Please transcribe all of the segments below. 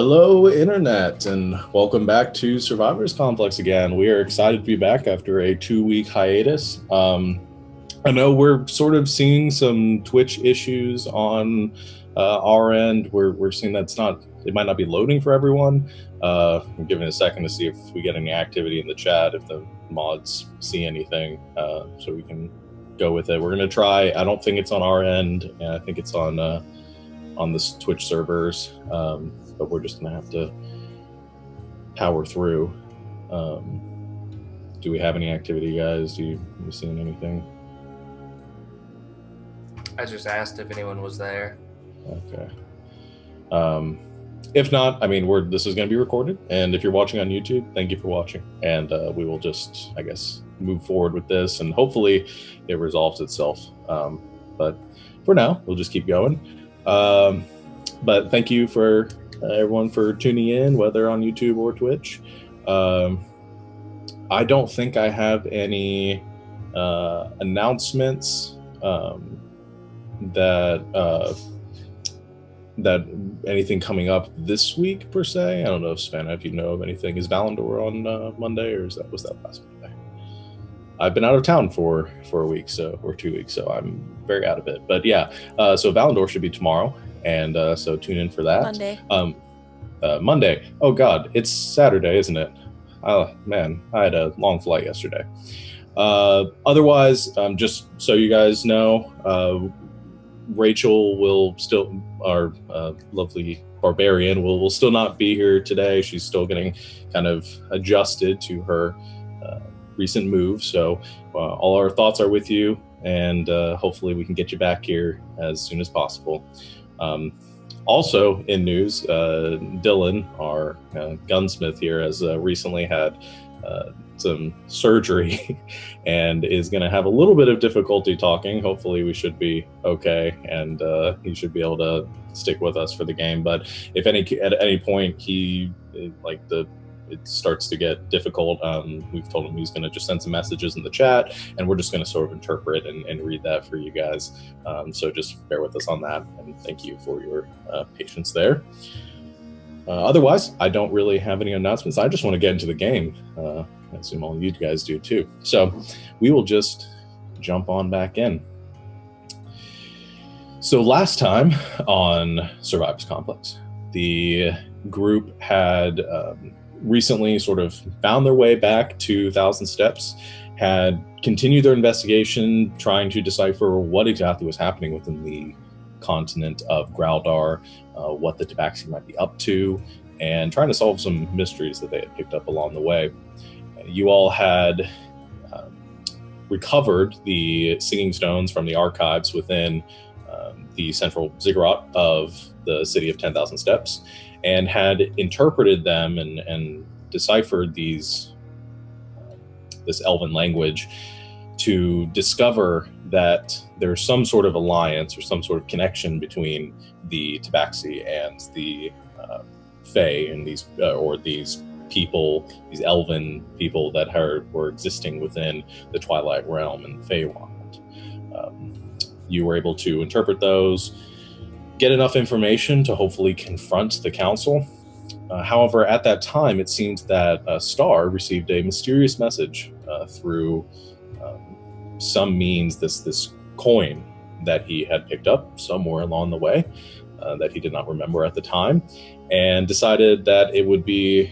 Hello, Internet, and welcome back to Survivors Complex again. We are excited to be back after a 2-week hiatus. I know we're sort of seeing some Twitch issues on our end. We're seeing that it might not be loading for everyone. I'm giving it a second to see if we get any activity in the chat, if the mods see anything, so we can go with it. We're going to try. I don't think it's on our end, and I think it's on the Twitch servers, but we're just gonna have to power through. Do we have any activity, guys? You seeing anything? I just asked if anyone was there. Okay. If not, I mean, this is going to be recorded, and if you're watching on YouTube, thank you for watching, and we will just, I guess, move forward with this, and hopefully it resolves itself. But for now, we'll just keep going. But thank you for everyone for tuning in, whether on YouTube or Twitch. I don't think I have any announcements that anything coming up this week per se. I don't know if Spanna, if you know of anything. Is Valandor on Monday, or was that last Monday? I've been out of town for a week, or 2 weeks, so I'm very out of it. But yeah, so Valandor should be tomorrow, and so tune in for that. Monday. Oh God, it's Saturday, isn't it? Oh man, I had a long flight yesterday. Otherwise, just so you guys know, Rachel will still, our lovely barbarian, will still not be here today. She's still getting kind of adjusted to her recent move. So all our thoughts are with you, and hopefully we can get you back here as soon as possible. Also in news, Dylan, our gunsmith here, has recently had some surgery and is going to have a little bit of difficulty talking. Hopefully we should be okay, and he should be able to stick with us for the game. But if at any point it starts to get difficult, we've told him he's going to just send some messages in the chat, and we're just going to sort of interpret and read that for you guys. So just bear with us on that, and thank you for your patience there. Otherwise, I don't really have any announcements. I just want to get into the game. I assume all of you guys do too. So we will just jump on back in. So last time on Survivors Complex, the group had recently sort of found their way back to 1,000 Steps, had continued their investigation, trying to decipher what exactly was happening within the continent of Graldar, what the Tabaxi might be up to, and trying to solve some mysteries that they had picked up along the way. You all had recovered the singing stones from the archives within the central ziggurat of the city of 10,000 Steps, and had interpreted them and deciphered this elven language to discover that there's some sort of alliance or some sort of connection between the Tabaxi and the Fae, and these people, these elven people that were existing within the Twilight Realm and the Feywild. You were able to interpret those, get enough information to hopefully confront the council. However, at that time, it seemed that Star received a mysterious message through some means, this coin that he had picked up somewhere along the way that he did not remember at the time, and decided that it would be,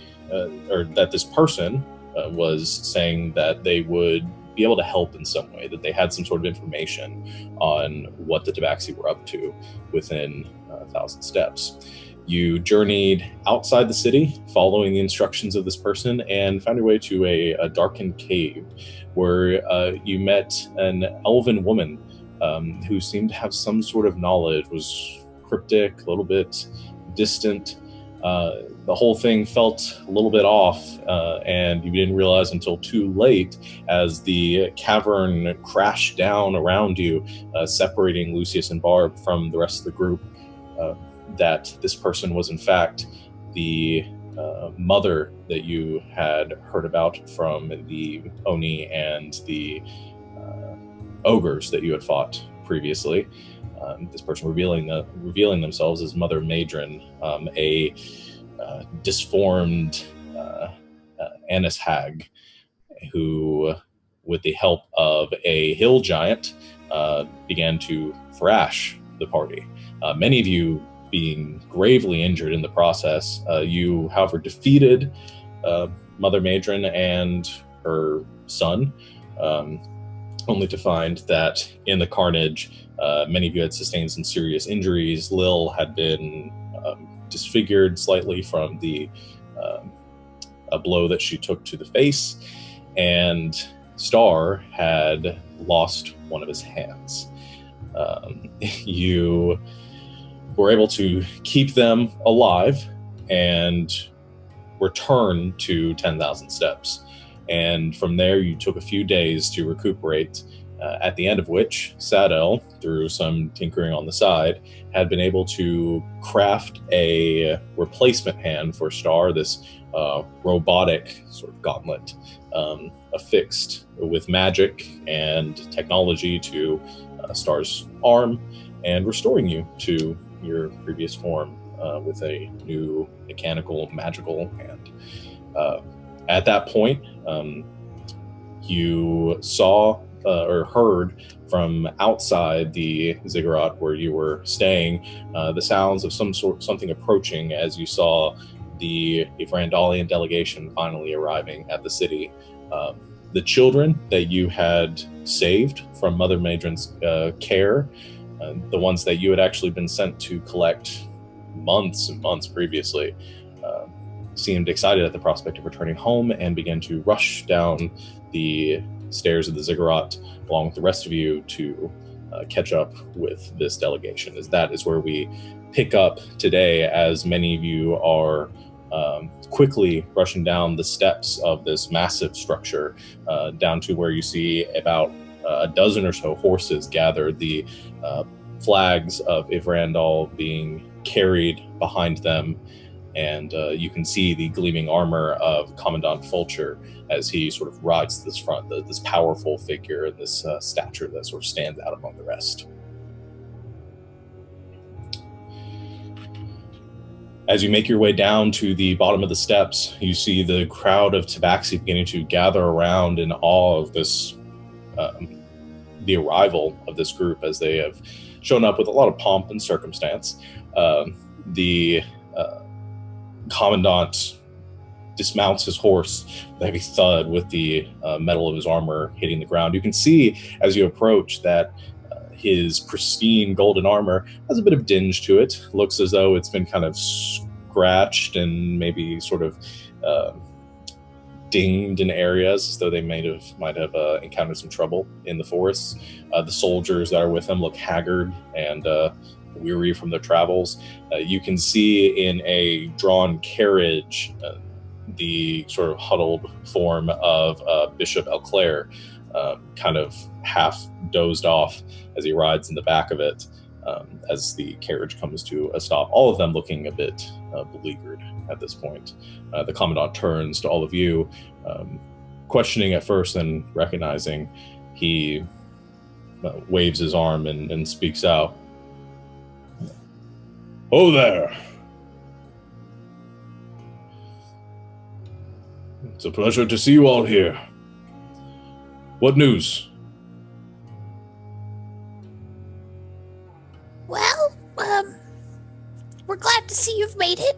or that this person was saying that they would be able to help in some way, that they had some sort of information on what the Tabaxi were up to within 1,000 Steps. You journeyed outside the city, following the instructions of this person, and found your way to a darkened cave where you met an elven woman who seemed to have some sort of knowledge, was cryptic, a little bit distant. The whole thing felt a little bit off, and you didn't realize until too late, as the cavern crashed down around you, separating Lucius and Barb from the rest of the group, that this person was in fact the mother that you had heard about from the Oni and the ogres that you had fought previously. This person revealing themselves as Mother Madron, a disformed Annis hag, who, with the help of a hill giant, began to thrash the party. Many of you being gravely injured in the process. You, however, defeated Mother Madron and her son, only to find that in the carnage, many of you had sustained some serious injuries. Lil had been disfigured slightly from the a blow that she took to the face, and Star had lost one of his hands. You were able to keep them alive and return to 10,000 steps. And from there, you took a few days to recuperate, at the end of which Sadel, through some tinkering on the side, had been able to craft a replacement hand for Star, this robotic sort of gauntlet, affixed with magic and technology to Star's arm, and restoring you to your previous form with a new mechanical, magical hand. At that point, you saw or heard from outside the ziggurat where you were staying the sounds of something approaching as you saw the Yvrandalian delegation finally arriving at the city. The children that you had saved from Mother Madron's care, the ones that you had actually been sent to collect months and months previously, seemed excited at the prospect of returning home and began to rush down the stairs of the ziggurat along with the rest of you to catch up with this delegation. As that is where we pick up today, as many of you are quickly rushing down the steps of this massive structure, down to where you see about a dozen or so horses gathered, the flags of Yvrandal being carried behind them, and you can see the gleaming armor of Commandant Fulcher as he sort of rides to this front, this powerful figure and this stature that sort of stands out among the rest. As you make your way down to the bottom of the steps, you see the crowd of Tabaxi beginning to gather around in awe of this, the arrival of this group, as they have shown up with a lot of pomp and circumstance. The commandant dismounts his horse with a heavy thud with the metal of his armor hitting the ground. You can see as you approach that his pristine golden armor has a bit of dinge to it. Looks as though it's been kind of scratched and maybe sort of dinged in areas, as though they might have encountered some trouble in the forests. The soldiers that are with him look haggard and weary from their travels. You can see in a drawn carriage the sort of huddled form of Bishop Elclair, kind of half dozed off as he rides in the back of it, as the carriage comes to a stop, all of them looking a bit beleaguered at this point. The Commandant turns to all of you, questioning at first, then recognizing. He waves his arm and speaks out. "Oh there! It's a pleasure to see you all here. What news?" Well, we're glad to see you've made it.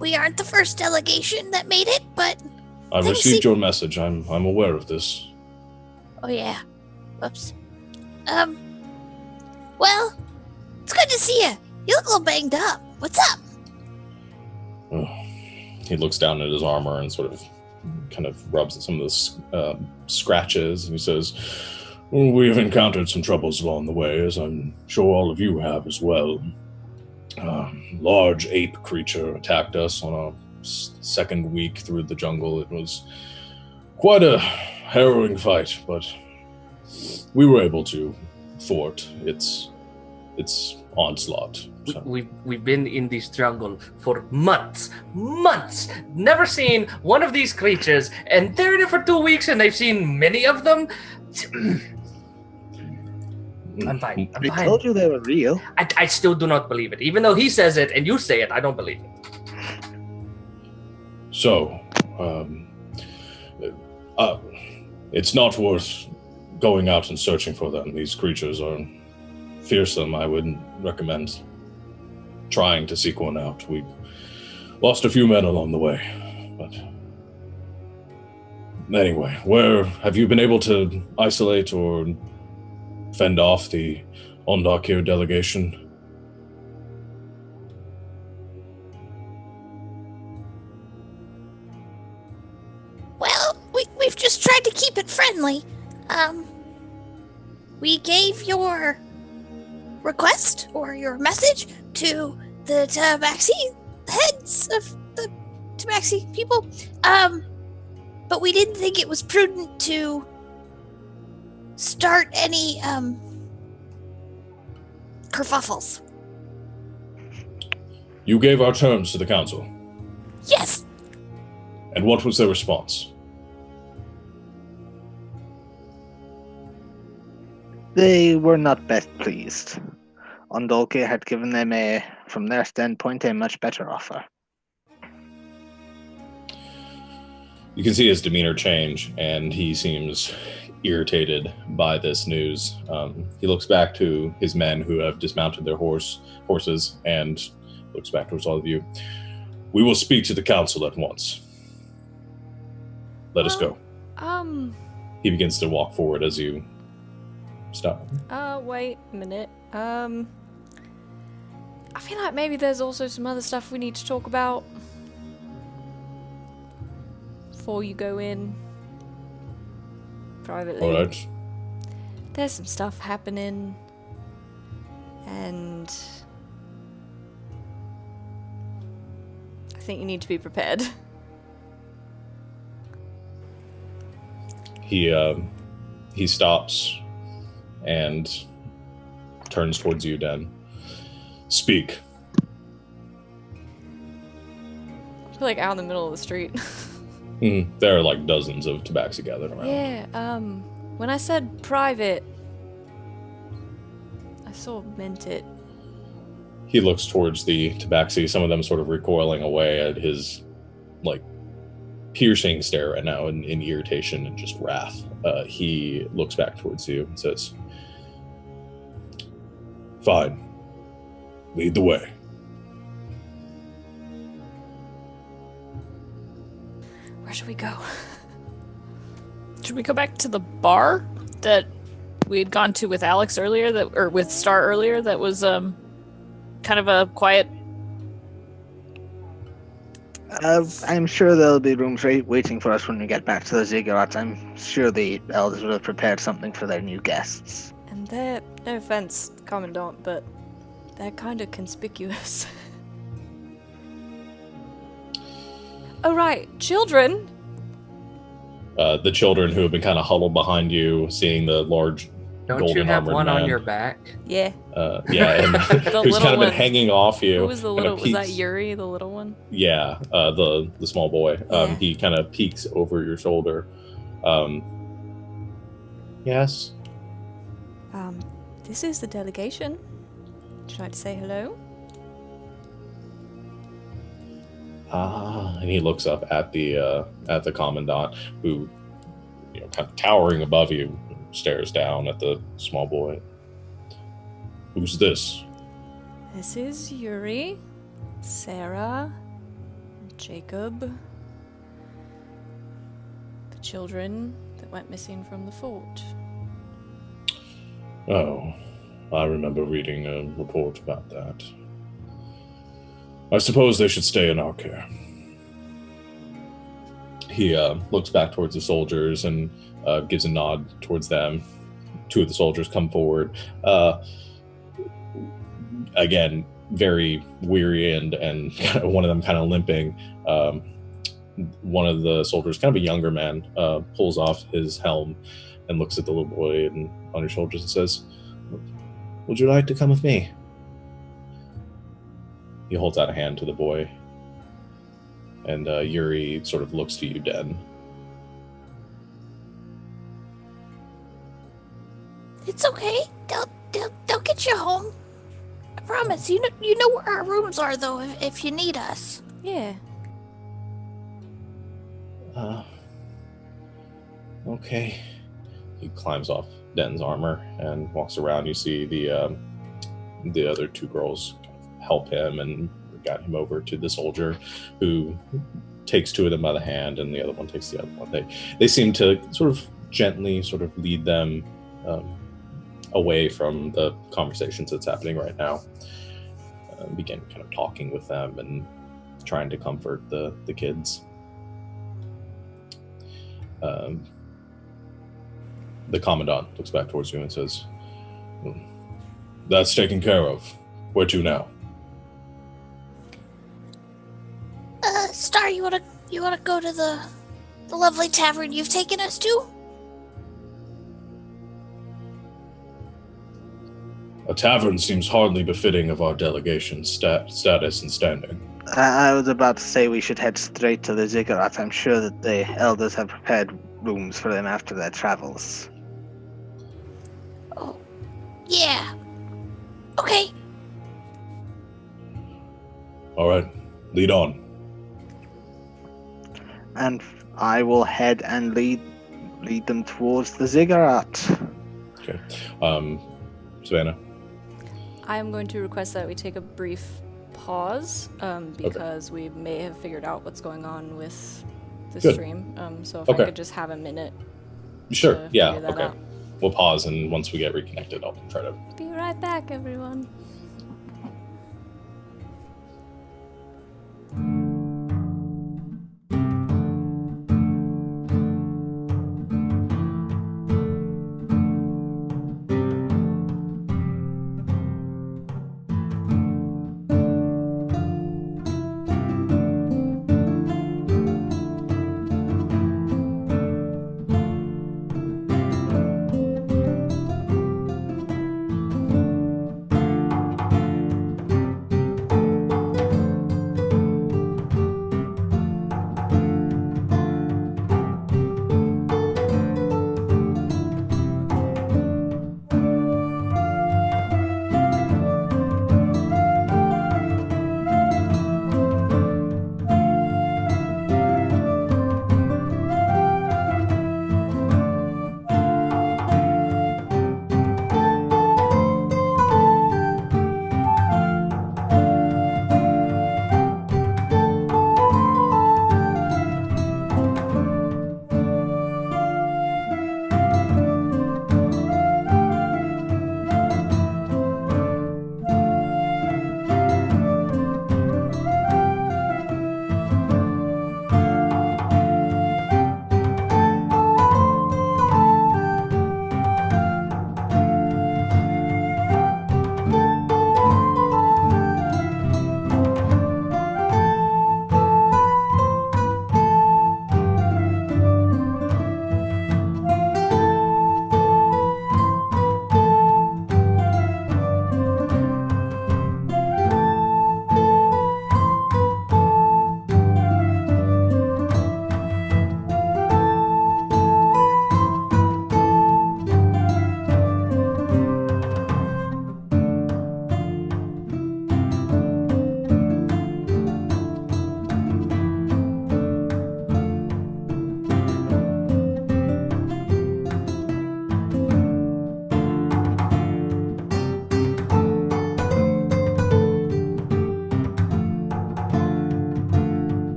We aren't the first delegation that made it, but I received your message. I'm aware of this. Oh yeah. Whoops. Well, it's good to see you. You look a little banged up. What's up? He looks down at his armor and sort of kind of rubs at some of the scratches, and he says, "We have encountered some troubles along the way, as I'm sure all of you have as well. Large ape creature attacked us on our second week through the jungle. It was quite a harrowing fight, but we were able to thwart its onslaught." So. We've been in this jungle for months, never seen one of these creatures, and they're in it for 2 weeks, and I've seen many of them. I'm fine. I'm We fine. told you they were real. I still do not believe it. Even though he says it and you say it, I don't believe it. So, it's not worth going out and searching for them. These creatures are fearsome. I wouldn't recommend trying to seek one out. We lost a few men along the way, but anyway, where have you been able to isolate or fend off the Ondakir delegation? Well, we've just tried to keep it friendly. We gave your request or your message to the Tabaxi heads of the Tabaxi people. But we didn't think it was prudent to start any kerfuffles. You gave our terms to the council. Yes. And what was their response? They were not best pleased. Ondolke had given them from their standpoint, a much better offer. You can see his demeanor change, and he seems irritated by this news. He looks back to his men who have dismounted their horses and looks back towards all of you. We will speak to the council at once. Let us go. He begins to walk forward as you stop. Wait a minute. I feel like maybe there's also some other stuff we need to talk about before you go in privately. All right. There's some stuff happening, and I think you need to be prepared. He stops and turns towards you, Den. Speak. We're like out in the middle of the street. There are like dozens of tabaxi gathered around. Yeah, when I said private, I sort of meant it. He looks towards the tabaxi, some of them sort of recoiling away at his, like, piercing stare right now in irritation and just wrath. He looks back towards you and says, "Fine. Lead the way." Where should we go? Should we go back to the bar that we had gone to with Alex earlier, or with Star earlier, that was kind of a quiet... I'm sure there'll be rooms waiting for us when we get back to the ziggurats. I'm sure the elders will have prepared something for their new guests. And they're, no offense, Commandant, but they're kind of conspicuous. Oh, right. Children! The children who have been kind of huddled behind you, seeing the large Don't golden you have armored one man. on your back? Yeah. Yeah, and who's kind of been hanging off you. Who was the little? Was peeks, that Yuri, the little one? Yeah, the small boy. Yeah. He kind of peeks over your shoulder. Yes? This is the delegation. Would you like to say hello? And he looks up at the commandant, who, kind of towering above you, stares down at the small boy. Who's this? This is Yuri, Sarah, Jacob, the children that went missing from the fort. Oh, I remember reading a report about that. I suppose they should stay in our care. He looks back towards the soldiers and gives a nod towards them. Two of the soldiers come forward. Again, very weary and one of them kind of limping. One of the soldiers, kind of a younger man, pulls off his helm and looks at the little boy on his shoulders and says, "Would you like to come with me?" He holds out a hand to the boy, and Yuri sort of looks to you, Den. It's okay. They'll promise. You know where our rooms are, though, if you need us. Yeah. Okay. He climbs off Denton's armor and walks around. You see the other two girls help him and got him over to the soldier, who takes two of them by the hand, and the other one takes the other one. They seem to sort of gently sort of lead them away from the conversations that's happening right now. Begin kind of talking with them and trying to comfort the kids. The commandant looks back towards you and says, "That's taken care of. Where to now?" Star, you wanna go to the lovely tavern you've taken us to? A tavern seems hardly befitting of our delegation's status and standing. I was about to say we should head straight to the ziggurat. I'm sure that the elders have prepared rooms for them after their travels. Oh, yeah. Okay. All right, lead on. And I will head and lead them towards the ziggurat. Okay. Savannah? I am going to request that we take a brief pause because we may have figured out what's going on with the Good. stream. So if Okay. I could just have a minute. Sure, to yeah, figure that okay. out. We'll pause, and once we get reconnected, I'll try to... Be right back, everyone.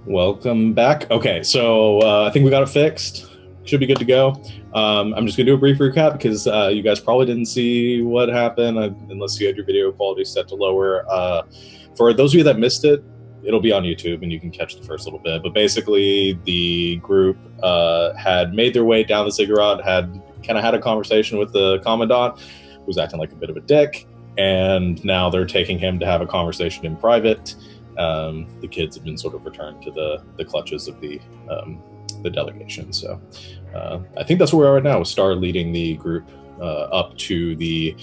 Welcome back. Okay, so I think we got it fixed. Should be good to go. I'm just going to do a brief recap because you guys probably didn't see what happened unless you had your video quality set to lower. For those of you that missed it, it'll be on YouTube and you can catch the first little bit. But basically, the group had made their way down the ziggurat, had a conversation with the commandant, who was acting like a bit of a dick, and now they're taking him to have a conversation in private. The kids have been sort of returned to the clutches of the delegation. So I think that's where we are right now, with Star leading the group up to the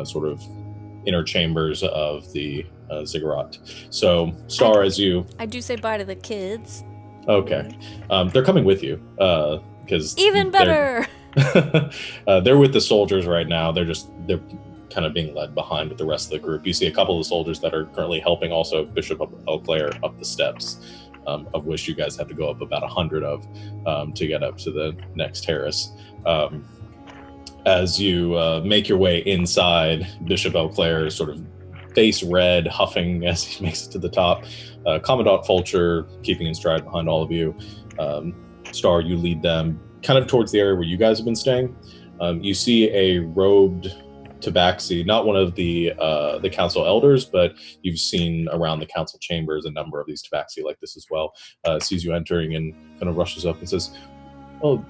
sort of inner chambers of the ziggurat. So Star, as you... I do say bye to the kids. Okay. They're coming with you because... Even better! They're with the soldiers right now. They're kind of being led behind with the rest of the group. You see a couple of the soldiers that are currently helping also Bishop Eau-Claire up the steps, of which you guys have to go up about 100 of to get up to the next terrace. As you make your way inside, Bishop Eau-Claire is sort of face red, huffing as he makes it to the top. Commandant Fulcher keeping in stride behind all of you. Star, you lead them kind of towards the area where you guys have been staying. You see a robed tabaxi, not one of the council elders, but you've seen around the council chambers a number of these tabaxi like this as well. Sees you entering and kind of rushes up and says, "Oh,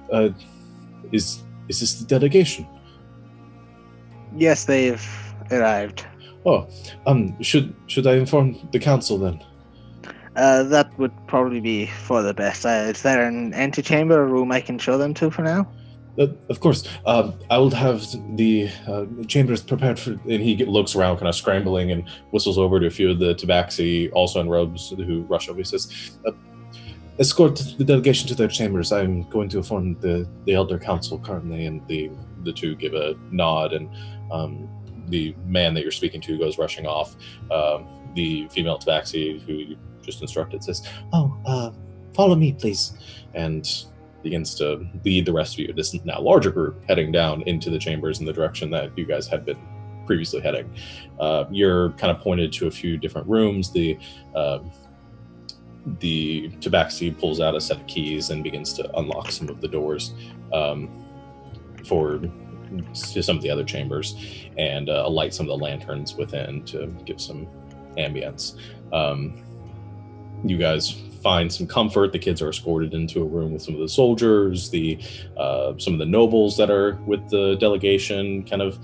is this the delegation?" Yes, they've arrived. Oh, should I inform the council then? That would probably be for the best. Is there an antechamber, a room I can show them to for now? Of course. I will have the chambers prepared for... And he looks around, kind of scrambling, and whistles over to a few of the tabaxi, also in robes, who rush over. He says, "Escort the delegation to their chambers. I'm going to inform the elder council currently." And the two give a nod, and the man that you're speaking to goes rushing off. The female tabaxi, who you just instructed, says, "Oh, follow me, please," and begins to lead the rest of you, this now larger group, heading down into the chambers in the direction that you guys had been previously heading. You're kind of pointed to a few different rooms. The tabaxi pulls out a set of keys and begins to unlock some of the doors to some of the other chambers, and light some of the lanterns within to give some ambience. You guys find some comfort. The kids are escorted into a room with some of the soldiers, some of the nobles that are with the delegation, kind of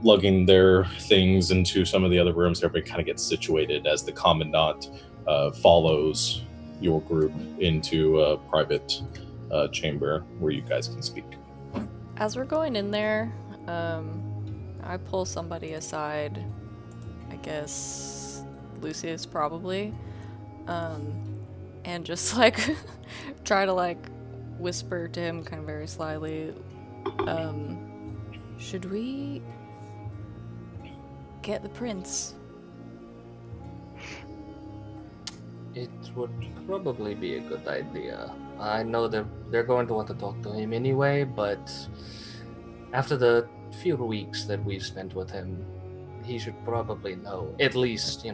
lugging their things into some of the other rooms. Everybody kind of gets situated as the commandant follows your group into a private chamber where you guys can speak. As we're going in there, I pull somebody aside. I guess Lucius probably. And just like try to like whisper to him kind of very slyly, should we get the prince? It would probably be a good idea. I know they're going to want to talk to him anyway, but after the few weeks that we've spent with him, he should probably know, at least,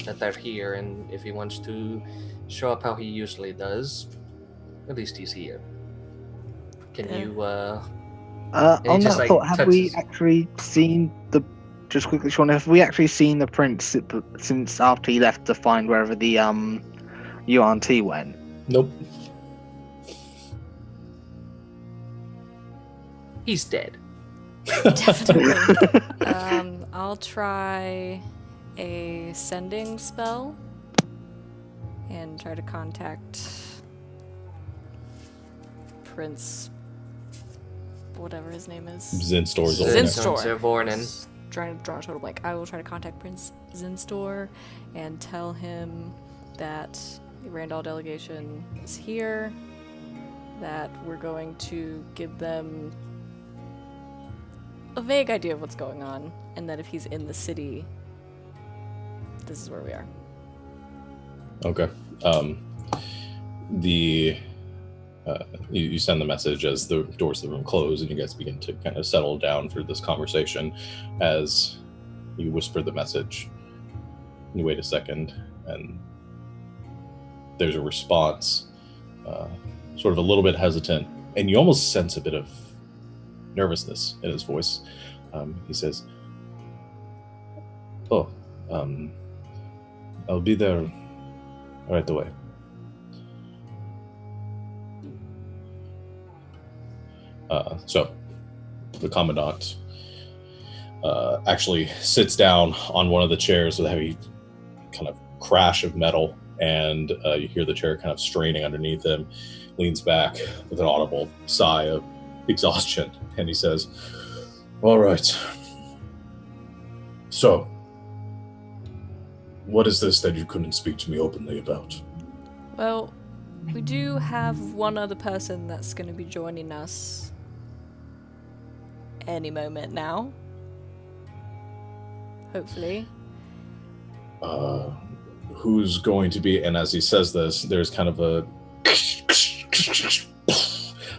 that they're here, and if he wants to show up how he usually does, at least he's here. Can you on that thought, have we actually seen the... Just quickly, Sean, have we actually seen the prince since after he left to find wherever the UNT went? Nope. He's dead. Definitely. I'll try a sending spell and try to contact Prince, whatever his name is. Zinstor. Vornin. Trying to draw a total blank. I will try to contact Prince Zinstor and tell him that the Randall delegation is here, that we're going to give them a vague idea of what's going on, and that if he's in the city, this is where we are. Okay. You send the message as the doors of the room close, and you guys begin to kind of settle down for this conversation. As you whisper the message, you wait a second, and there's a response, sort of a little bit hesitant, and you almost sense a bit of nervousness in his voice. He says, "Oh, I'll be there right away." So the commandant actually sits down on one of the chairs with a heavy kind of crash of metal, and you hear the chair kind of straining underneath him, leans back with an audible sigh of exhaustion, and he says, "All right. So, what is this that you couldn't speak to me openly about?" Well, we do have one other person that's going to be joining us any moment now. Hopefully. Who's going to be? And as he says this, there's kind of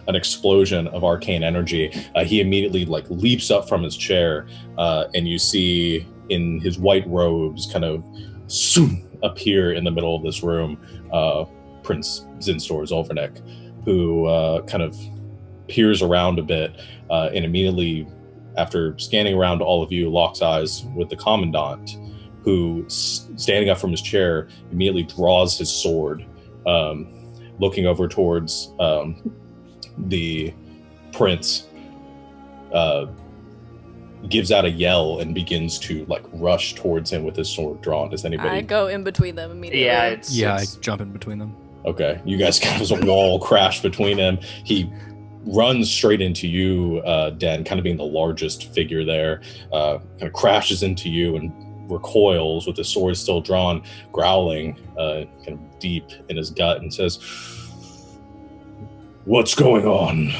an explosion of arcane energy. He immediately leaps up from his chair, and you see in his white robes kind of appear in the middle of this room Prince Zinstor Zolvernik, who kind of peers around a bit, and immediately, after scanning around all of you, locks eyes with the commandant, who, standing up from his chair, immediately draws his sword, looking over towards the prince, gives out a yell and begins to rush towards him with his sword drawn. Does anybody? I go in between them immediately. I jump in between them. Okay, you guys kind of, as a wall crash between them. He runs straight into you, Den, kind of being the largest figure there, kind of crashes into you and recoils with the sword still drawn, growling kind of deep in his gut, and says, "What's going on?"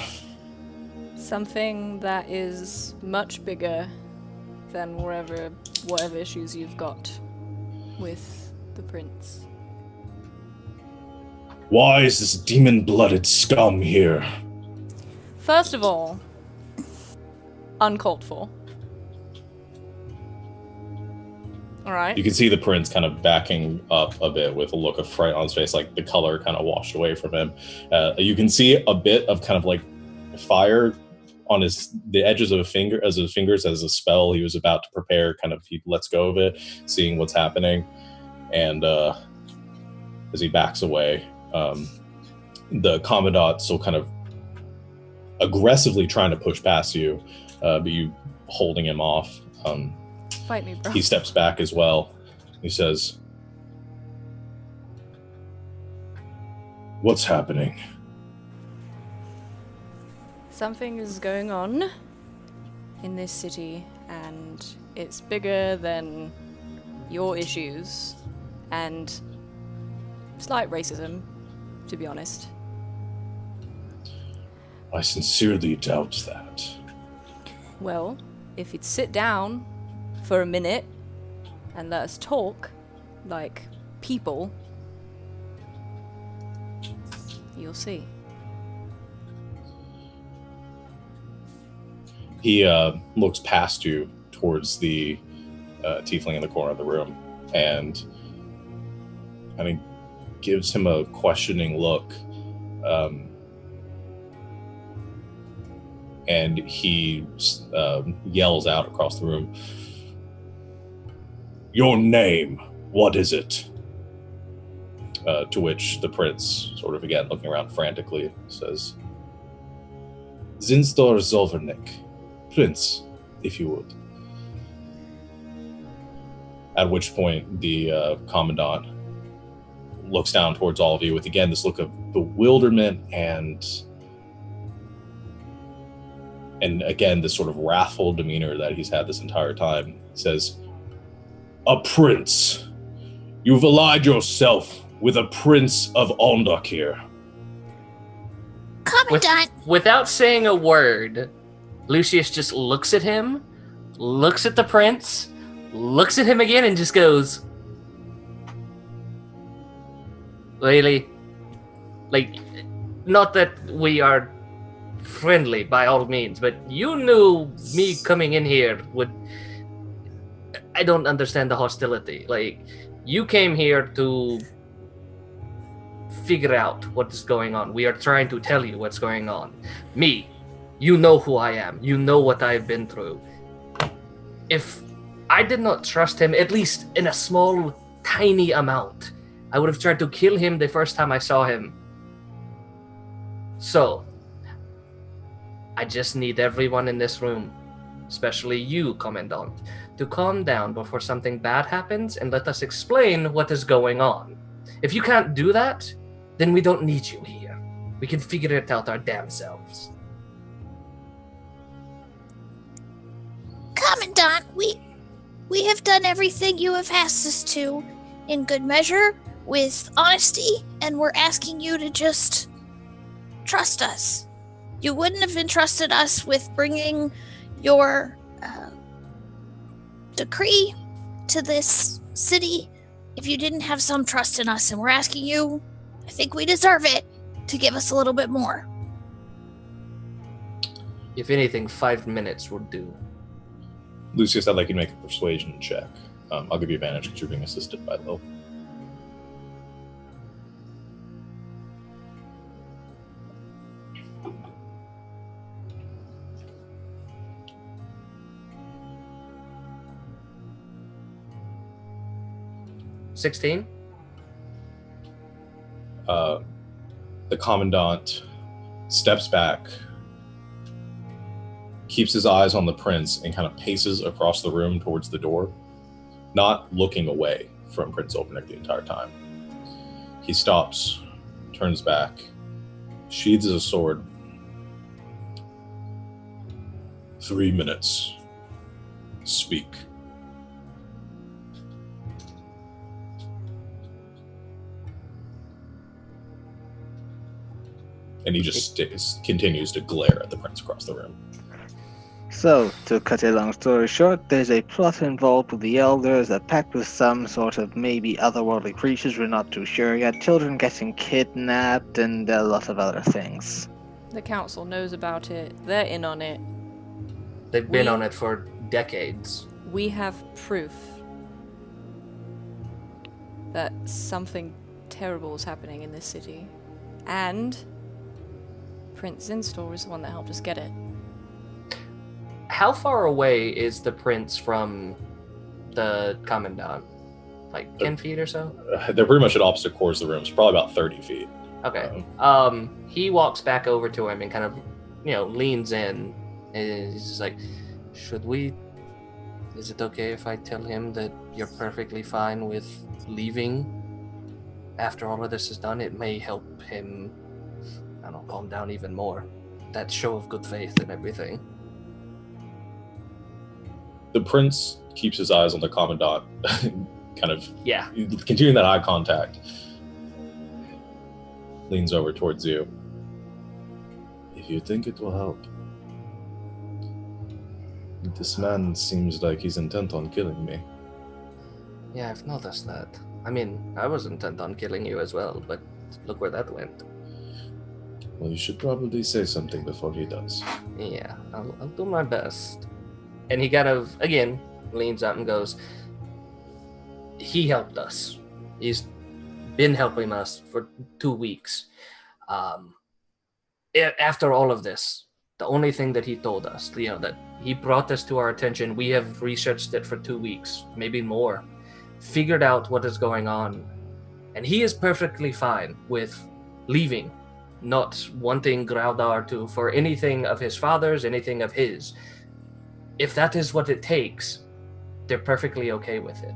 Something that is much bigger than whatever issues you've got with the prince. Why is this demon-blooded scum here? First of all, uncalled for. Alright. You can see the prince kind of backing up a bit with a look of fright on his face, the color kind of washed away from him. You can see a bit of kind of fire on the edges of his fingers as a spell he was about to prepare, he lets go of it, seeing what's happening. And as he backs away, the commandant still kind of aggressively trying to push past you, but you holding him off. Fight me, bro. He steps back as well. He says, "What's happening?" Something is going on in this city, and it's bigger than your issues, and slight racism, to be honest. I sincerely doubt that. Well, if you'd sit down for a minute and let us talk like people, you'll see. He looks past you towards the tiefling in the corner of the room, and gives him a questioning look. And he yells out across the room, "Your name, what is it?" To which the prince, sort of again looking around frantically, says, "Zinstor Zolvernik, Prince, if you would." At which point the commandant looks down towards all of you with, again, this look of bewilderment and again, this sort of wrathful demeanor that he's had this entire time. He says, "A prince. You've allied yourself with a prince of Ondok here." Commandant! Without saying a word, Lucius just looks at him, looks at the prince, looks at him again, and just goes, "Really? Not that we are friendly by all means, but you knew me coming in here would... I don't understand the hostility. You came here to figure out what is going on. We are trying to tell you what's going on. Me, you know who I am. You know what I've been through. If I did not trust him, at least in a small, tiny amount, I would have tried to kill him the first time I saw him. So, I just need everyone in this room, especially you, Commandant, to calm down before something bad happens and let us explain what is going on. If you can't do that, then we don't need you here. We can figure it out our damn selves. Commandant, we have done everything you have asked us to in good measure, with honesty, and we're asking you to just trust us. You wouldn't have entrusted us with bringing your decree to this city if you didn't have some trust in us, and we're asking you, I think we deserve it, to give us a little bit more. If anything, 5 minutes would do. Lucius, I'd like you to make a persuasion check. I'll give you advantage because you're being assisted by Lil. $16? The Commandant steps back, keeps his eyes on the prince, and kind of paces across the room towards the door, not looking away from Prince Olbernick the entire time. He stops, turns back, sheathes his sword. 3 minutes. Speak. And he just continues to glare at the prince across the room. So, to cut a long story short, there's a plot involved with the elders, a pact with some sort of maybe otherworldly creatures, we're not too sure yet, children getting kidnapped, and a lot of other things. The council knows about it. They're in on it. They've been on it for decades. We have proof that something terrible is happening in this city. And Prince Zinstor is the one that helped us get it. How far away is the prince from the Commandant? Like 10 feet or so? They're pretty much at opposite corners of the room. It's probably about 30 feet. Okay. He walks back over to him and kind of, leans in. And he's just like, is it okay if I tell him that you're perfectly fine with leaving after all of this is done? It may help him, calm down even more. That show of good faith and everything. The prince keeps his eyes on the Commandant, kind of continuing that eye contact. Leans over towards you. If you think it will help. This man seems like he's intent on killing me. Yeah, I've noticed that. I mean, I was intent on killing you as well, but look where that went. Well, you should probably say something before he does. Yeah, I'll do my best. And he kind of, again, leans up and goes, he helped us. He's been helping us for 2 weeks. After all of this, the only thing that he told us, that he brought this to our attention, we have researched it for 2 weeks, maybe more, figured out what is going on, and he is perfectly fine with leaving, not wanting Graudar for anything of his father's, anything of his. If that is what it takes, they're perfectly okay with it.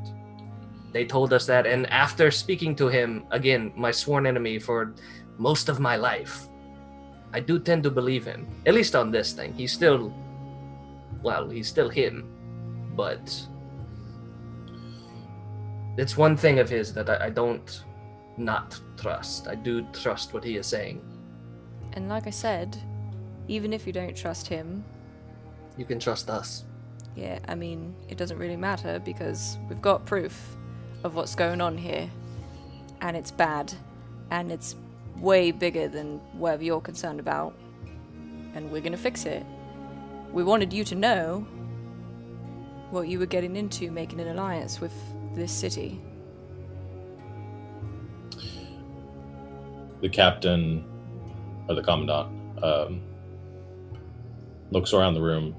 They told us that, and after speaking to him, again, my sworn enemy for most of my life, I do tend to believe him, at least on this thing. He's still him, but it's one thing of his that I don't not trust. I do trust what he is saying. And like I said, even if you don't trust him, you can trust us. Yeah, I mean, it doesn't really matter because we've got proof of what's going on here. And it's bad. And it's way bigger than whatever you're concerned about. And we're gonna fix it. We wanted you to know what you were getting into making an alliance with this city. The captain, or the commandant, looks around the room,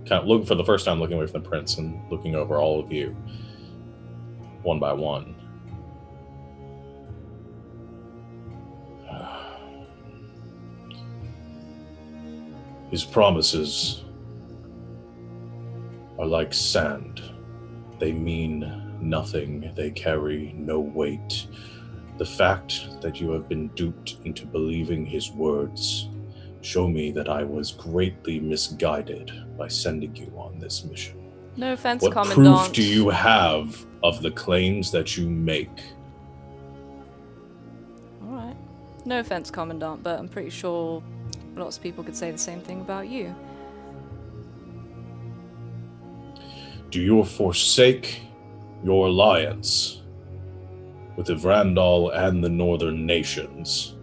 kind of looking for the first time, looking away from the prince and looking over all of you, one by one. His promises are like sand. They mean nothing. They carry no weight. The fact that you have been duped into believing his words show me that I was greatly misguided by sending you on this mission. No offense, what Commandant. What proof do you have of the claims that you make? Alright. No offense, Commandant, but I'm pretty sure lots of people could say the same thing about you. Do you forsake your alliance with Yvrandal and the northern nations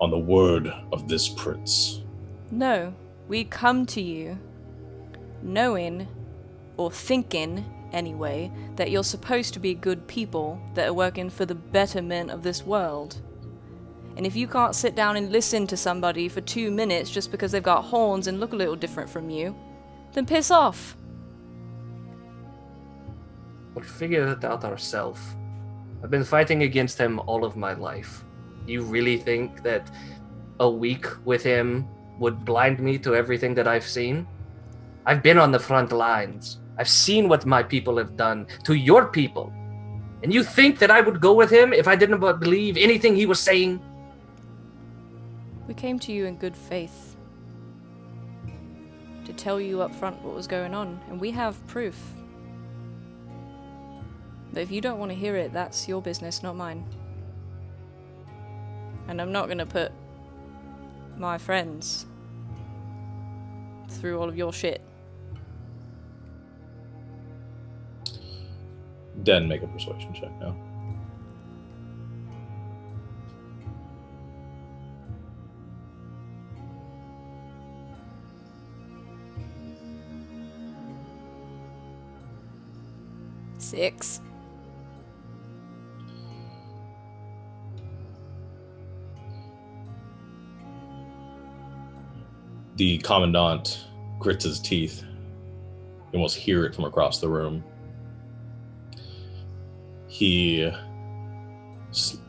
on the word of this prince? No, we come to you knowing, or thinking anyway, that you're supposed to be good people that are working for the betterment of this world. And if you can't sit down and listen to somebody for 2 minutes just because they've got horns and look a little different from you, then piss off. We'll figure it out ourselves. I've been fighting against him all of my life. You really think that a week with him would blind me to everything that I've seen? I've been on the front lines. I've seen what my people have done to your people. And you think that I would go with him if I didn't believe anything he was saying? We came to you in good faith to tell you up front what was going on, and we have proof. But if you don't want to hear it, that's your business, not mine. And I'm not going to put my friends through all of your shit. Den, make a persuasion check now. Six. The commandant grits his teeth. You almost hear it from across the room. He,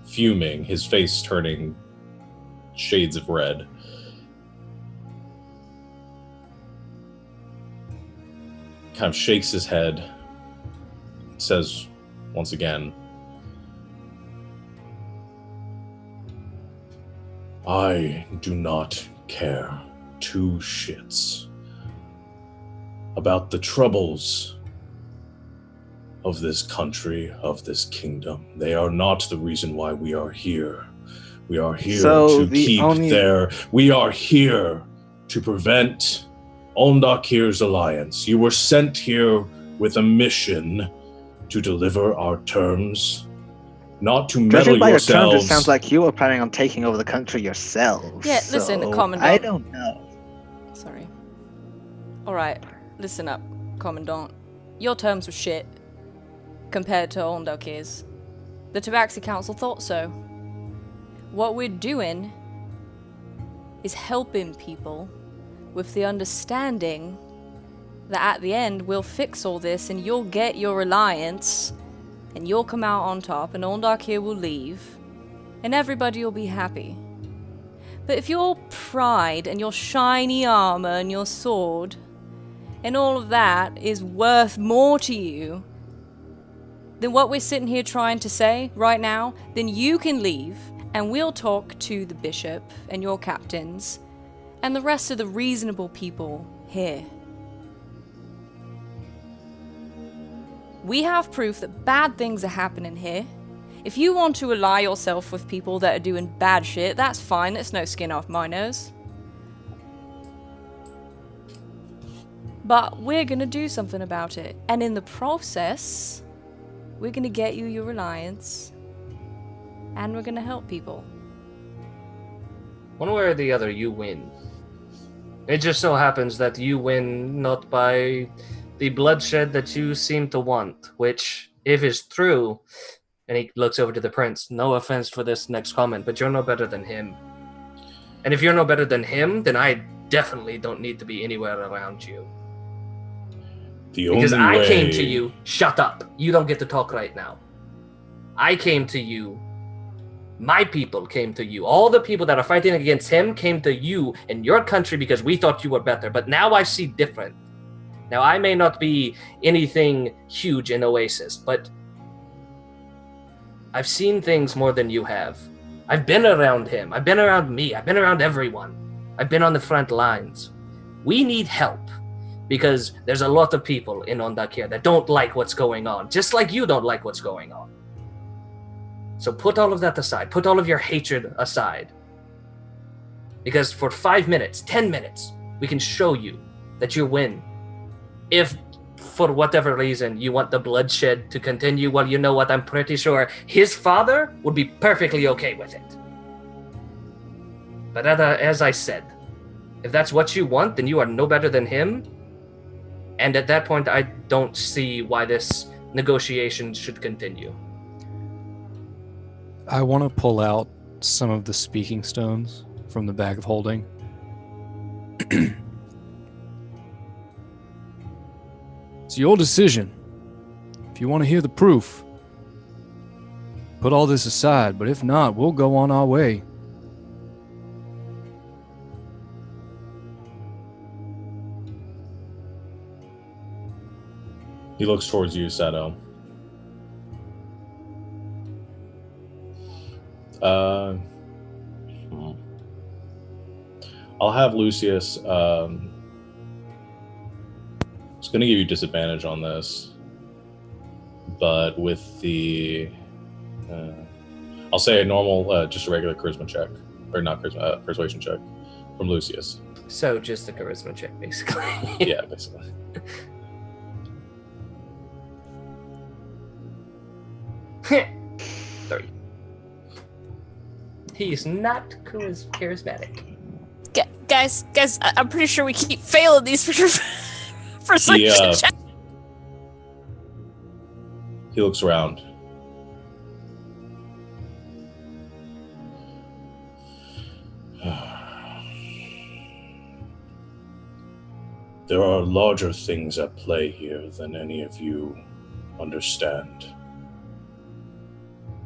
fuming, his face turning shades of red, kind of shakes his head, says once again, I do not care 2 shits about the troubles of this country, of this kingdom. They are not the reason why we are here. We are here to we are here to prevent Ondakir's alliance. You were sent here with a mission to deliver our terms, not to meddle yourselves. Your terms, it sounds like you were planning on taking over the country yourselves. Yeah, listen, Commandant. I don't know. Sorry. Alright, listen up, Commandant. Your terms were shit compared to Ondakir's. The Tabaxi Council thought so. What we're doing is helping people with the understanding that at the end we'll fix all this and you'll get your alliance and you'll come out on top and Ondakir will leave and everybody will be happy. But if your pride and your shiny armor and your sword and all of that is worth more to you than what we're sitting here trying to say right now, then you can leave and we'll talk to the bishop and your captains and the rest of the reasonable people here. We have proof that bad things are happening here. If you want to ally yourself with people that are doing bad shit, that's fine. It's no skin off my nose. But we're gonna do something about it. And in the process, we're gonna get you your alliance. And we're gonna help people. One way or the other, you win. It just so happens that you win not by the bloodshed that you seem to want, which, if is true, And he looks over to the prince. No offense for this next comment, but you're no better than him. And if you're no better than him, then I definitely don't need to be anywhere around you. Because I came to you. Shut up. You don't get to talk right now. I came to you. My people came to you. All the people that are fighting against him came to you in your country because we thought you were better. But now I see different. Now, I may not be anything huge in Oasis, but I've seen things more than you have. I've been around him. I've been around me. I've been around everyone. I've been on the front lines. We need help because there's a lot of people in Ondakir that don't like what's going on, just like you don't like what's going on. So put all of that aside. Put all of your hatred aside. Because for 5 minutes, 10 minutes, we can show you that you win. If, for whatever reason, you want the bloodshed to continue, well, you know what? I'm pretty sure his father would be perfectly okay with it. But as I said, if that's what you want, then you are no better than him. And at that point, I don't see why this negotiation should continue. I want to pull out some of the speaking stones from the bag of holding. It's your decision. If you want to hear the proof, put all this aside, but if not, we'll go on our way. He looks towards you, Sato. I'll have Lucius. I was going to give you disadvantage on this, but with the, I'll say a normal, just a regular charisma check, or not charisma, persuasion check from Lucius. So just a charisma check, basically. Yeah, basically. Sorry. He's not charismatic. Guys, I'm pretty sure we keep failing these persuasion checks. He looks around. There are larger things at play here than any of you understand.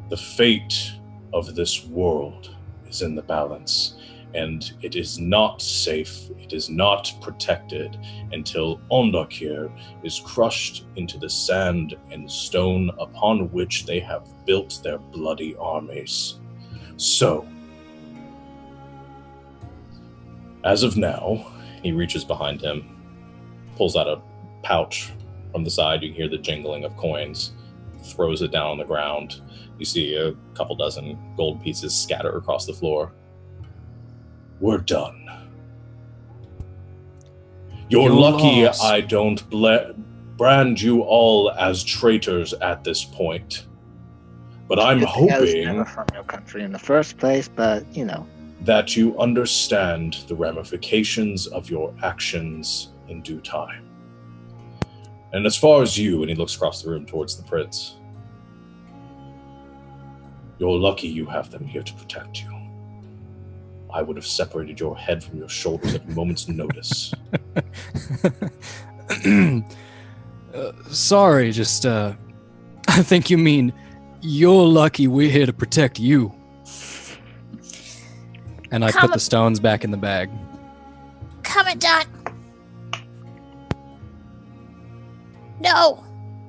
The fate of this world is in the balance, and it is not safe, it is not protected until Ondakir is crushed into the sand and stone upon which they have built their bloody armies. So, as of now, he reaches behind him, pulls out a pouch from the side. You can hear the jingling of coins, throws it down on the ground. You see a couple dozen gold pieces scatter across the floor. We're done. You're lucky lost. I don't brand you all as traitors at this point. But I'm hoping never from your country in the first place, but you know. That you understand the ramifications of your actions in due time. And as far as you, and he looks across the room towards the prince, you're lucky you have them here to protect you. I would have separated your head from your shoulders at a moment's notice. Sorry, just, I think you mean you're lucky we're here to protect you. And I put the stones back in the bag. Commandant. No,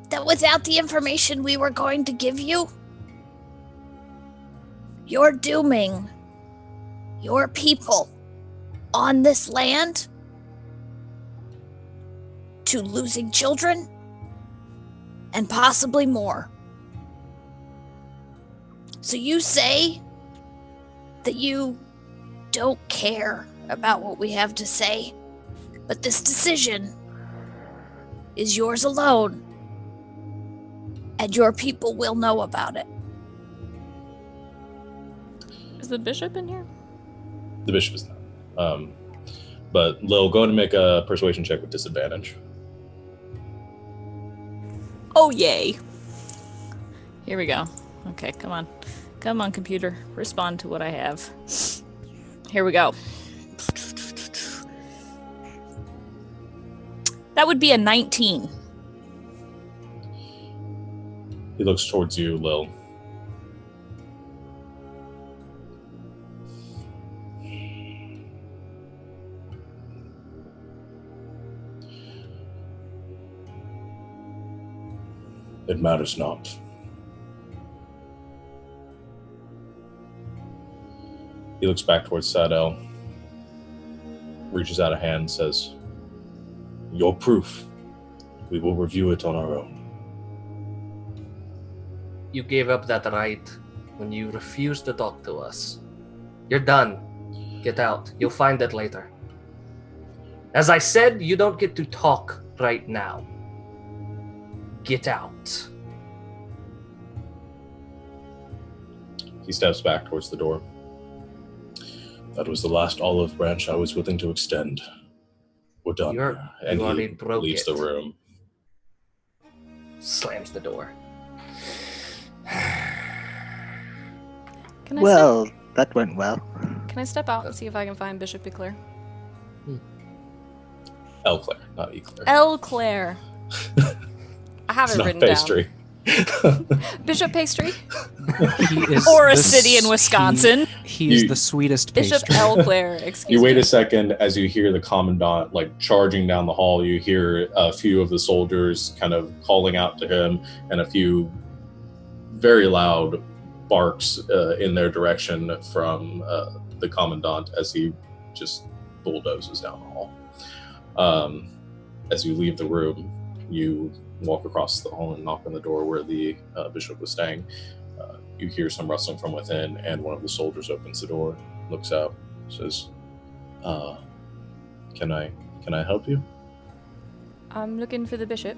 that without the information we were going to give you, you're dooming your people on this land to losing children and possibly more. So you say that you don't care about what we have to say, but this decision is yours alone, and your people will know about it. Is the bishop in here? The bishop is not. But Lil, go ahead and make a persuasion check with disadvantage. Oh, yay. Here we go. Okay, come on. Come on, computer. Respond to what I have. Here we go. That would be a 19. He looks towards you, Lil. It matters not. He looks back towards Sadell, reaches out a hand and says, "Your proof. We will review it on our own." You gave up that right when you refused to talk to us. You're done. Get out. You'll find it later. As I said, you don't get to talk right now. Get out. He steps back towards the door. That was the last olive branch I was willing to extend. We're done. And he leaves the room. Slams the door. That went well. Can I step out and see if I can find Bishop Eclair? Eclair, not Eclair. Eclair. I have it written pastry. down. Bishop Pastry? Or a city in Wisconsin. He is the sweetest Bishop pastry. Eclair, excuse me. You wait a second as you hear the commandant charging down the hall. You hear a few of the soldiers kind of calling out to him and a few very loud barks in their direction from the commandant as he just bulldozes down the hall. As you leave the room, you walk across the hall and knock on the door where the bishop was staying. You hear some rustling from within, and one of the soldiers opens the door, looks out, says, "Can I help you?" I'm looking for the bishop.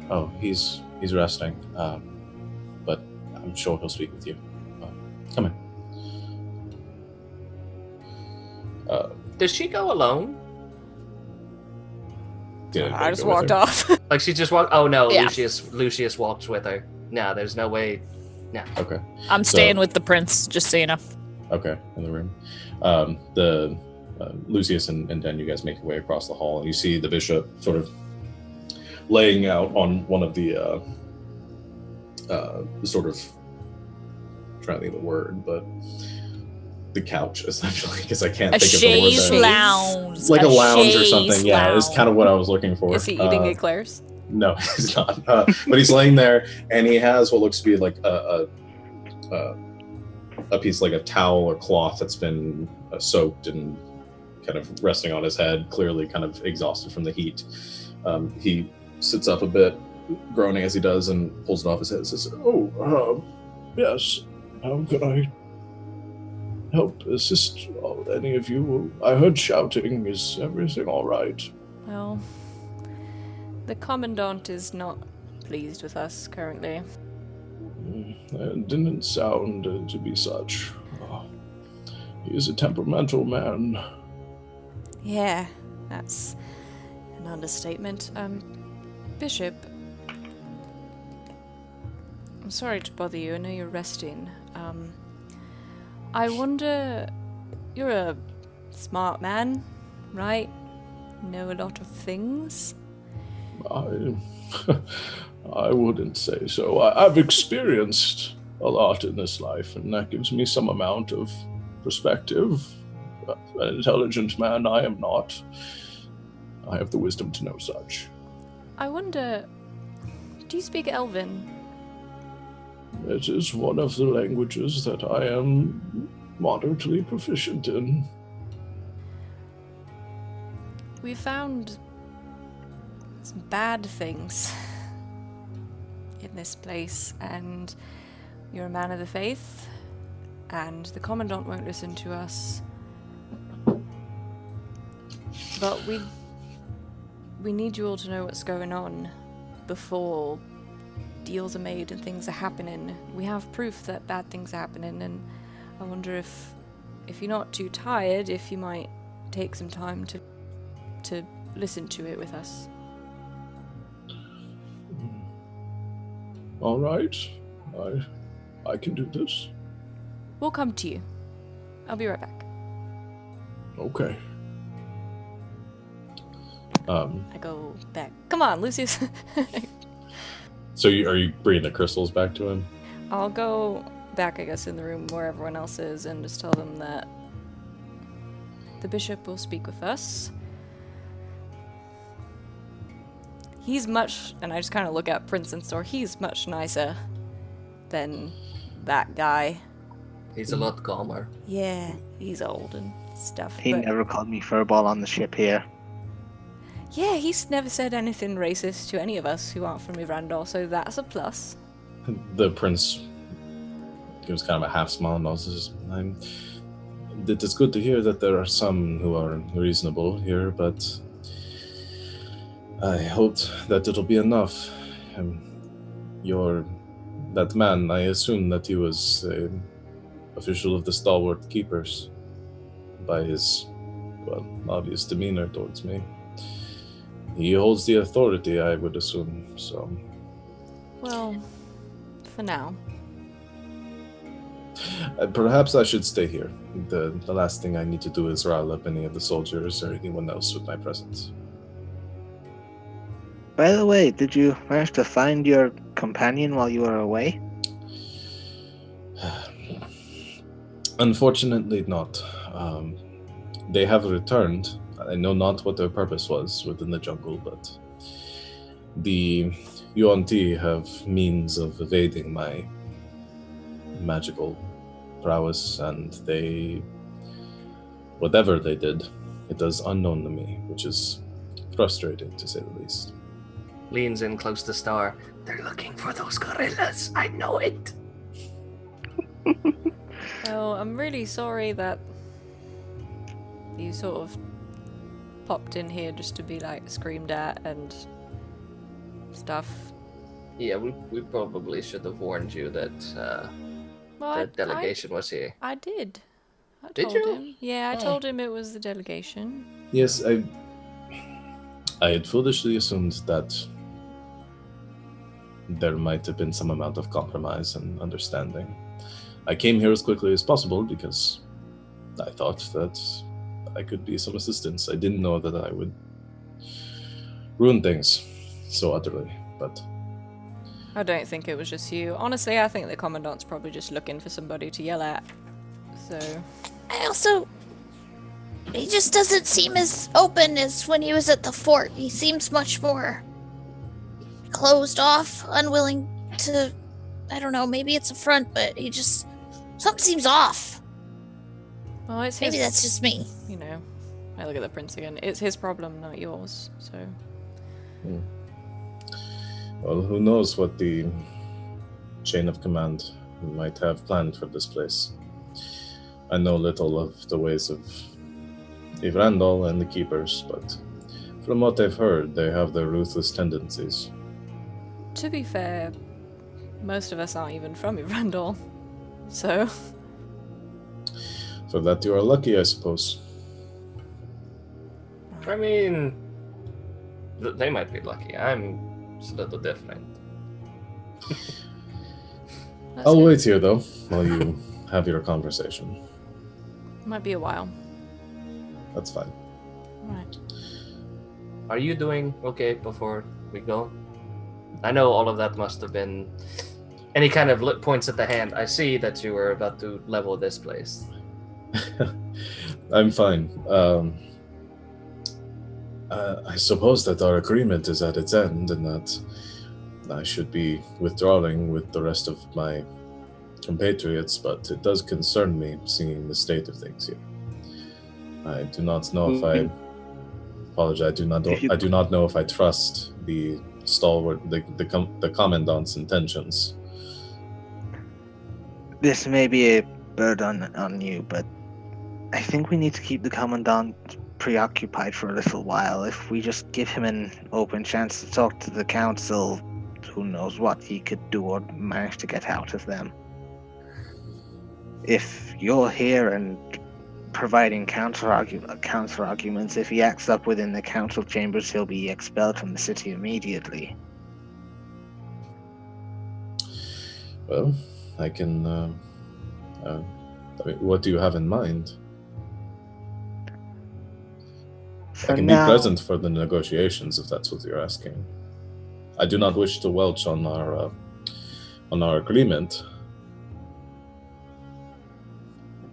"Oh, he's resting, but I'm sure he'll speak with you. Come in." Does she go alone? I just walked off. Like she just walked? Oh no, Yeah. Lucius walked with her. No, there's no way. No. Okay. I'm staying with the prince, just so you know. Okay, in the room. Lucius and Den, you guys make your way across the hall, and you see the bishop sort of laying out on one of the sort of, I'm trying to think of the word, but the couch, essentially, because I can't think of the word. Chaise lounge. Like a lounge or something. chaise Yeah, it's lounge. kind of what I was looking for. Is he eating eclairs? No, he's not. But he's laying there, and he has what looks to be like a piece, like a towel or cloth that's been soaked and kind of resting on his head, clearly kind of exhausted from the heat. He sits up a bit, groaning as he does, and pulls it off his head and says, "Oh, yes, how can I help assist any of you? I heard shouting. Is everything all right?" Well, the commandant is not pleased with us currently. It didn't sound to be such. He is a temperamental man. Yeah, that's an understatement. Bishop, I'm sorry to bother you. I know you're resting. I wonder, you're a smart man, right? Know a lot of things. I wouldn't say so. I've experienced a lot in this life, and that gives me some amount of perspective. An intelligent man I am not. I have the wisdom to know such. I wonder, do you speak Elven? It is one of the languages that I am moderately proficient in. We found some bad things in this place, and you're a man of the faith, and the commandant won't listen to us. But we need you all to know what's going on before deals are made and things are happening. We have proof that bad things are happening, and I wonder if you're not too tired, if you might take some time to listen to it with us. All right. I can do this. We'll come to you. I'll be right back. Okay. I go back. Come on, Lucius. So are you bringing the crystals back to him? I'll go back, I guess, in the room where everyone else is and just tell them that the bishop will speak with us. He's much, and I just kind of look at Prince and Store, he's much nicer than that guy. He's a lot calmer. Yeah, he's old and stuff. He never called me furball on the ship here. Yeah, he's never said anything racist to any of us who aren't from Yvrandal, so that's a plus. The prince gives kind of a half smile and says, it is good to hear that there are some who are reasonable here, but I hoped that it'll be enough. That man, I assume that he was an official of the Stalwart Keepers by his, obvious demeanor towards me. He holds the authority, I would assume, so... Well, for now. Perhaps I should stay here. The last thing I need to do is rile up any of the soldiers or anyone else with my presence. By the way, did you manage to find your companion while you were away? Unfortunately not. They have returned. I know not what their purpose was within the jungle, but the Yuan-Ti have means of evading my magical prowess, and whatever they did, it is unknown to me, which is frustrating to say the least. Leans in close to Star. They're looking for those gorillas. I know it. Well, I'm really sorry that you sort of popped in here just to be like screamed at and stuff. Yeah, we probably should have warned you that the delegation was here. I did. I Did told you? him. Yeah, I told him it was the delegation. Yes, I had foolishly assumed that there might have been some amount of compromise and understanding. I came here as quickly as possible because I thought that I could be some assistance. I didn't know that I would ruin things so utterly, but... I don't think it was just you. Honestly, I think the Commandant's probably just looking for somebody to yell at. So... he just doesn't seem as open as when he was at the fort. He seems much more closed off, unwilling to, I don't know, maybe it's a front, but he just, something seems off. Well, it's maybe that's just me. You know, I look at the prince again. It's his problem, not yours, so... Well, who knows what the chain of command might have planned for this place. I know little of the ways of Yvrandal and the Keepers, but from what I've heard, they have their ruthless tendencies. To be fair, most of us aren't even from Yvrandal, so... For that you are lucky, I suppose. I mean, they might be lucky. I'm a little different. I'll wait here, though, while you have your conversation. Might be a while. That's fine. Right. Are you doing okay before we go? I know all of that must have been any kind of points at the hand. I see that you were about to level this place. I'm fine. I suppose that our agreement is at its end and that I should be withdrawing with the rest of my compatriots, but it does concern me seeing the state of things here. I do not know if I apologize. I do not know if I trust the stalwart, the commandant's intentions. This may be a burden on you, but I think we need to keep the commandant preoccupied for a little while. If we just give him an open chance to talk to the council, who knows what he could do or manage to get out of them. If you're here and providing counter arguments, if he acts up within the council chambers, he'll be expelled from the city immediately. Well, I can... what do you have in mind? I can be present for the negotiations if that's what you're asking. I do not wish to welch on our agreement.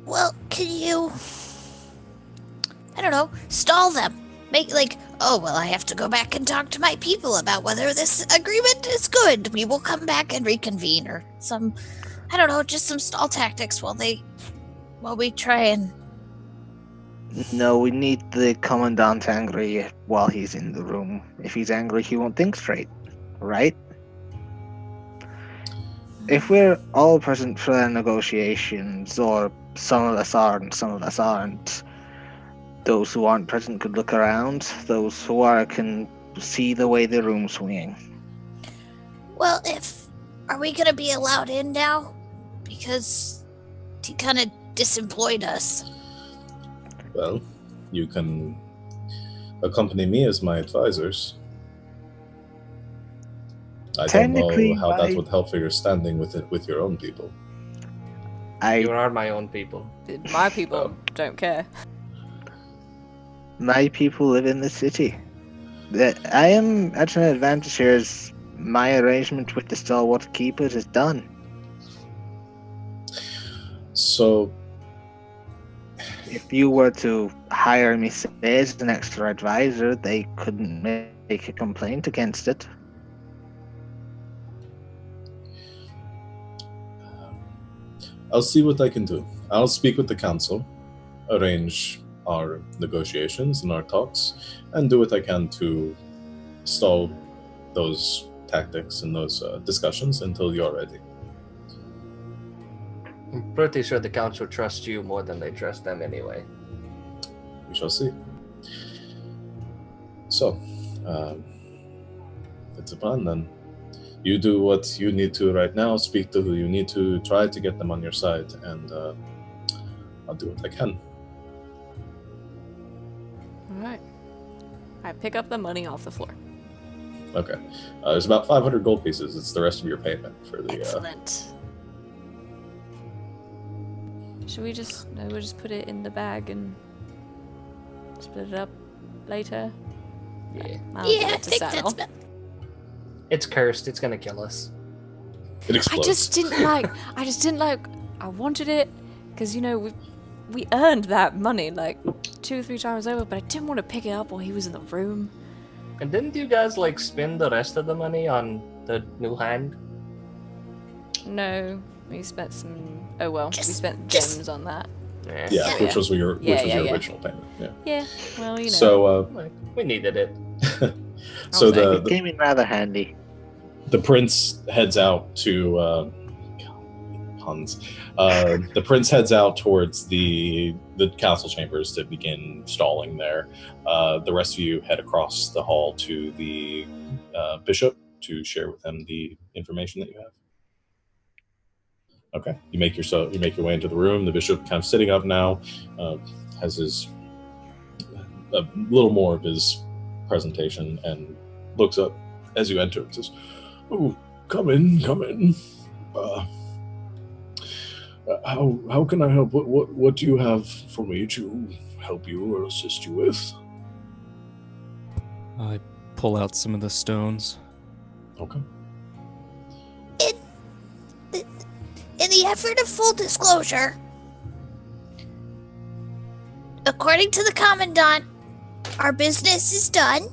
Well, can you, I don't know, stall them? Make I have to go back and talk to my people about whether this agreement is good. We will come back and reconvene, or some, I don't know, just some stall tactics while we try and... No, we need the Commandant angry while he's in the room. If he's angry, he won't think straight, right? If we're all present for the negotiations, or some of us are and some of us aren't, those who aren't present could look around. Those who are can see the way the room's swinging. Well, are we gonna be allowed in now? Because he kind of disemployed us. Well, you can accompany me as my advisors. I don't know how that would help for your standing with your own people. You are my own people. My people don't care. My people live in the city. I am at an advantage here as my arrangement with the Stalwart Keepers is done. So... if you were to hire me as an extra advisor, they couldn't make a complaint against it. I'll see what I can do. I'll speak with the council, arrange our negotiations and our talks, and do what I can to stall those tactics and those discussions until you're ready. I'm pretty sure the council trusts you more than they trust them anyway. We shall see. So, it's a plan then. You do what you need to right now, speak to who you need to, try to get them on your side, and I'll do what I can. Alright. I pick up the money off the floor. Okay. There's about 500 gold pieces. It's the rest of your payment for the... Excellent. Should we we'll just put it in the bag and split it up later? Yeah. I think that's better. It's cursed. It's gonna kill us. It explodes. I just didn't like. I wanted it because we earned that money like 2 or 3 times over, but I didn't want to pick it up while he was in the room. And didn't you guys spend the rest of the money on the new hand? No, we spent some. Oh well, we spent gems on that. Yeah, which was your original payment. Yeah. Yeah. Well, So we needed it. So the came in rather handy. The prince heads out to puns. The prince heads out towards the council chambers to begin stalling there. The rest of you head across the hall to the bishop to share with him the information that you have. Okay, you make your way into the room. The bishop, kind of sitting up now, has a little more of his presentation and looks up as you enter and says, "Oh, come in. How can I help? What do you have for me to help you or assist you with?" I pull out some of the stones. Okay. In the effort of full disclosure, according to the Commandant, our business is done,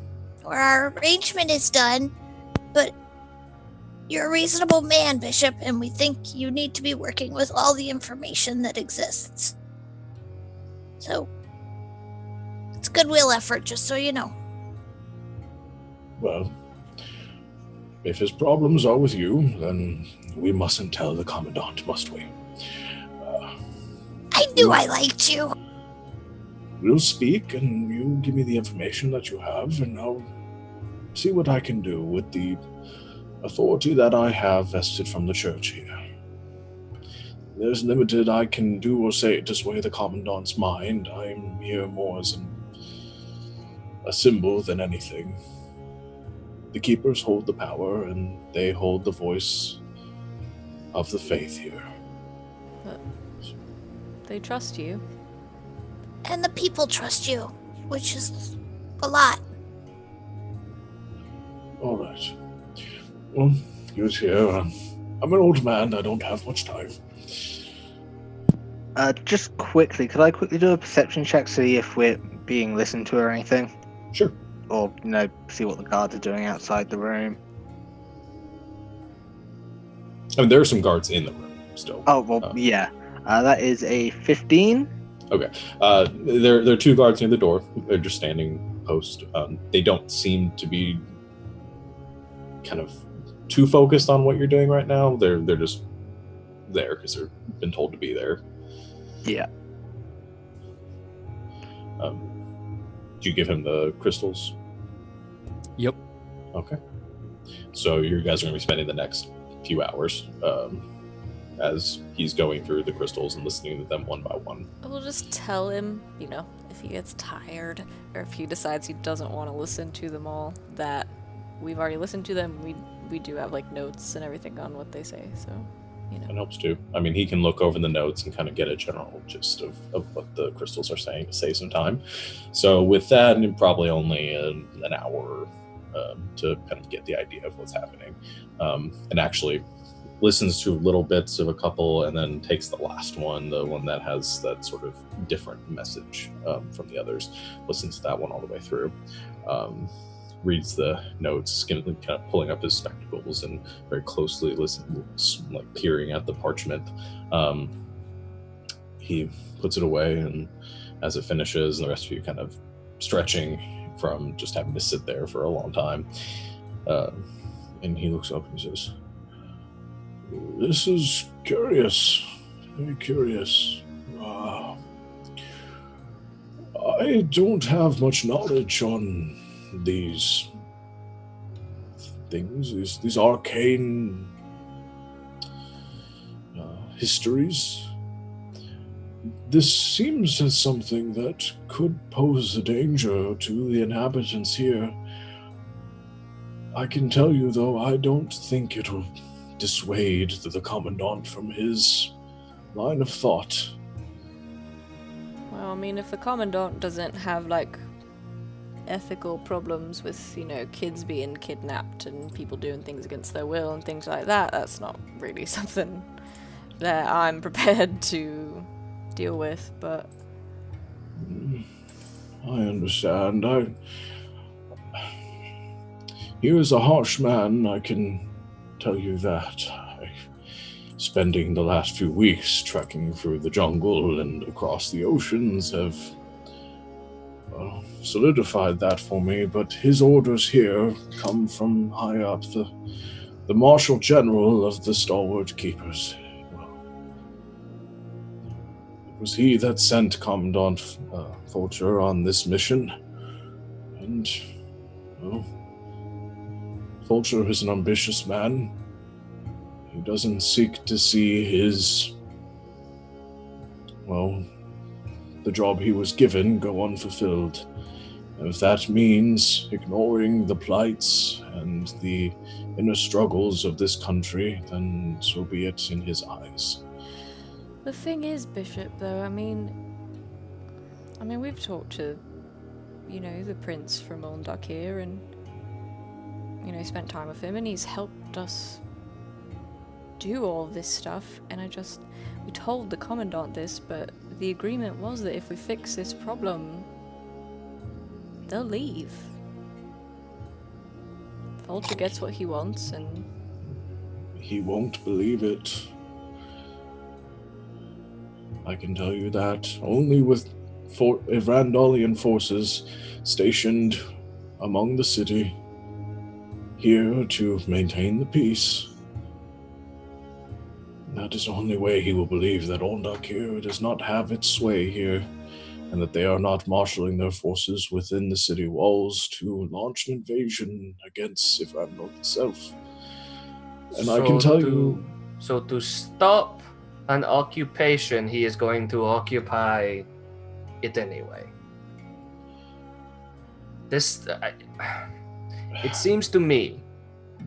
or our arrangement is done, but you're a reasonable man, Bishop, and we think you need to be working with all the information that exists. So, it's a goodwill effort, just so you know. Well, if his problems are with you, then we mustn't tell the Commandant, must we? I knew I liked you. We'll speak, and you give me the information that you have, and I'll see what I can do with the authority that I have vested from the church here. There's limited I can do or say to sway the Commandant's mind. I'm here more as a symbol than anything. The Keepers hold the power, and they hold the voice of the faith here. But they trust you. And the people trust you, which is a lot. All right. Well, he was here. I'm an old man. I don't have much time. Just quickly, could I quickly do a perception check, see if we're being listened to or anything? Sure. Or, see what the guards are doing outside the room? I mean, there are some guards in the room still. Oh, well, yeah. That is a 15. Okay. There are two guards near the door. They're just standing post. They don't seem to be kind of too focused on what you're doing right now. They're just there because they've been told to be there. Yeah. Do you give him the crystals? Yep. Okay. So you guys are going to be spending the next few hours as he's going through the crystals and listening to them one by one. We'll just tell him, if he gets tired or if he decides he doesn't want to listen to them all, that we've already listened to them. We do have notes and everything on what they say, so It helps too. I mean, he can look over the notes and kind of get a general gist of what the crystals are saying to save some time. So with that, and probably only an hour to kind of get the idea of what's happening, and actually listens to little bits of a couple and then takes the last one, the one that has that sort of different message from the others, listens to that one all the way through. Reads the notes, kind of pulling up his spectacles and very closely peering at the parchment. He puts it away, and as it finishes, and the rest of you kind of stretching from just having to sit there for a long time, and he looks up and he says, "This is curious, very curious. I don't have much knowledge on these things, these arcane histories. This seems as something that could pose a danger to the inhabitants here. I can tell you, though, I don't think it'll dissuade the Commandant from his line of thought." Well, I mean, if the Commandant doesn't have ethical problems with, kids being kidnapped and people doing things against their will and things like that, that's not really something that I'm prepared to deal with, but... I understand. He was a harsh man, I can tell you that. Spending the last few weeks trekking through the jungle and across the oceans have solidified that for me, but his orders here come from high up, the Marshal General of the Stalwart Keepers. It was he that sent Commandant Fulcher on this mission, and Fulcher is an ambitious man. He doesn't seek to see the job he was given go unfulfilled. And if that means ignoring the plights and the inner struggles of this country, then so be it in his eyes. The thing is, Bishop, though, I mean, we've talked to, the prince from Ondakir and, spent time with him, and he's helped us do all this stuff, and we told the Commandant this, but the agreement was that if we fix this problem, they'll leave. Fulcher gets what he wants, and... He won't believe it. I can tell you that. Only with Yvrandalian forces stationed among the city, here to maintain the peace, that is the only way he will believe that Ondakir does not have its sway here, and that they are not marshalling their forces within the city walls to launch an invasion against Yvrandal itself. And I can tell you... So to stop an occupation, he is going to occupy it anyway. It seems to me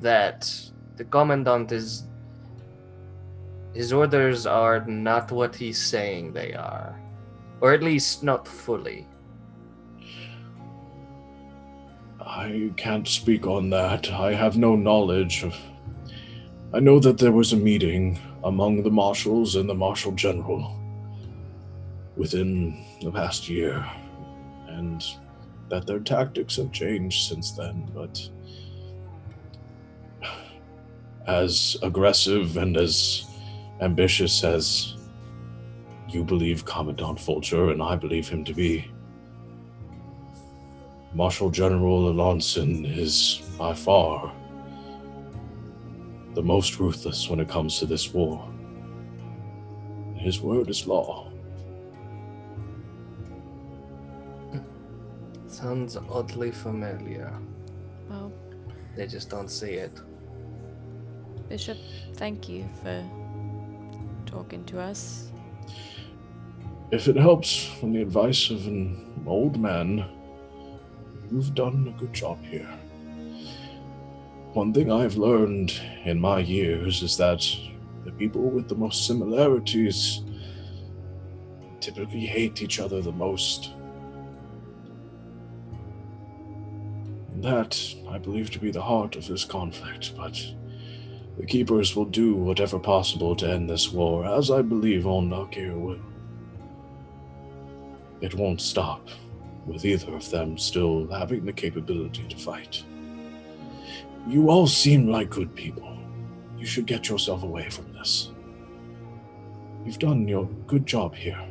that the Commandant is His orders are not what he's saying they are. Or at least not fully. I can't speak on that. I have no knowledge of... I know that there was a meeting among the marshals and the marshal general within the past year, and that their tactics have changed since then, but as aggressive and as ambitious as you believe Commandant Fulcher and I believe him to be, Marshal General Alonson is by far the most ruthless when it comes to this war. His word is law. Sounds oddly familiar. Well, They just don't see it. Bishop, thank you for talking to us. If it helps from the advice of an old man, you've done a good job here. One thing I've learned in my years is that the people with the most similarities typically hate each other the most. And that, I believe to be the heart of this conflict, but the Keepers will do whatever possible to end this war, as I believe all Nakir will. It won't stop, with either of them still having the capability to fight. You all seem like good people. You should get yourself away from this. You've done your good job here.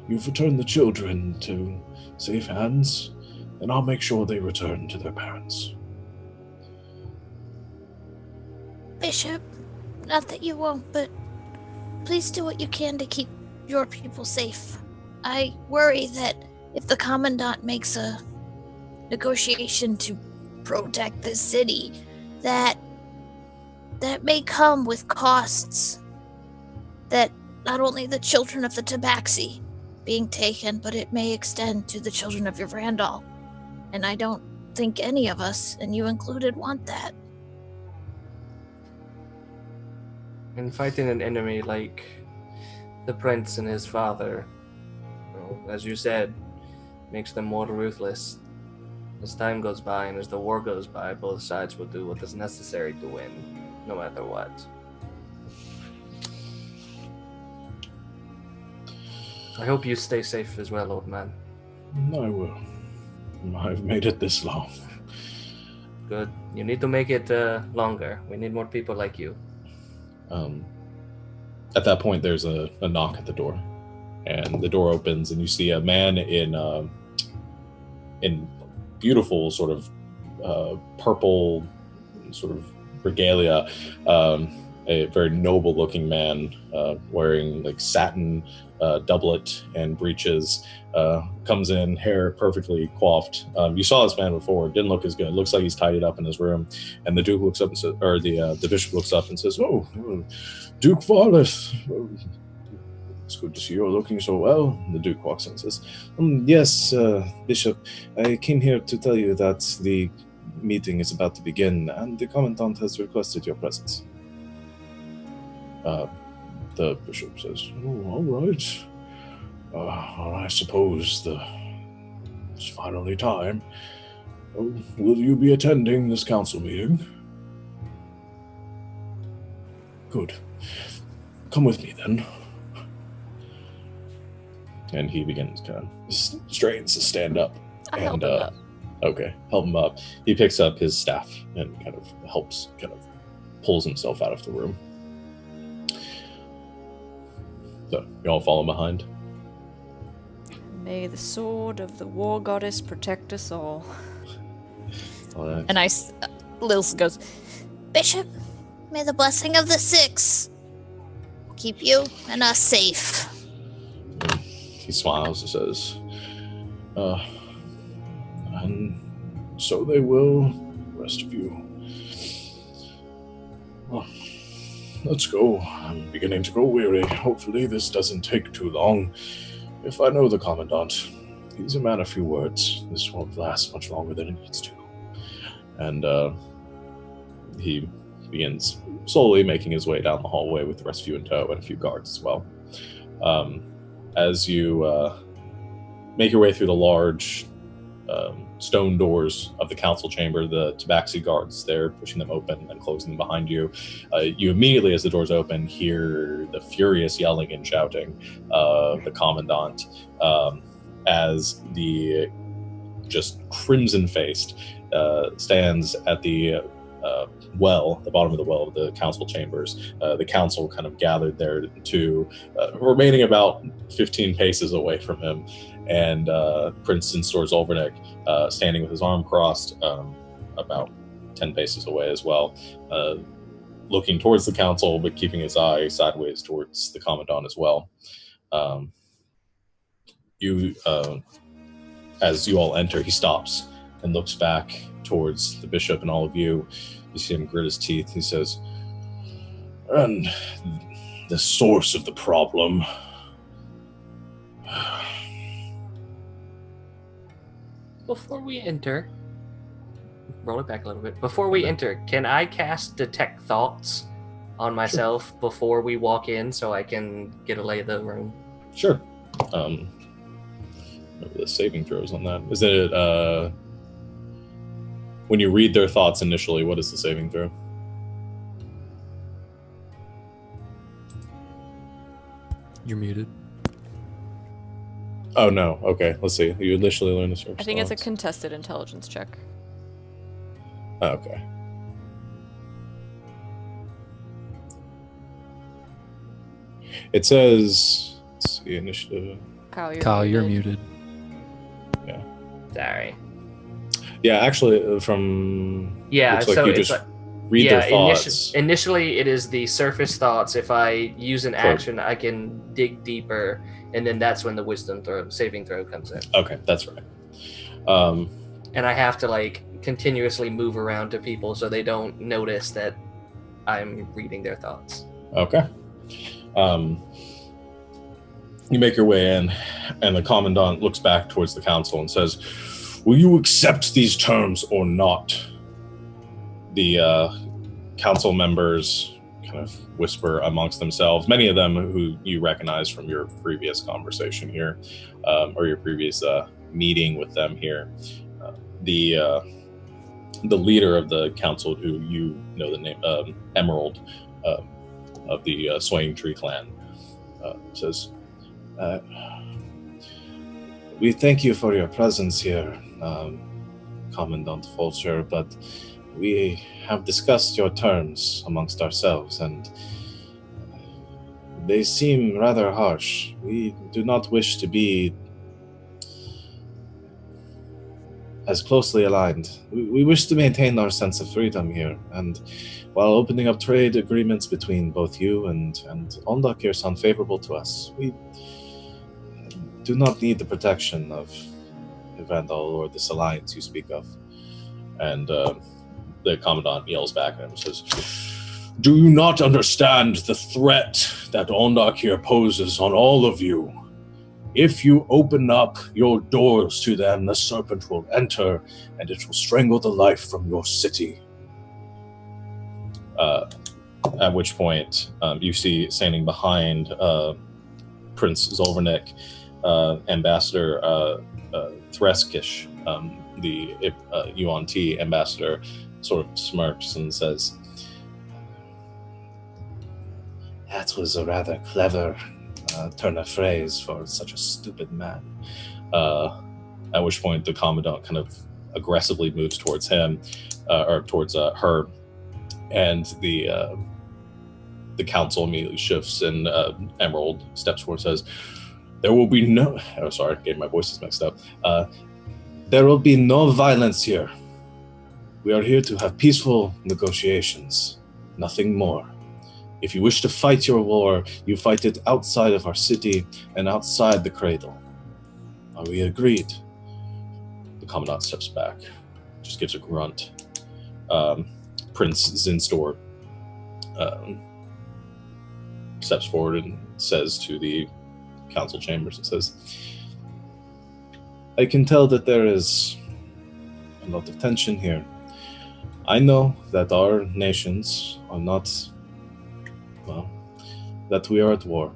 You've returned the children to safe hands, and I'll make sure they return to their parents. Bishop, not that you won't, but please do what you can to keep your people safe. I worry that if the Commandant makes a negotiation to protect the city, that may come with costs. That not only the children of the Tabaxi being taken, but it may extend to the children of Yvrandal. And I don't think any of us, and you included, want that. And fighting an enemy like the prince and his father, as you said, makes them more ruthless. As time goes by and as the war goes by, both sides will do what is necessary to win, no matter what. I hope you stay safe as well, old man. I will. I've made it this long. Good. You need to make it longer. We need more people like you. At that point, there's a knock at the door, and the door opens, and you see a man in beautiful sort of purple sort of regalia, a very noble-looking man wearing like satin doublet and breeches, comes in, hair perfectly coiffed. You saw this man before; it didn't look as good. It looks like he's tidied up in his room. And the Duke looks up and says, or the bishop looks up and says, "Oh, Duke Varleth. It's good to see you're looking so well." And the Duke walks in and says, "Yes, Bishop, I came here to tell you that the meeting is about to begin, and the Commandant has requested your presence." The bishop says, "Oh, all right. I suppose it's finally time. Oh, will you be attending this council meeting?" "Good. Come with me, then." And he begins kind of strains to stand up. I help him up. Okay, help him up. He picks up his staff and kind of pulls himself out of the room. So, you all follow behind? May the sword of the war goddess protect us all. All right. And Lils goes, Bishop, may the blessing of the Six keep you and us safe. He smiles and says, and so they will, the rest of you. Well, let's go. I'm beginning to grow weary. Hopefully this doesn't take too long. If I know the Commandant, he's a man of few words. This won't last much longer than it needs to. And he begins slowly making his way down the hallway with the rest of you in tow and a few guards as well. As you make your way through the large stone doors of the council chamber, the tabaxi guards there pushing them open and closing them behind you, you immediately, as the doors open, hear the furious yelling and shouting of the commandant as the just crimson-faced stands at the the bottom of the well of the council chambers. The council kind of gathered there to remaining about 15 paces away from him, and Prince Zinstor Zolvernik standing with his arm crossed about 10 paces away as well, looking towards the council but keeping his eye sideways towards the commandant as well. As you all enter, he stops and looks back towards the bishop and all of you. You see him grit his teeth. He says, "And the source of the problem..." Before we enter, roll it back a little bit. Before we enter, can I cast Detect Thoughts on myself before we walk in so I can get a lay of the room? Sure. The saving throws on that. Is it when you read their thoughts initially, what is the saving throw? You're muted. Oh no. Okay, let's see. You initially learn the source. I think it's a contested intelligence check. Oh, okay. It says, let's see, initiative. Kyle, you're muted. Yeah. Sorry. Yeah, actually, from... Yeah, looks like so you it's just read their thoughts. Initially, it is the surface thoughts. If I use an action, I can dig deeper, and then that's when the wisdom saving throw comes in. Okay, that's right. And I have to, continuously move around to people so they don't notice that I'm reading their thoughts. Okay. You make your way in, and the commandant looks back towards the council and says, "Will you accept these terms or not?" The council members kind of whisper amongst themselves, many of them who you recognize from your previous conversation here, or your previous meeting with them here. The leader of the council, who you know the name, Emerald, of the Swaying Tree clan, says, "We thank you for your presence here, Commandant Fulcher, but we have discussed your terms amongst ourselves, and they seem rather harsh. We do not wish to be as closely aligned. We wish to maintain our sense of freedom here, and while opening up trade agreements between both you and Ondak here sound favorable to us, we do not need the protection of Yvrandal or this alliance you speak of." And the commandant yells back at him and says, "Do you not understand the threat that Ondak here poses on all of you? If you open up your doors to them, the serpent will enter, and it will strangle the life from your city." At which point, you see standing behind Prince Zolvernik, Ambassador Threskish, the UNT ambassador, sort of smirks and says, "That was a rather clever turn of phrase for such a stupid man." At which point the commandant kind of aggressively moves towards him, or towards her, and the council immediately shifts, and Emerald steps forward and says, "There will be no..." Oh, sorry, getting my voices mixed up. "There will be no violence here. We are here to have peaceful negotiations, nothing more. If you wish to fight your war, you fight it outside of our city and outside the cradle. Are we agreed?" The commandant steps back, just gives a grunt. Prince Zinstor steps forward and says to the council chambers, it says, "I can tell that there is a lot of tension here. I know that our nations are not, well, that we are at war,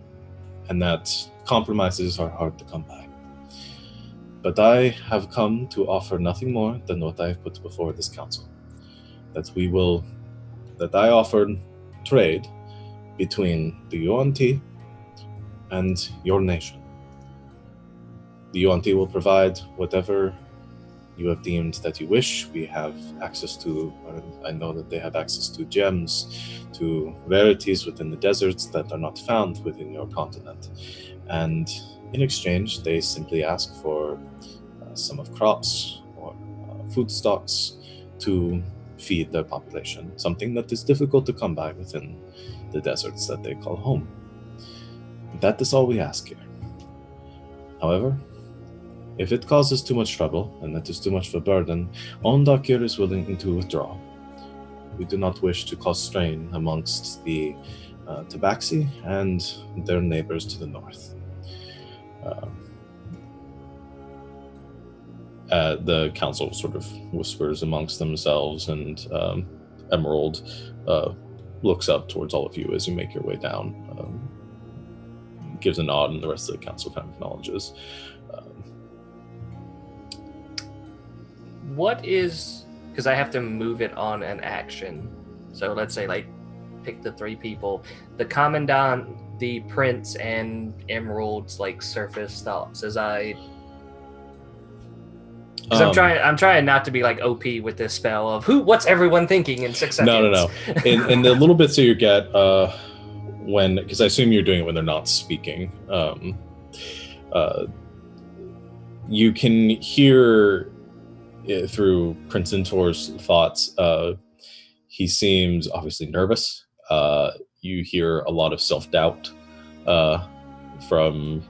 and that compromises are hard to come by. But I have come to offer nothing more than what I have put before this council. That I offer trade between the UNT and your nation. The UNT will provide whatever you have deemed that you wish. We have access to, I know that they have access to gems, to rarities within the deserts that are not found within your continent. And in exchange, they simply ask for some of crops or food stocks to feed their population, something that is difficult to come by within the deserts that they call home. That is all we ask here. However, if it causes too much trouble, and that is too much of a burden, Ondakir is willing to withdraw. We do not wish to cause strain amongst the Tabaxi and their neighbors to the north. The council sort of whispers amongst themselves, and Emerald looks up towards all of you as you make your way down, gives a nod, and the rest of the council kind of acknowledges. What is, because I have to move it on an action, so let's say, like, pick the 3 people, the Commandant, the Prince, and Emerald's, like, surface thoughts, as I... Because I'm trying not to be, like, OP with this spell of, what's everyone thinking in 6 seconds? No. In the little bits that you get, because I assume you're doing it when they're not speaking, you can hear through Prince Intor's thoughts, he seems obviously nervous. You hear a lot of self-doubt from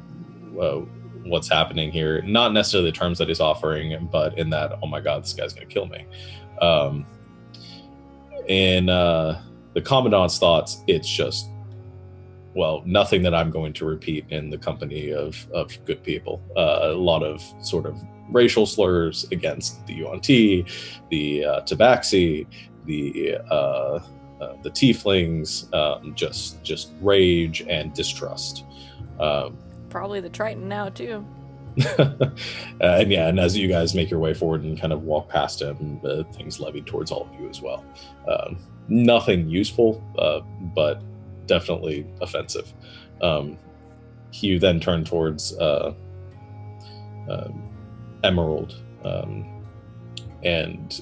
what's happening here. Not necessarily the terms that he's offering, but in that, oh my god, this guy's going to kill me. In the Commandant's thoughts, it's just, well, nothing that I'm going to repeat in the company of good people. A lot of sort of racial slurs against the UNT, the Tabaxi, the Tieflings, just rage and distrust. Probably the Triton now too. And as you guys make your way forward and kind of walk past him, things levied towards all of you as well. Nothing useful, but definitely offensive. You then turn towards Emerald, and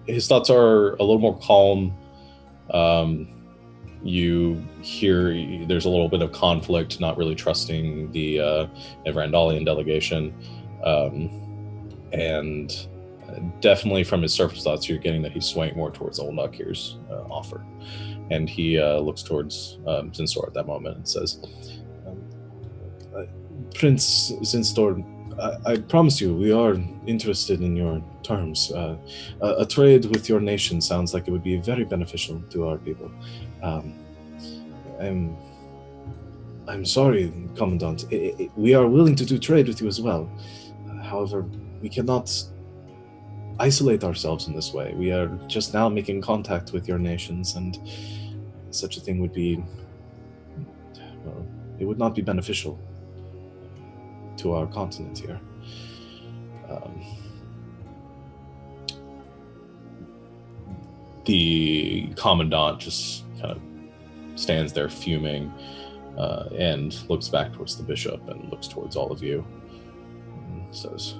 his thoughts are a little more calm. You hear there's a little bit of conflict, not really trusting the Yvrandalian delegation, and definitely from his surface thoughts, you're getting that he's swaying more towards Oldakir's offer. And he looks towards Zinstor at that moment and says, Prince Zinstor, I promise you, we are interested in your terms. A trade with your nation sounds like it would be very beneficial to our people. I'm sorry, Commandant. We are willing to do trade with you as well. However, we cannot isolate ourselves in this way. We are just now making contact with your nations, and such a thing would be, well, it would not be beneficial to our continent here. The Commandant just kind of stands there fuming, and looks back towards the bishop and looks towards all of you and says,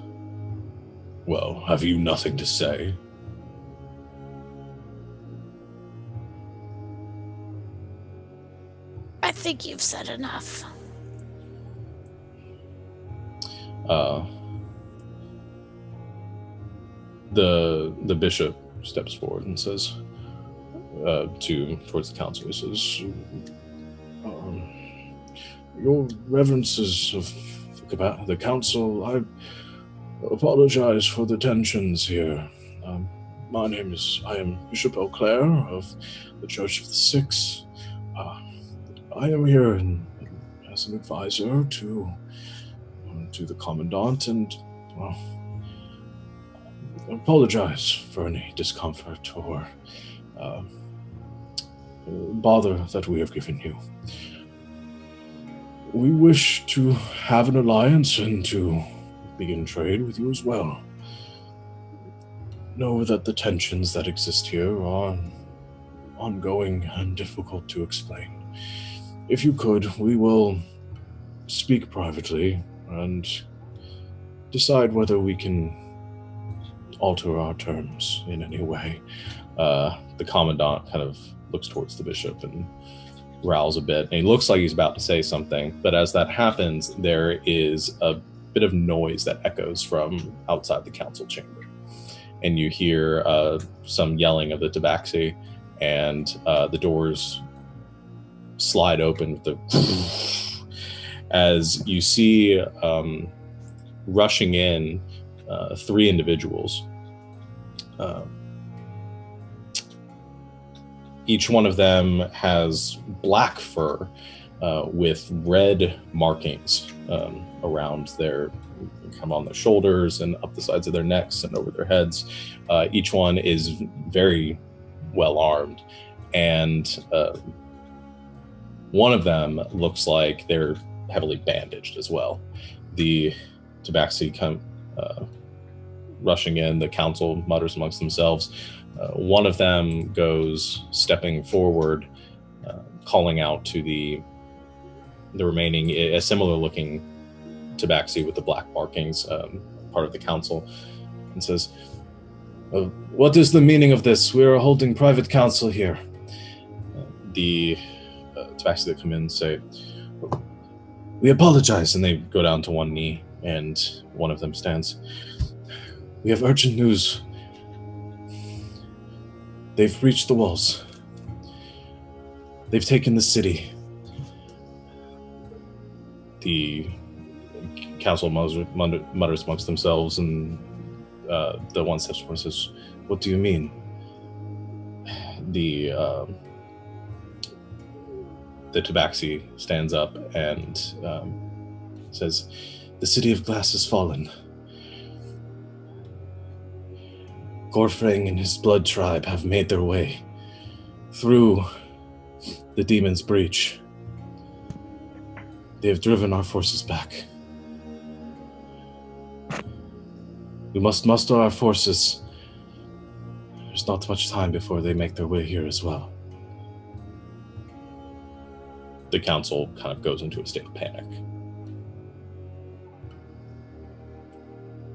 well, have you nothing to say? I think you've said enough. The bishop steps forward and says towards the council, he says, your reverences of the council, I apologize for the tensions here. I am Bishop Auclair of the Church of the Six. I am here as an advisor to the Commandant, and, well, I apologize for any discomfort or bother that we have given you. We wish to have an alliance and to begin trade with you as well. Know that the tensions that exist here are ongoing and difficult to explain. If you could, we will speak privately and decide whether we can alter our terms in any way. The commandant kind of looks towards the bishop and growls a bit, and he looks like he's about to say something, but as that happens, there is a bit of noise that echoes from outside the council chamber. And you hear some yelling of the tabaxi, and the doors slide open with the as you see rushing in 3 individuals. Each one of them has black fur with red markings around their, come on their shoulders and up the sides of their necks and over their heads. Each one is very well armed, and one of them looks like they're heavily bandaged as well. The tabaxi come rushing in. The council mutters amongst themselves. One of them goes stepping forward, calling out to the remaining, a similar looking tabaxi with the black markings, part of the council, and says, "What is the meaning of this? We are holding private council here." The tabaxi that come in say, "We apologize," and they go down to one knee, and one of them stands. "We have urgent news. They've breached the walls. They've taken the city." The council mutters amongst themselves, and the one steps forward and says, "What do you mean?" The tabaxi stands up and says, "The city of glass has fallen. Gorfrang and his blood tribe have made their way through the demon's breach. They have driven our forces back. We must muster our forces. There's not much time before they make their way here as well." The council kind of goes into a state of panic.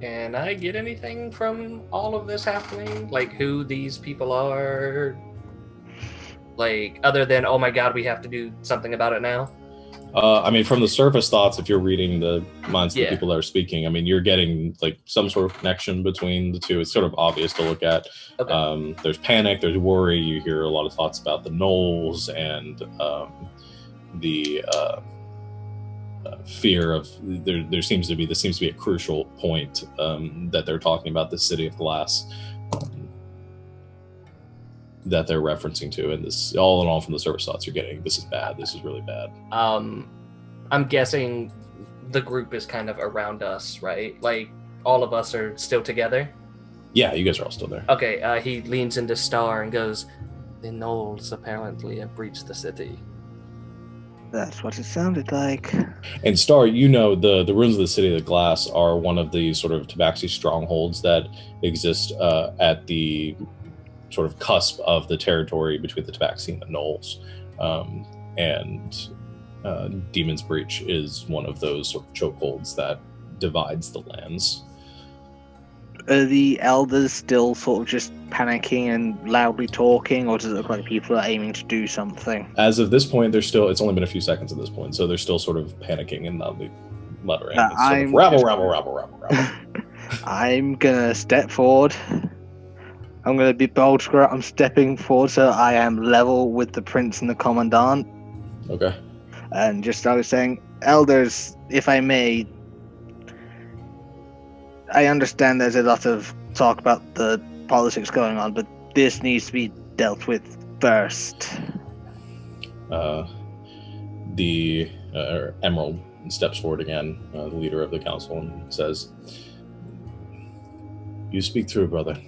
Can I get anything from all of this happening? Like who these people are? Like, other than, oh my god, we have to do something about it now? I mean, from the surface thoughts, if you're reading the minds of the people that are speaking, I mean, you're getting like some sort of connection between the two. It's sort of obvious to look at. Okay. There's panic, there's worry. You hear a lot of thoughts about the gnolls and the fear of this seems to be a crucial point that they're talking about, the city of glass that they're referencing to, and this all in all from the surface thoughts you're getting, this is bad, this is really bad. I'm guessing the group is kind of around us, right? Like all of us are still together? Yeah, you guys are all still there. Okay, he leans into Star and goes, "The gnolls apparently have breached the city." That's what it sounded like. And Star, you know, the ruins of the City of the Glass are one of the sort of tabaxi strongholds that exist at the sort of cusp of the territory between the tabaxi and the gnolls. Demon's Breach is one of those sort of chokeholds that divides the lands. Are the elders still sort of just panicking and loudly talking, or does it look like people are aiming to do something? As of this point, it's only been a few seconds at this point, so they're still sort of panicking and loudly muttering. It's sort of rabble. I'm gonna step forward. I'm gonna be bold. I'm stepping forward so I am level with the prince and the commandant. Okay. And just I was saying, elders, if I may, I understand there's a lot of talk about the politics going on, but this needs to be dealt with first. The Emerald steps forward again, the leader of the council, and says, "You speak through, brother.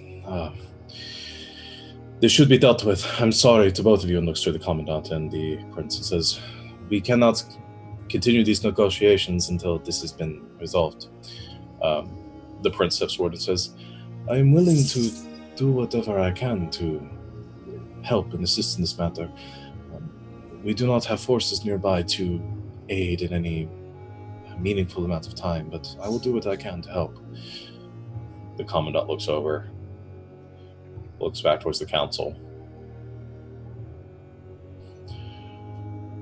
This should be dealt with. I'm sorry to both of you, and looks to the Commandant and the Prince and says, we cannot continue these negotiations until this has been resolved. The Prince steps forward and says, I am willing to do whatever I can to help and assist in this matter. We do not have forces nearby to aid in any meaningful amount of time, but I will do what I can to help. The Commandant looks over, looks back towards the council.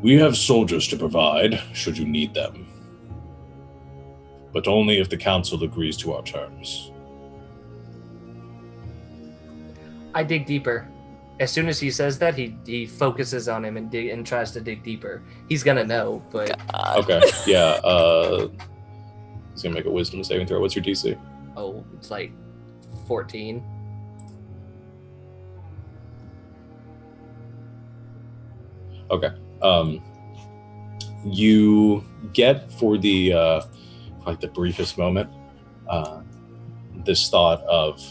We have soldiers to provide, should you need them. But only if the council agrees to our terms. I dig deeper. As soon as he says that, he focuses on him and tries to dig deeper. He's gonna know, but... Okay, yeah, he's gonna make a wisdom saving throw. What's your DC? Oh, it's like 14. Okay. You get for the briefest moment, this thought of,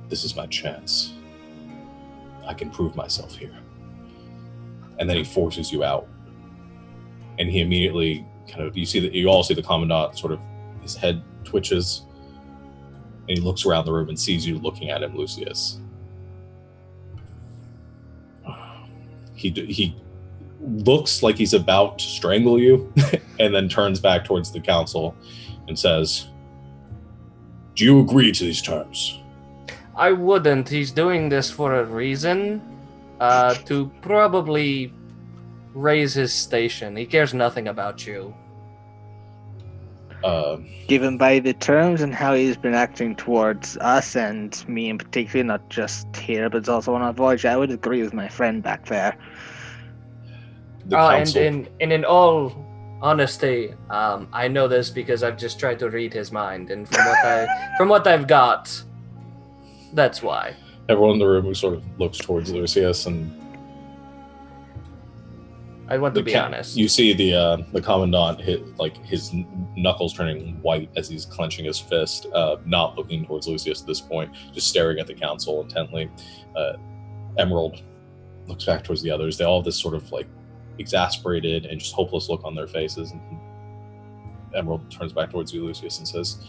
this is my chance. I can prove myself here. And then he forces you out. And he immediately you all see the Commandant sort of, his head twitches, and he looks around the room and sees you looking at him, Lucius. He looks like he's about to strangle you, and then turns back towards the council and says, do you agree to these terms? I wouldn't. He's doing this for a reason. To probably raise his station. He cares nothing about you. Given by the terms and how he's been acting towards us and me in particular, not just here, but also on our voyage, I would agree with my friend back there. And in all honesty, I know this because I've just tried to read his mind, and from what I've got, that's why. Everyone in the room sort of looks towards Lucius, and I want to be honest. You see the Commandant his knuckles turning white as he's clenching his fist, not looking towards Lucius at this point, just staring at the council intently. Emerald looks back towards the others. They all have this sort of exasperated and just hopeless look on their faces. And Emerald turns back towards you, Lucius, and says,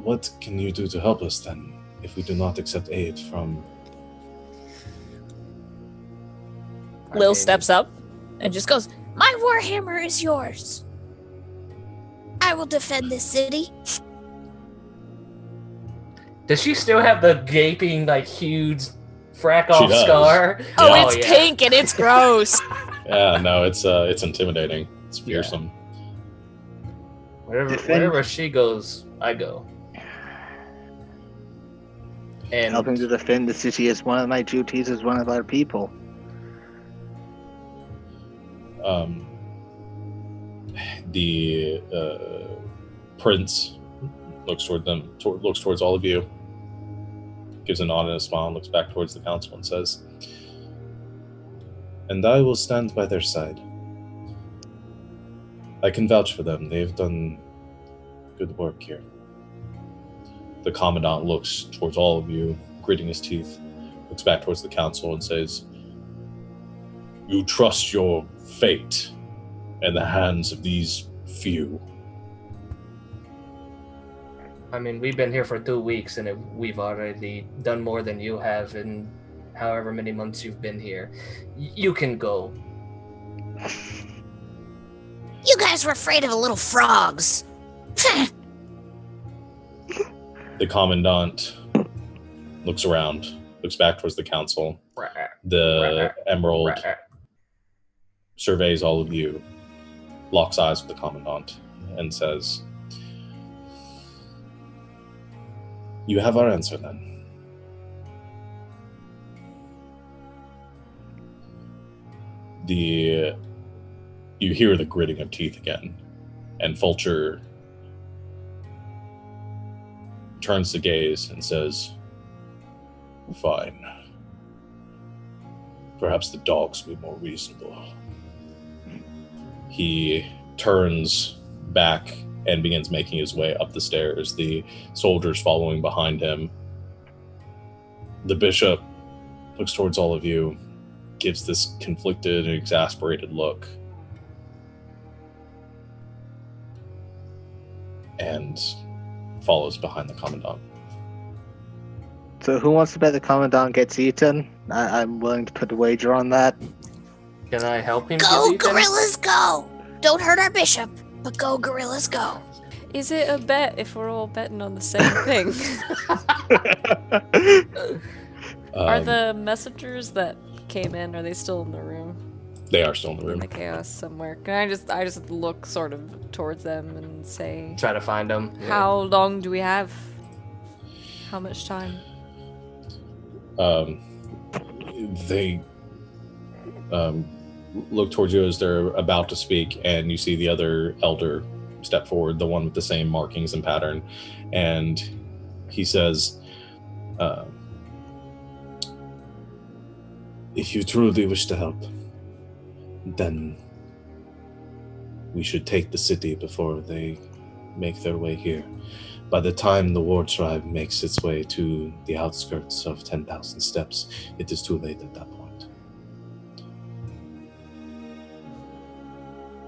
what can you do to help us then, if we do not accept aid from... Lil steps up and just goes, my warhammer is yours. I will defend this city. Does she still have the gaping, huge frack-off scar? Oh, it's pink and it's gross. Yeah, no, it's intimidating. It's fearsome. Yeah. Wherever she goes, I go. And helping to defend the city is one of my duties as one of our people. The Prince looks towards all of you, gives a nod and a smile, and looks back towards the council and says, and I will stand by their side. I can vouch for them. They've done good work here. The Commandant looks towards all of you, gritting his teeth, looks back towards the council and says, you trust your fate in the hands of these few. I mean, we've been here for 2 weeks and we've already done more than you have in however many months you've been here. You can go. You guys were afraid of little frogs. The Commandant looks around, looks back towards the council. The Emerald surveys all of you, locks eyes with the Commandant, and says, you have our answer then. You hear the gritting of teeth again, and Fulcher turns to gaze and says, fine. Perhaps the dogs will be more reasonable. He turns back and begins making his way up the stairs, the soldiers following behind him. The bishop looks towards all of you, gives this conflicted and exasperated look, and follows behind the commandant. So who wants to bet the commandant gets eaten? I'm willing to put a wager on that. Can I help him? Go, gorillas, go! Don't hurt our bishop, but go, gorillas, go. Is it a bet if we're all betting on the same thing? Are the messengers that came in, are they still in the room? They are still in the room. In the chaos somewhere. Can I just look sort of towards them and say... Try to find them. Yeah. How long do we have? How much time? They look towards you as they're about to speak, and you see the other elder step forward, the one with the same markings and pattern, and he says, if you truly wish to help, then we should take the city before they make their way here. By the time the war tribe makes its way to the outskirts of 10,000 steps, it is too late at that point.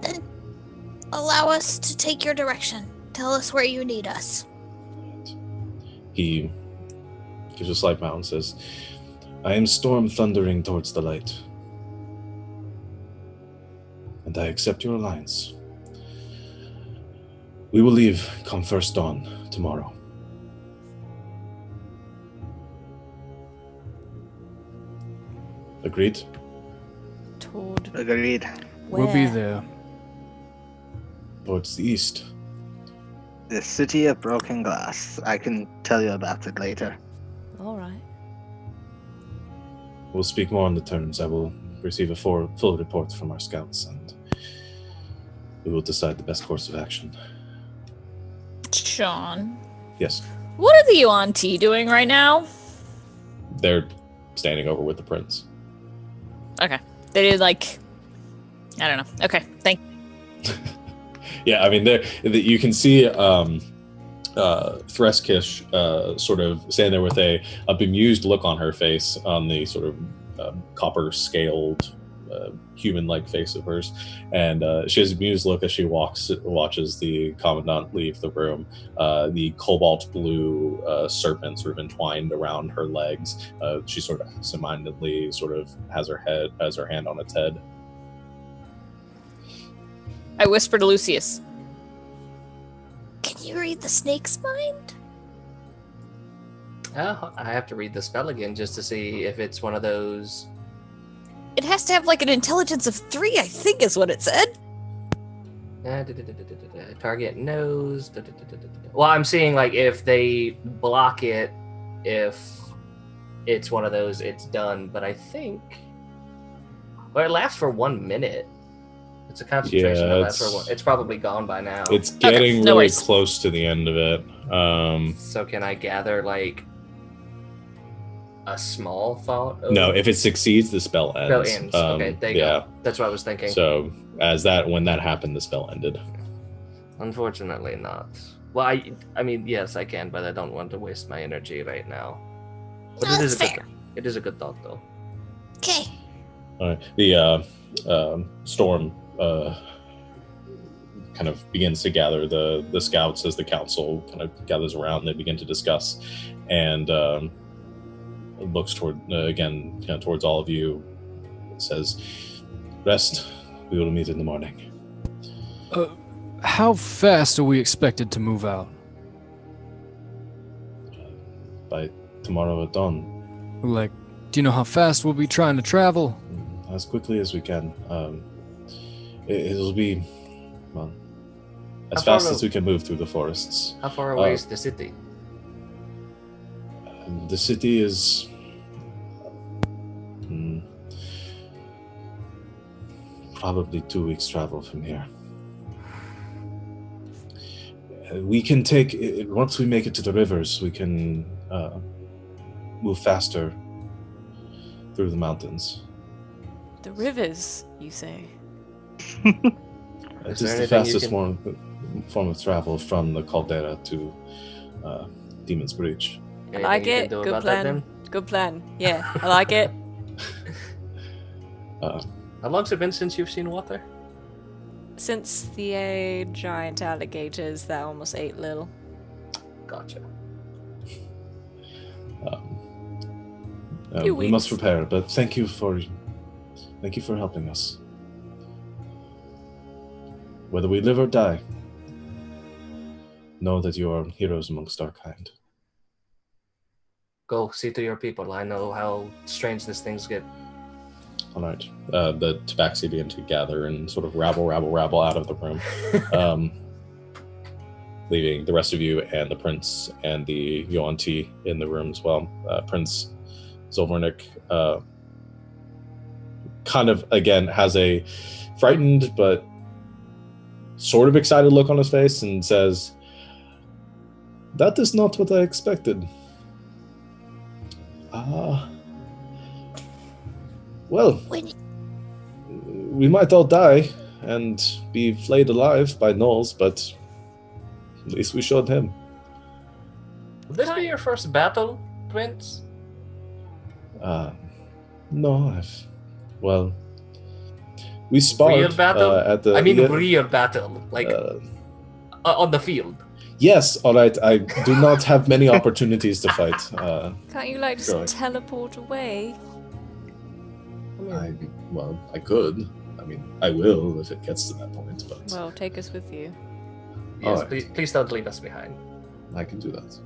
Then allow us to take your direction. Tell us where you need us. He gives a slight bow and says, I am storm thundering towards the light, and I accept your alliance. We will leave come first dawn tomorrow. Agreed? Agreed. We'll be there. Towards the east. The city of broken glass. I can tell you about it later. All right. We'll speak more on the terms. I will receive a full report from our scouts, and we will decide the best course of action. Sean. Yes. What are the Yuan-Ti doing right now? They're standing over with the prince. Okay. They did I don't know. Okay. Thank Yeah, I mean, you can see Threskish sort of standing there with a bemused look on her face, on the sort of copper-scaled human-like face of hers, and she has a bemused look as she watches the commandant leave the room. The cobalt blue serpent sort of entwined around her legs. She sort of absentmindedly sort of has her hand on its head. I whisper to Lucius. Can you read the snake's mind? Oh, I have to read the spell again just to see if it's one of those. It has to have an intelligence of 3, I think is what it said. Target knows. Well, I'm seeing if they block it, if it's one of those, it's done. But I think, it lasts for 1 minute. It's a concentration that lasts for 1. It's probably gone by now. It's getting really close to the end of it. So can I gather a small thought? No, if it succeeds, the spell ends. Spell ends. Okay, there you go. That's what I was thinking. So when that happened, the spell ended. Unfortunately not. Well, I mean, yes, I can, but I don't want to waste my energy right now. But No, that's fair. It is a good thought, though. Okay. All right. The storm kind of begins to gather the scouts as the council kind of gathers around. They begin to discuss, and looks toward again towards all of you. It says, "Rest. We will meet in the morning." How fast are we expected to move out? By tomorrow at dawn. Do you know how fast we'll be trying to travel? As quickly as we can. It'll be, as fast as we can move through the forests. How far away is the city? The city is probably 2 weeks travel from here. We can take, once we make it to the rivers, we can move faster through the mountains. The rivers, you say? It is the fastest one. form of travel from the caldera to Demon's Breach. I like it. Good plan. Good plan. Yeah, I like it. How long's it been since you've seen water? Since the giant alligators that almost ate Lil. Gotcha. We must prepare, but thank you for helping us. Whether we live or die, know that you are heroes amongst our kind. Go see to your people. I know how strange these things get. All right. The tabaxi begin to gather and sort of rabble out of the room, leaving the rest of you and the prince and the Yuan-Ti in the room as well. Prince Zolvernik kind of, again, has a frightened but sort of excited look on his face and says, "That is not what I expected. Well, we might all die and be flayed alive by gnolls, but at least we showed him." Will this be your first battle, Prince? No, we sparred real battle? at the... real battle, like on the field. Yes, all right, I do not have many opportunities to fight. Can't you, just teleport away? I could. I will if it gets to that point, but... Well, take us with you. Yes, right. Please don't leave us behind. I can do that.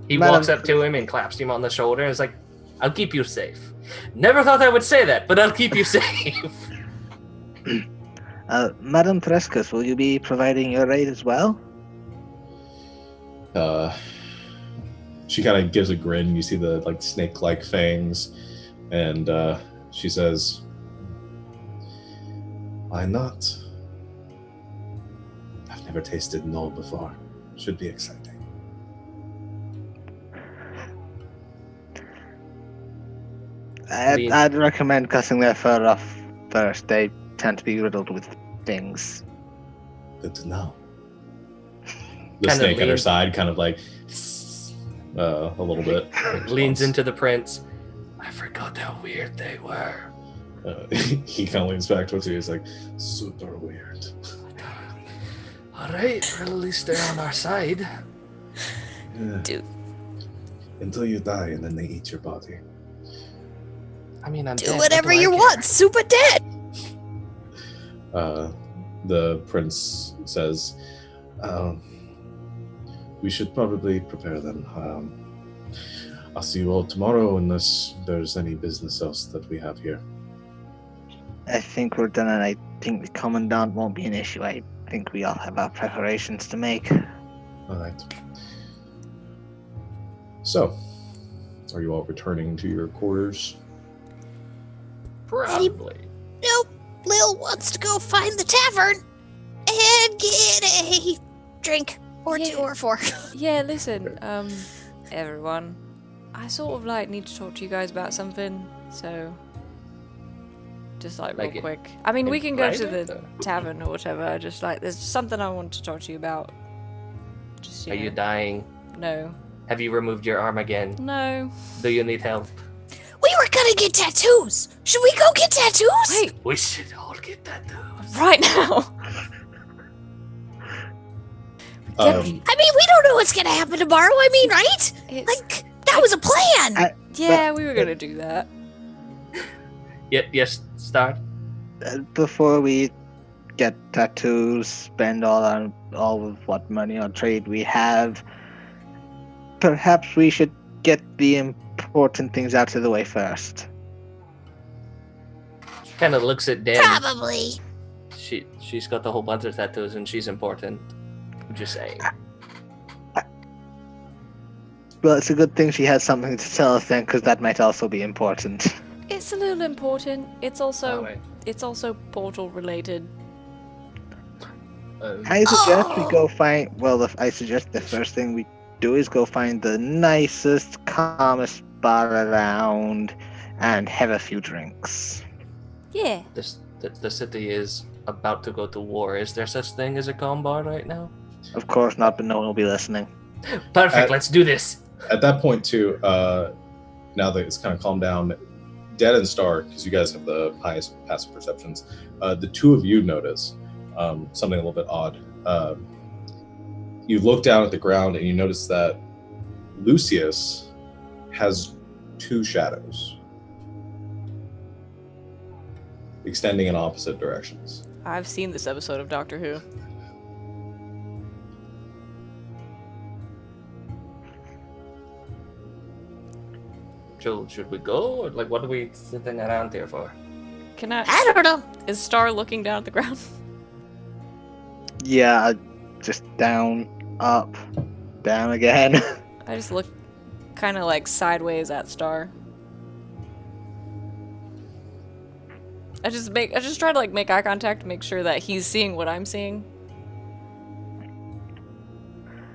He walks up to him and claps him on the shoulder and is like, "I'll keep you safe." Never thought I would say that, but I'll keep you safe. Madam Trescus, will you be providing your aid as well? She kind of gives a grin. You see the snake-like fangs, and she says, "Why not? I've never tasted gnoll before. Should be exciting." I'd recommend cutting their fur off first. They tend to be riddled with things. Good to know. The snake at her side kind of a little bit. Leans into the prince. "I forgot how weird they were." He kind of leans back towards you. He's like, "Super weird." Alright, well, at least they're on our side. Yeah. Dude. Until you die and then they eat your body. I'm do dead. whatever you want. Super dead. The prince says, "We should probably prepare them. I'll see you all tomorrow unless there's any business else that we have here." I think we're done, and I think the commandant won't be an issue. I think we all have our preparations to make. All right. So, are you all returning to your quarters? Probably. Nope. Lil wants to go find the tavern and get a drink or two or four. Yeah, listen, everyone, I sort of need to talk to you guys about something, so just real quick. We can go to the tavern or whatever, just there's something I want to talk to you about. Just, Are you dying? No. Have you removed your arm again? No. Do you need help? We were gonna get tattoos. Should we go get tattoos? Wait. We should all get tattoos. Right now. We don't know what's gonna happen tomorrow. Right? That was a plan. We were gonna do that. Yes, start. Before we get tattoos, spend all of what money on trade we have, perhaps we should get the important things out of the way first. Kind of looks at Dan. Probably. She's got a whole bunch of tattoos and she's important. I'm just saying. Well, it's a good thing she has something to tell us then, because that might also be important. It's a little important. It's also portal related. I suggest we go find. Well, I suggest the first thing we do is go find the nicest, calmest spot around and have a few drinks. Yeah. The city is about to go to war. Is there such thing as a calm bar right now? Of course not, but no one will be listening. Perfect, let's do this. At that point, too, now that it's kind of calmed down, Dead and Star, because you guys have the highest passive perceptions, the two of you notice something a little bit odd. You look down at the ground and you notice that Lucius has two shadows extending in opposite directions. I've seen this episode of Doctor Who. Should we go? Or like, what are we sitting around here for? I don't know. Is Star looking down at the ground? Yeah, just down, up, down again. I just look kind of like sideways at Star. I just try to like make eye contact to make sure that he's seeing what I'm seeing.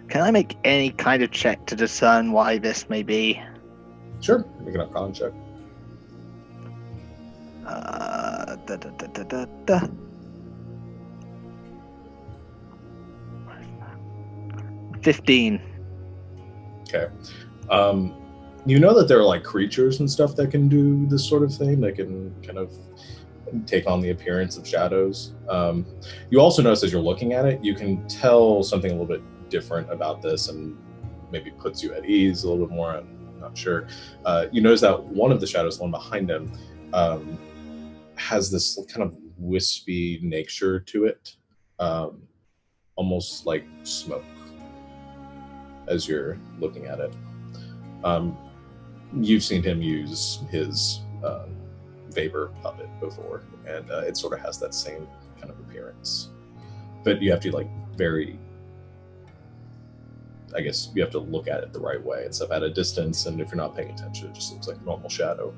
Can I make any kind of check to discern why this may be? Sure, make an Arcana check. 15. Okay. You know that there are like creatures and stuff that can do this sort of thing. They can kind of take on the appearance of shadows. You also notice as you're looking at it, you can tell something a little bit different about this and maybe puts you at ease a little bit more. I'm not sure. You notice that one of the shadows, the one behind him, has this kind of wispy nature to it, almost like smoke as you're looking at it. You've seen him use his vapor puppet before, and it sort of has that same kind of appearance. But you have to I guess you have to look at it the right way and stuff at a distance, and if you're not paying attention, it just looks like a normal shadow.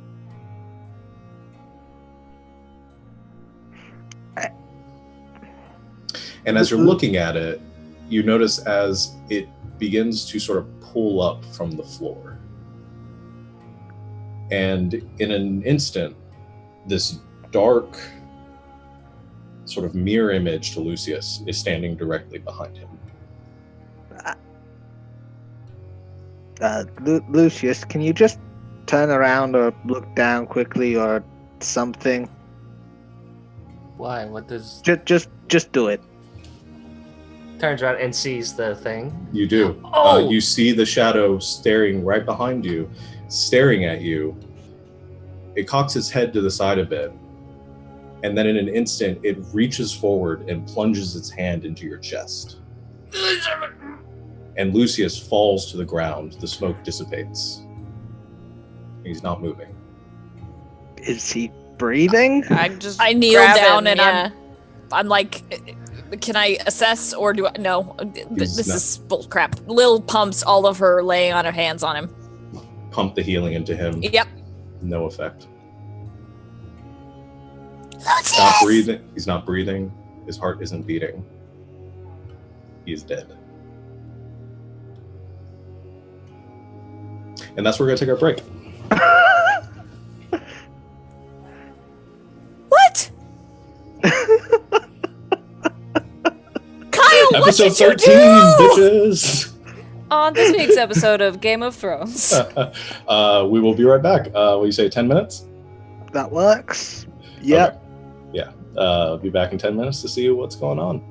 And as you're looking at it, you notice as it begins to sort of pull up from the floor. And in an instant, this dark sort of mirror image to Lucius is standing directly behind him. Lucius, can you just turn around or look down quickly or something? Why? What does... Just do it. Turns around and sees the thing. You do. Oh! You see the shadow staring right behind you, staring at you. It cocks its head to the side a bit, and then in an instant, it reaches forward and plunges its hand into your chest. And Lucius falls to the ground. The smoke dissipates. He's not moving. Is he breathing? I kneel down and I'm like, can I assess or do I? No, this is bull crap. Lil pumps all of her laying on her hands on him. Pump the healing into him. Yep. No effect. Lucius! Not breathing. He's not breathing. His heart isn't beating. He's dead. And that's where we're going to take our break. What? Kyle, Episode 13, bitches! On this week's episode of Game of Thrones. We will be right back. What do you say, 10 minutes? That works. Yep. Okay. Yeah. I'll be back in 10 minutes to see what's going on.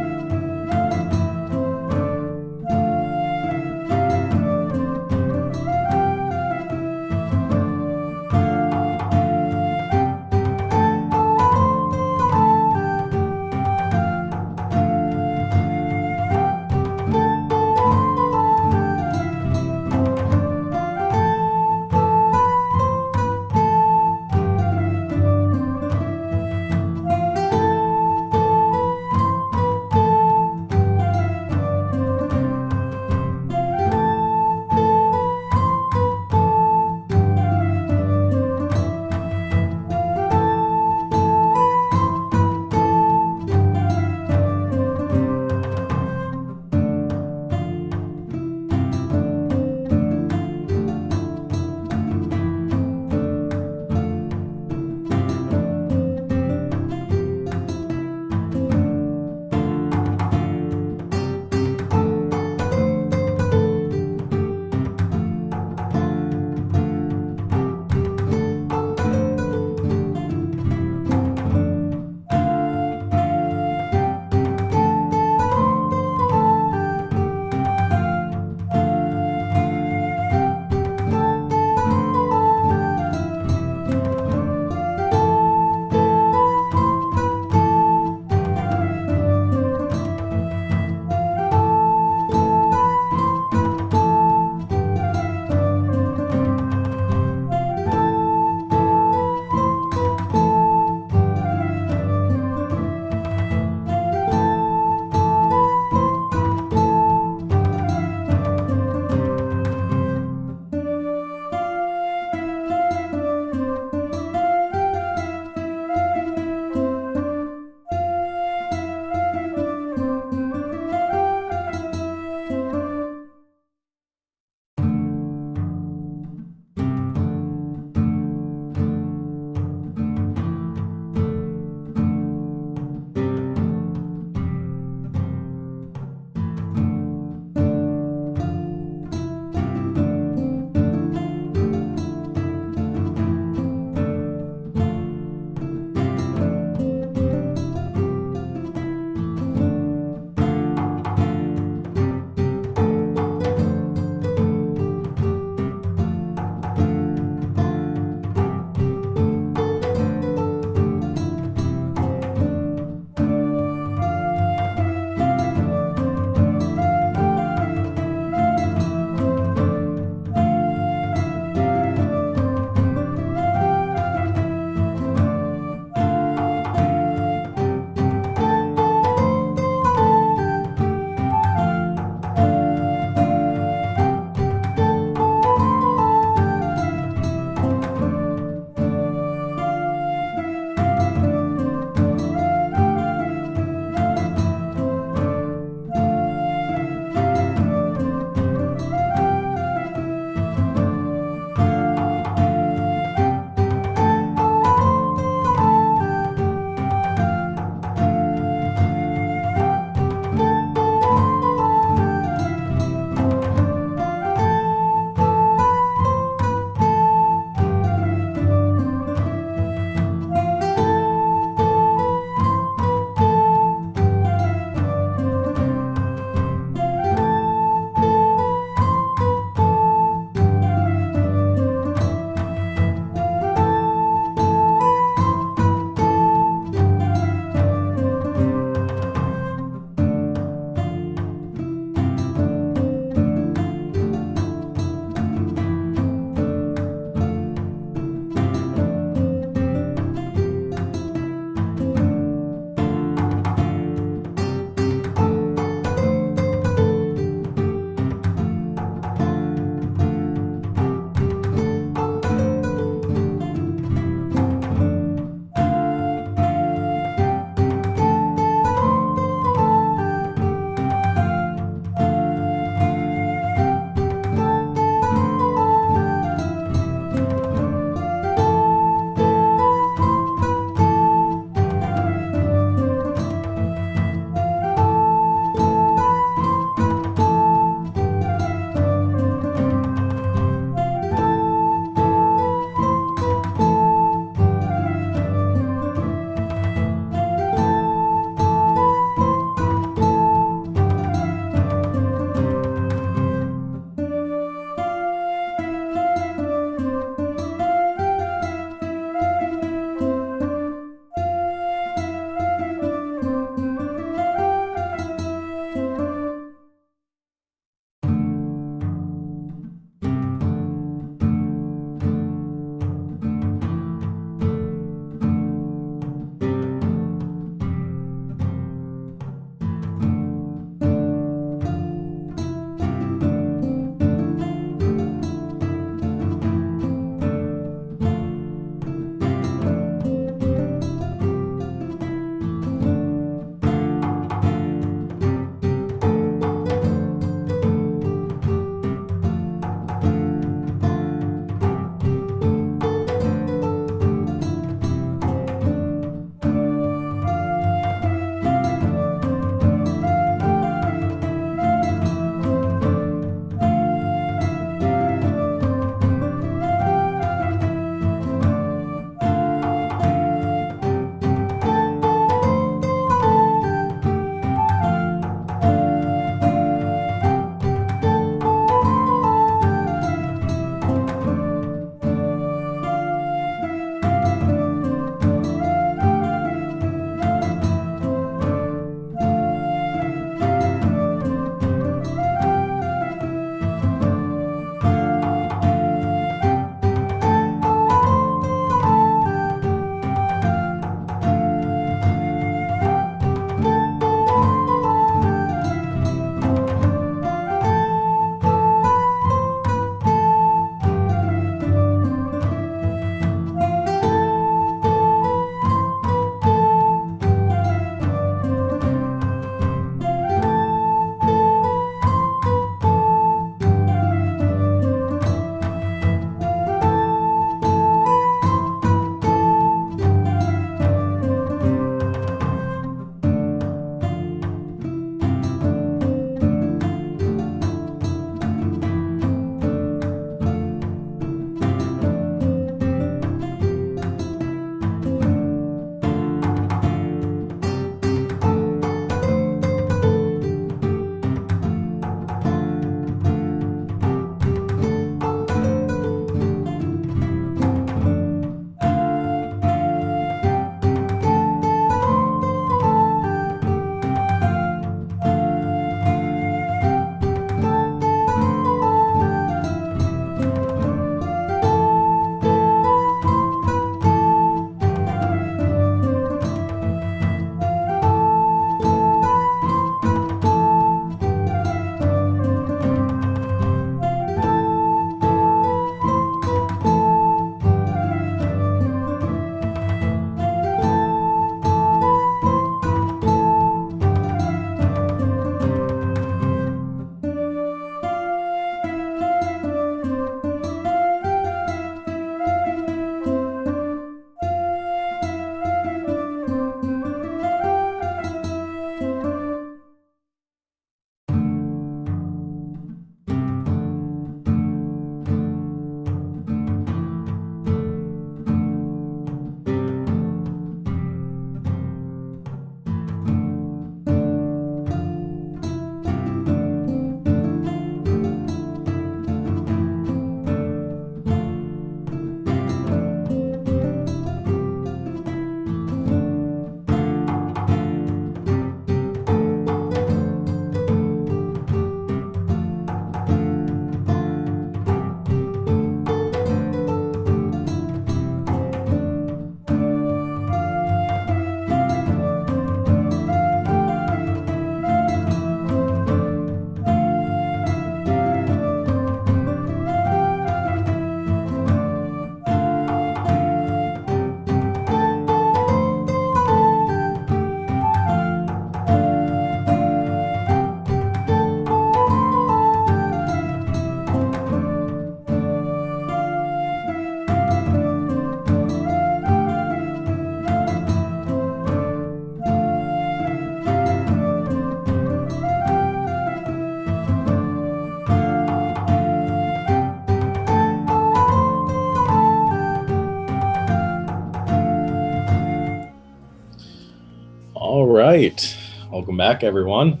right. Welcome back, everyone.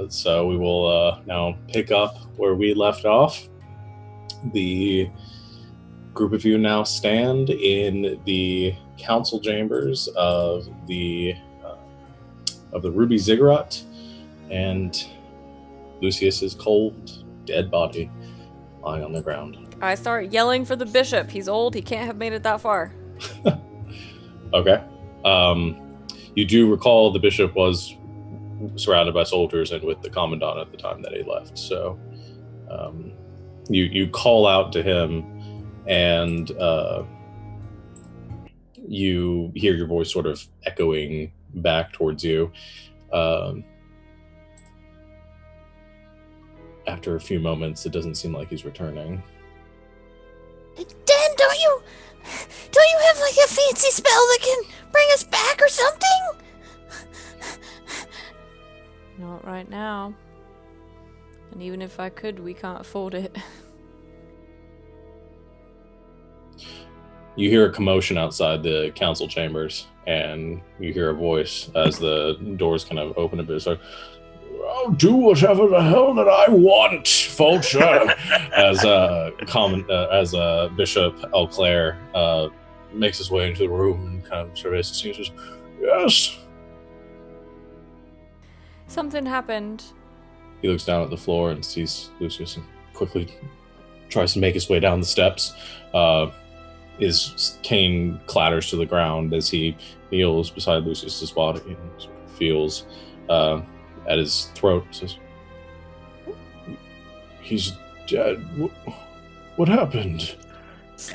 So we will now pick up where we left off. The group of you now stand in the council chambers of the Ruby Ziggurat, and Lucius's cold, dead body lying on the ground. I start yelling for the bishop. He's old. He can't have made it that far. Okay. You do recall the bishop was surrounded by soldiers and with the commandant at the time that he left. So you call out to him, and you hear your voice sort of echoing back towards you. After a few moments, it doesn't seem like he's returning. Dan, don't you have like a fancy spell that can bring us back or something? Not right now. And even if I could, we can't afford it. You hear a commotion outside the council chambers, and you hear a voice as the doors kind of open a bit. It's like, I'll do whatever the hell that I want, Vulture. as Bishop Elclair makes his way into the room and kind of surveys the scene and says, yes. Something happened. He looks down at the floor and sees Lucius and quickly tries to make his way down the steps. His cane clatters to the ground as he kneels beside Lucius's body and sort of feels at his throat. Says, he's dead. What happened?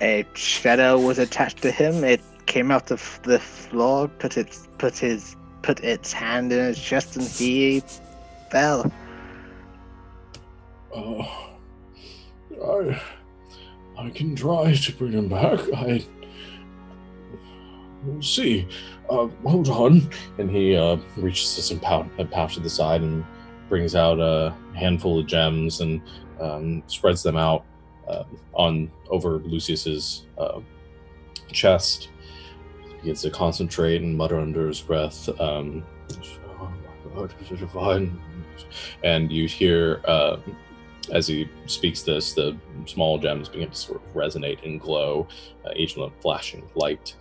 A shadow was attached to him. It came out of the floor, put its hand in his chest, and he fell. I can try to bring him back. We'll see. Hold on. And he reaches to some pouch to the side and brings out a handful of gems and spreads them out over Lucius's chest. He begins to concentrate and mutter under his breath. Oh my God, is it divine? And you hear, as he speaks this, the small gems begin to sort of resonate and glow, each one flashing light.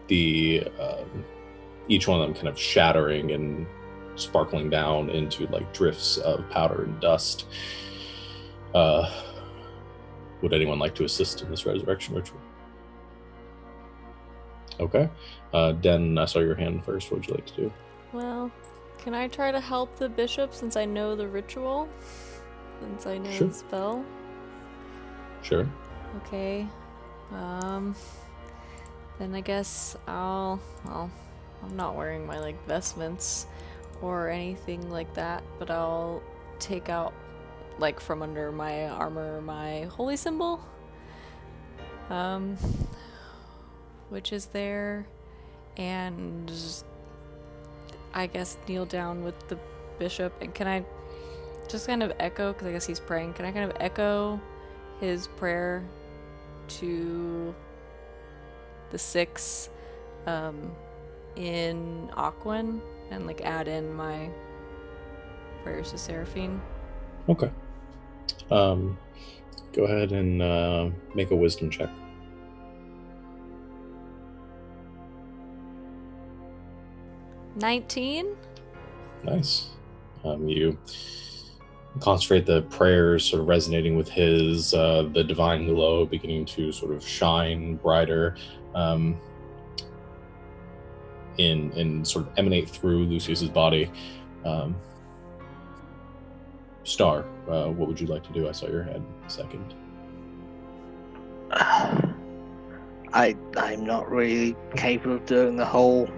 Each one of them kind of shattering and sparkling down into like drifts of powder and dust. Would anyone like to assist in this resurrection ritual? Okay. Den, I saw your hand first. What would you like to do? Well, can I try to help the bishop since I know the ritual? Since I know the spell? Sure. Okay. Then I guess I'm not wearing my like vestments or anything like that, but I'll take out like from under my armor my holy symbol, which is there, and I guess kneel down with the bishop. And can I just kind of echo, because I guess he's praying, can I kind of echo his prayer to the six in Aquan and like add in my prayers to Seraphine? Okay. Go ahead and make a wisdom check. 19. Nice. You concentrate the prayers sort of resonating with his, the divine glow beginning to sort of shine brighter, and sort of emanate through Lucius's body. Star, what would you like to do? I saw your hand a second. I'm not really capable of doing the whole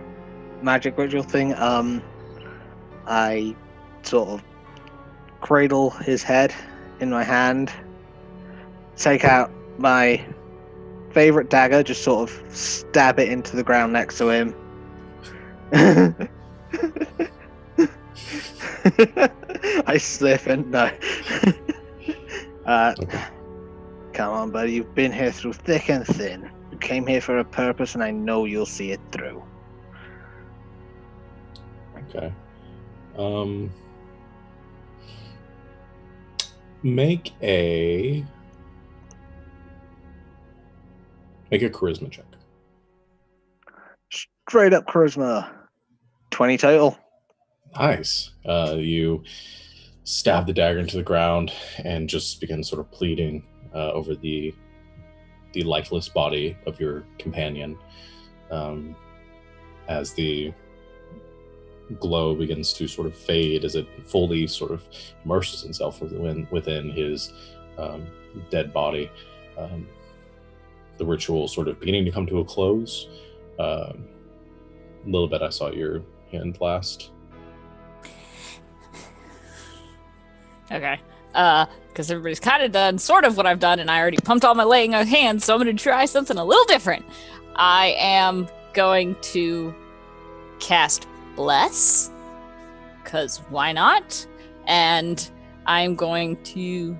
magic ritual thing. I sort of cradle his head in my hand, take out my favorite dagger, just sort of stab it into the ground next to him. I slip and no. Come on, buddy. You've been here through thick and thin. You came here for a purpose, and I know you'll see it through. Okay. Make a charisma check. Straight up charisma. 20 total. Nice. You stab the dagger into the ground and just begin sort of pleading over the lifeless body of your companion as the glow begins to sort of fade as it fully sort of immerses itself within his dead body. The ritual sort of beginning to come to a close. A little bit, I saw your hand last. Okay. Because everybody's kind of done sort of what I've done, and I already pumped all my laying of hands, so I'm going to try something a little different. I am going to cast Bless, because why not? And I'm going to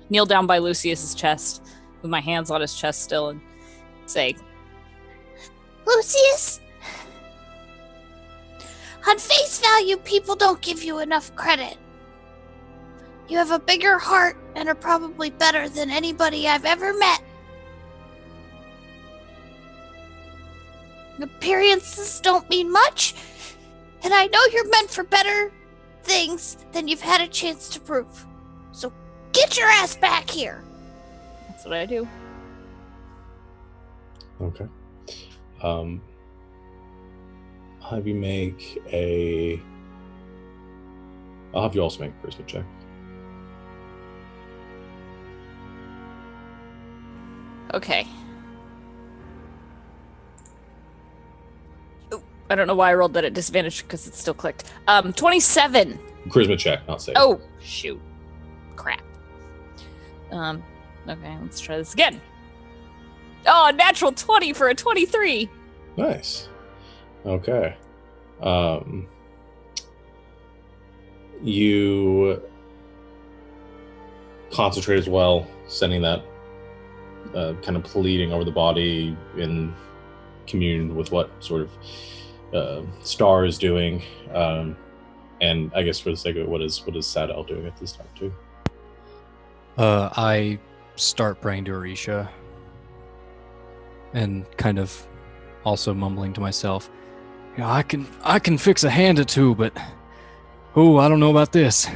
kneel down by Lucius's chest with my hands on his chest still and say, Lucius, on face value, people don't give you enough credit. You have a bigger heart and are probably better than anybody I've ever met. Appearances don't mean much, and I know you're meant for better things than you've had a chance to prove. So get your ass back here. That's what I do. Okay. I'll have you make a... I'll have you also make a charisma check. Okay. I don't know why I rolled that at disadvantage because it still clicked. 27. Charisma check, not save. Oh, shoot. Crap. Okay, let's try this again. Oh, a natural 20 for a 23. Nice. Okay. You concentrate as well, sending that kind of pleading over the body in communion with what sort of Star is doing, and I guess for the sake of it, what is Sadel doing at this time too? I start praying to Orisha, and kind of also mumbling to myself, "Yeah, I can fix a hand or two, but I don't know about this."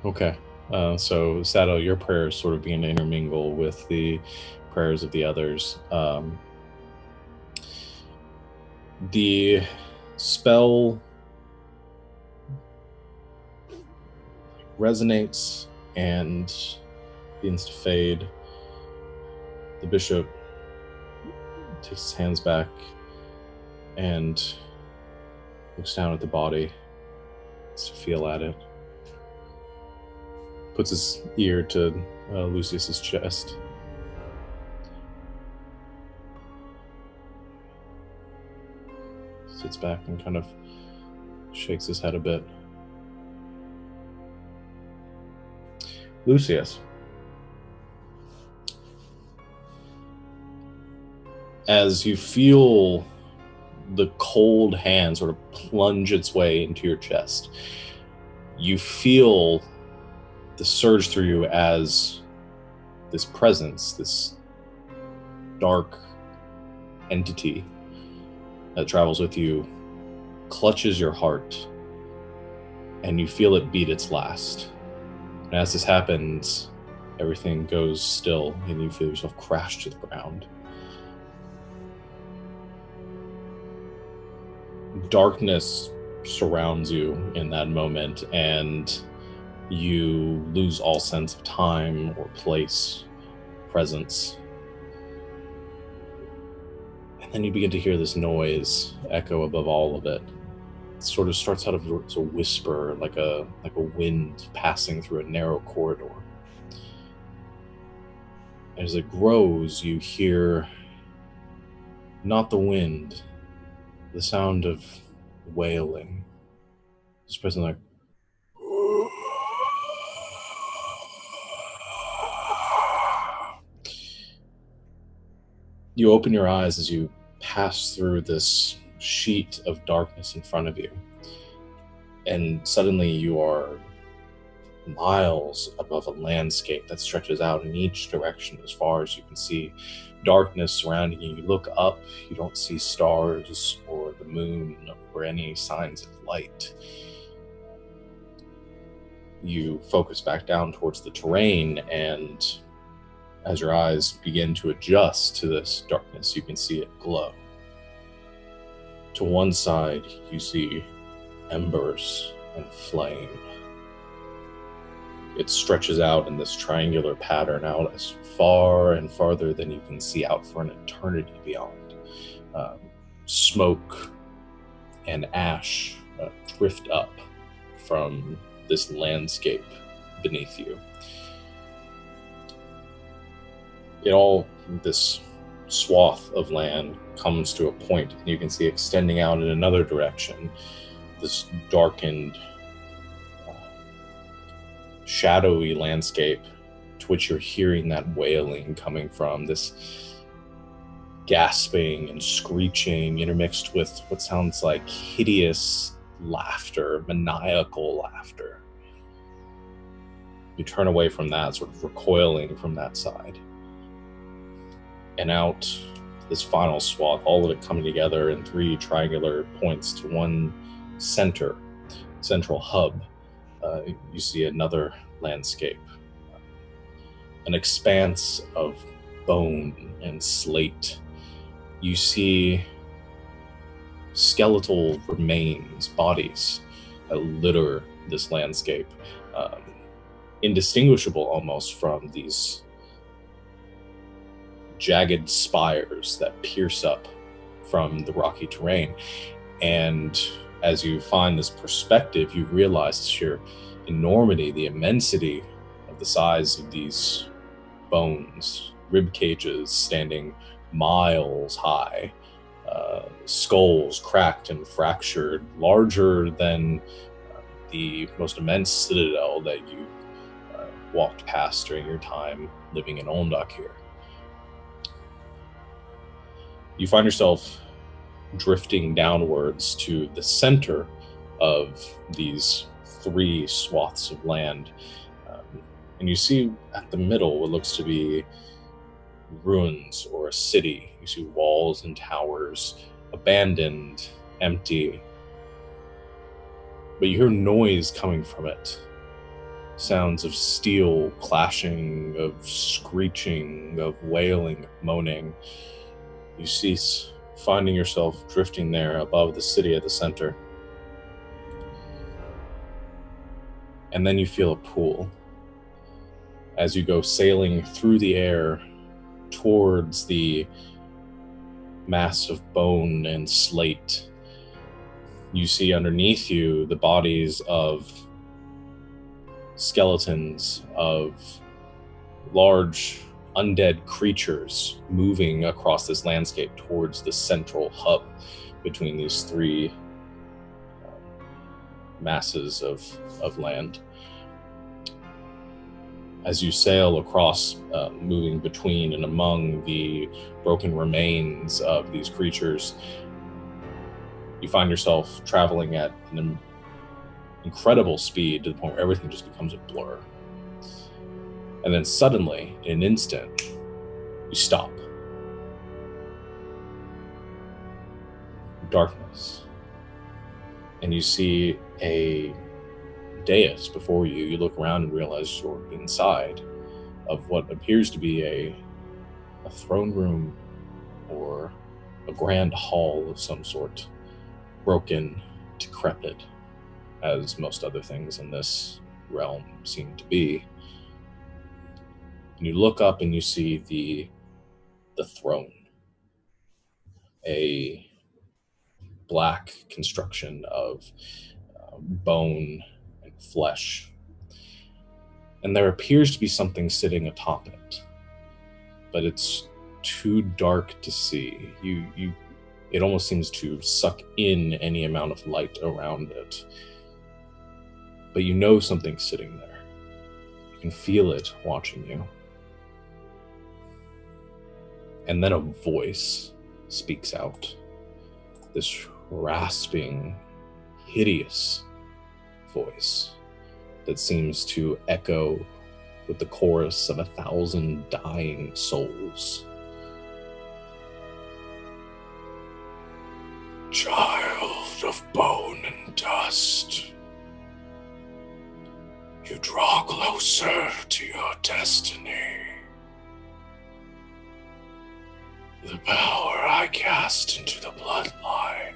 Okay, so Sadel, your prayers sort of begin to intermingle with the prayers of the others. The spell resonates and begins to fade. The bishop takes his hands back and looks down at the body, to feel at it. Puts his ear to Lucius's chest. Sits back and kind of shakes his head a bit. Lucius, as you feel the cold hand sort of plunge its way into your chest, you feel the surge through you as this presence, this dark entity that travels with you, clutches your heart, and you feel it beat its last. And as this happens, everything goes still, and you feel yourself crash to the ground. Darkness surrounds you in that moment, and you lose all sense of time or place, presence. And then you begin to hear this noise echo above all of it. It sort of starts out as a whisper, like a wind passing through a narrow corridor. As it grows, you hear not the wind, the sound of wailing. This person like, you open your eyes as you pass through this sheet of darkness in front of you, and suddenly you are miles above a landscape that stretches out in each direction as far as you can see. Darkness surrounding you. You look up, you don't see stars or the moon or any signs of light. You focus back down towards the terrain, and as your eyes begin to adjust to this darkness, you can see it glow. To one side, you see embers and flame. It stretches out in this triangular pattern out as far and farther than you can see out for an eternity beyond. Smoke and ash drift up from this landscape beneath you. This swath of land comes to a point, and you can see extending out in another direction, this darkened, shadowy landscape to which you're hearing that wailing coming from, this gasping and screeching intermixed with what sounds like hideous laughter, maniacal laughter. You turn away from that, sort of recoiling from that side. And out this final swath, all of it coming together in three triangular points to one central hub. You see another landscape, an expanse of bone and slate. You see skeletal remains, bodies that litter this landscape, indistinguishable almost from these jagged spires that pierce up from the rocky terrain. And as you find this perspective, you realize the sheer enormity, the immensity of the size of these bones, rib cages standing miles high, skulls cracked and fractured, larger than the most immense citadel that you walked past during your time living in Olmdoc here. You find yourself drifting downwards to the center of these three swaths of land, and you see at the middle what looks to be ruins or a city. You see walls and towers, abandoned, empty, but you hear noise coming from it. Sounds of steel clashing, of screeching, of wailing, of moaning. You cease, finding yourself drifting there above the city at the center. And then you feel a pull as you go sailing through the air towards the mass of bone and slate. You see underneath you the bodies of skeletons, of large undead creatures moving across this landscape towards the central hub between these three masses of land. As you sail across, moving between and among the broken remains of these creatures, you find yourself traveling at an incredible speed to the point where everything just becomes a blur. And then suddenly, in an instant, you stop. Darkness. And you see a dais before you. You look around and realize you're inside of what appears to be a throne room or a grand hall of some sort, broken, decrepit, as most other things in this realm seem to be. And you look up and you see the throne, a black construction of bone and flesh. And there appears to be something sitting atop it, but it's too dark to see. It almost seems to suck in any amount of light around it. But you know something's sitting there. You can feel it watching you. And then a voice speaks out. This rasping, hideous voice that seems to echo with the chorus of 1,000 dying souls. Child of bone and dust, you draw closer to your destiny. The power I cast into the bloodline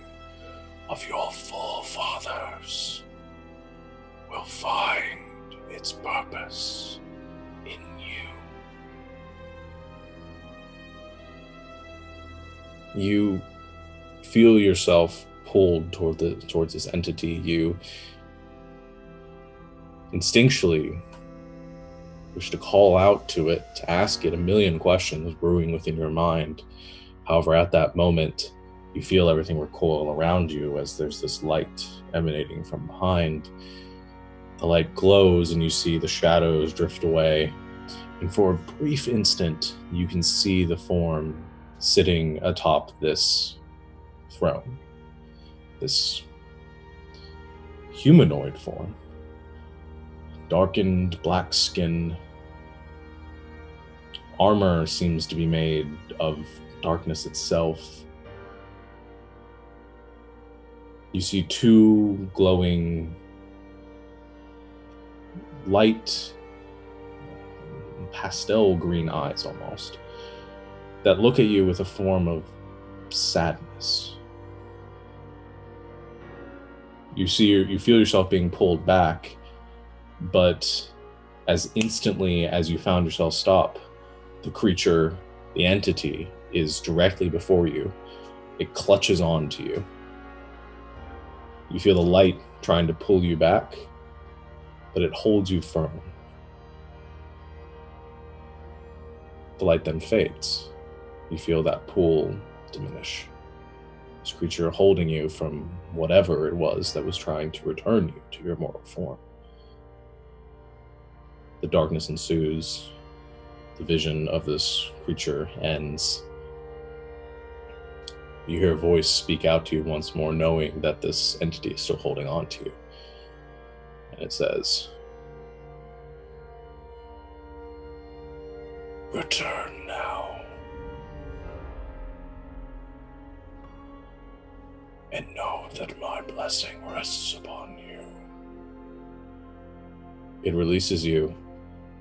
of your forefathers will find its purpose in you. You feel yourself pulled towards this entity. You instinctually wish to call out to it, to ask it a million questions brewing within your mind. However, at that moment, you feel everything recoil around you as there's this light emanating from behind. The light glows and you see the shadows drift away. And for a brief instant, you can see the form sitting atop this throne. This humanoid form. Darkened, black skin. Armor seems to be made of darkness itself. You see two glowing, light, pastel green eyes almost, that look at you with a form of sadness. You feel yourself being pulled back, but as instantly as you found yourself stop, the creature, the entity, is directly before you. It clutches on to you. You feel the light trying to pull you back, but it holds you firm. The light then fades. You feel that pull diminish. This creature holding you from whatever it was that was trying to return you to your mortal form. The darkness ensues. The vision of this creature ends. You hear a voice speak out to you once more, knowing that this entity is still holding on to you. And it says, "Return now, and know that my blessing rests upon you." It releases you,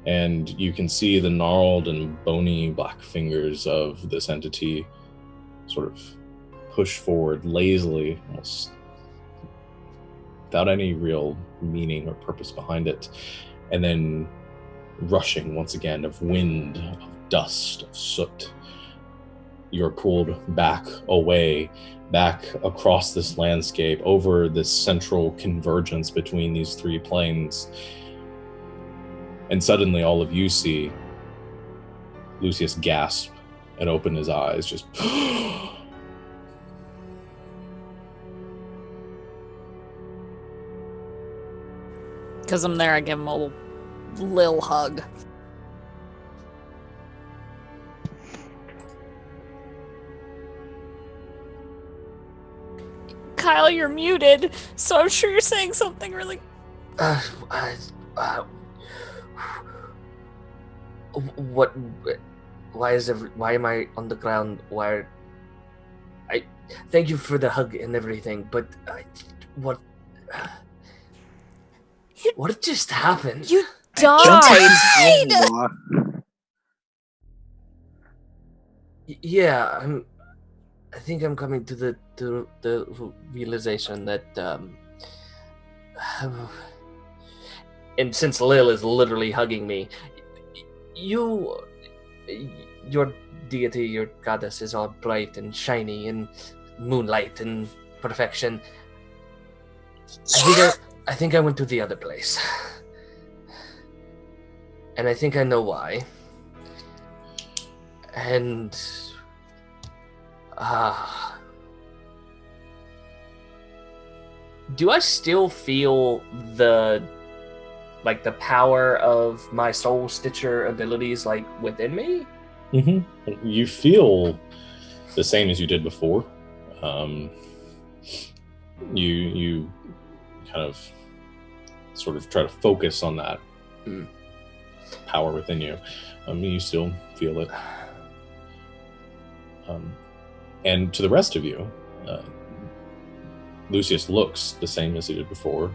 and you can see the gnarled and bony black fingers of this entity sort of push forward lazily, almost without any real meaning or purpose behind it, and then rushing once again of wind, of dust, of soot. You're pulled back away, back across this landscape, over this central convergence between these three planes. And suddenly all of you see Lucius gasp and open his eyes, just because I'm there, I give him a little hug. Kyle, you're muted, so I'm sure you're saying something really... What? Why am I on the ground? Thank you for the hug and everything, but what just happened? You died! Yeah, I think I'm coming to the realization that and since Lil is literally hugging me, your deity, your goddess, is all bright and shiny and moonlight and perfection. I think I went to the other place, and I think I know why. And do I still feel the power of my Soul Stitcher abilities within me? Mm-hmm. You feel the same as you did before. You kind of sort of try to focus on that power within you. You still feel it. And to the rest of you, Lucius looks the same as he did before.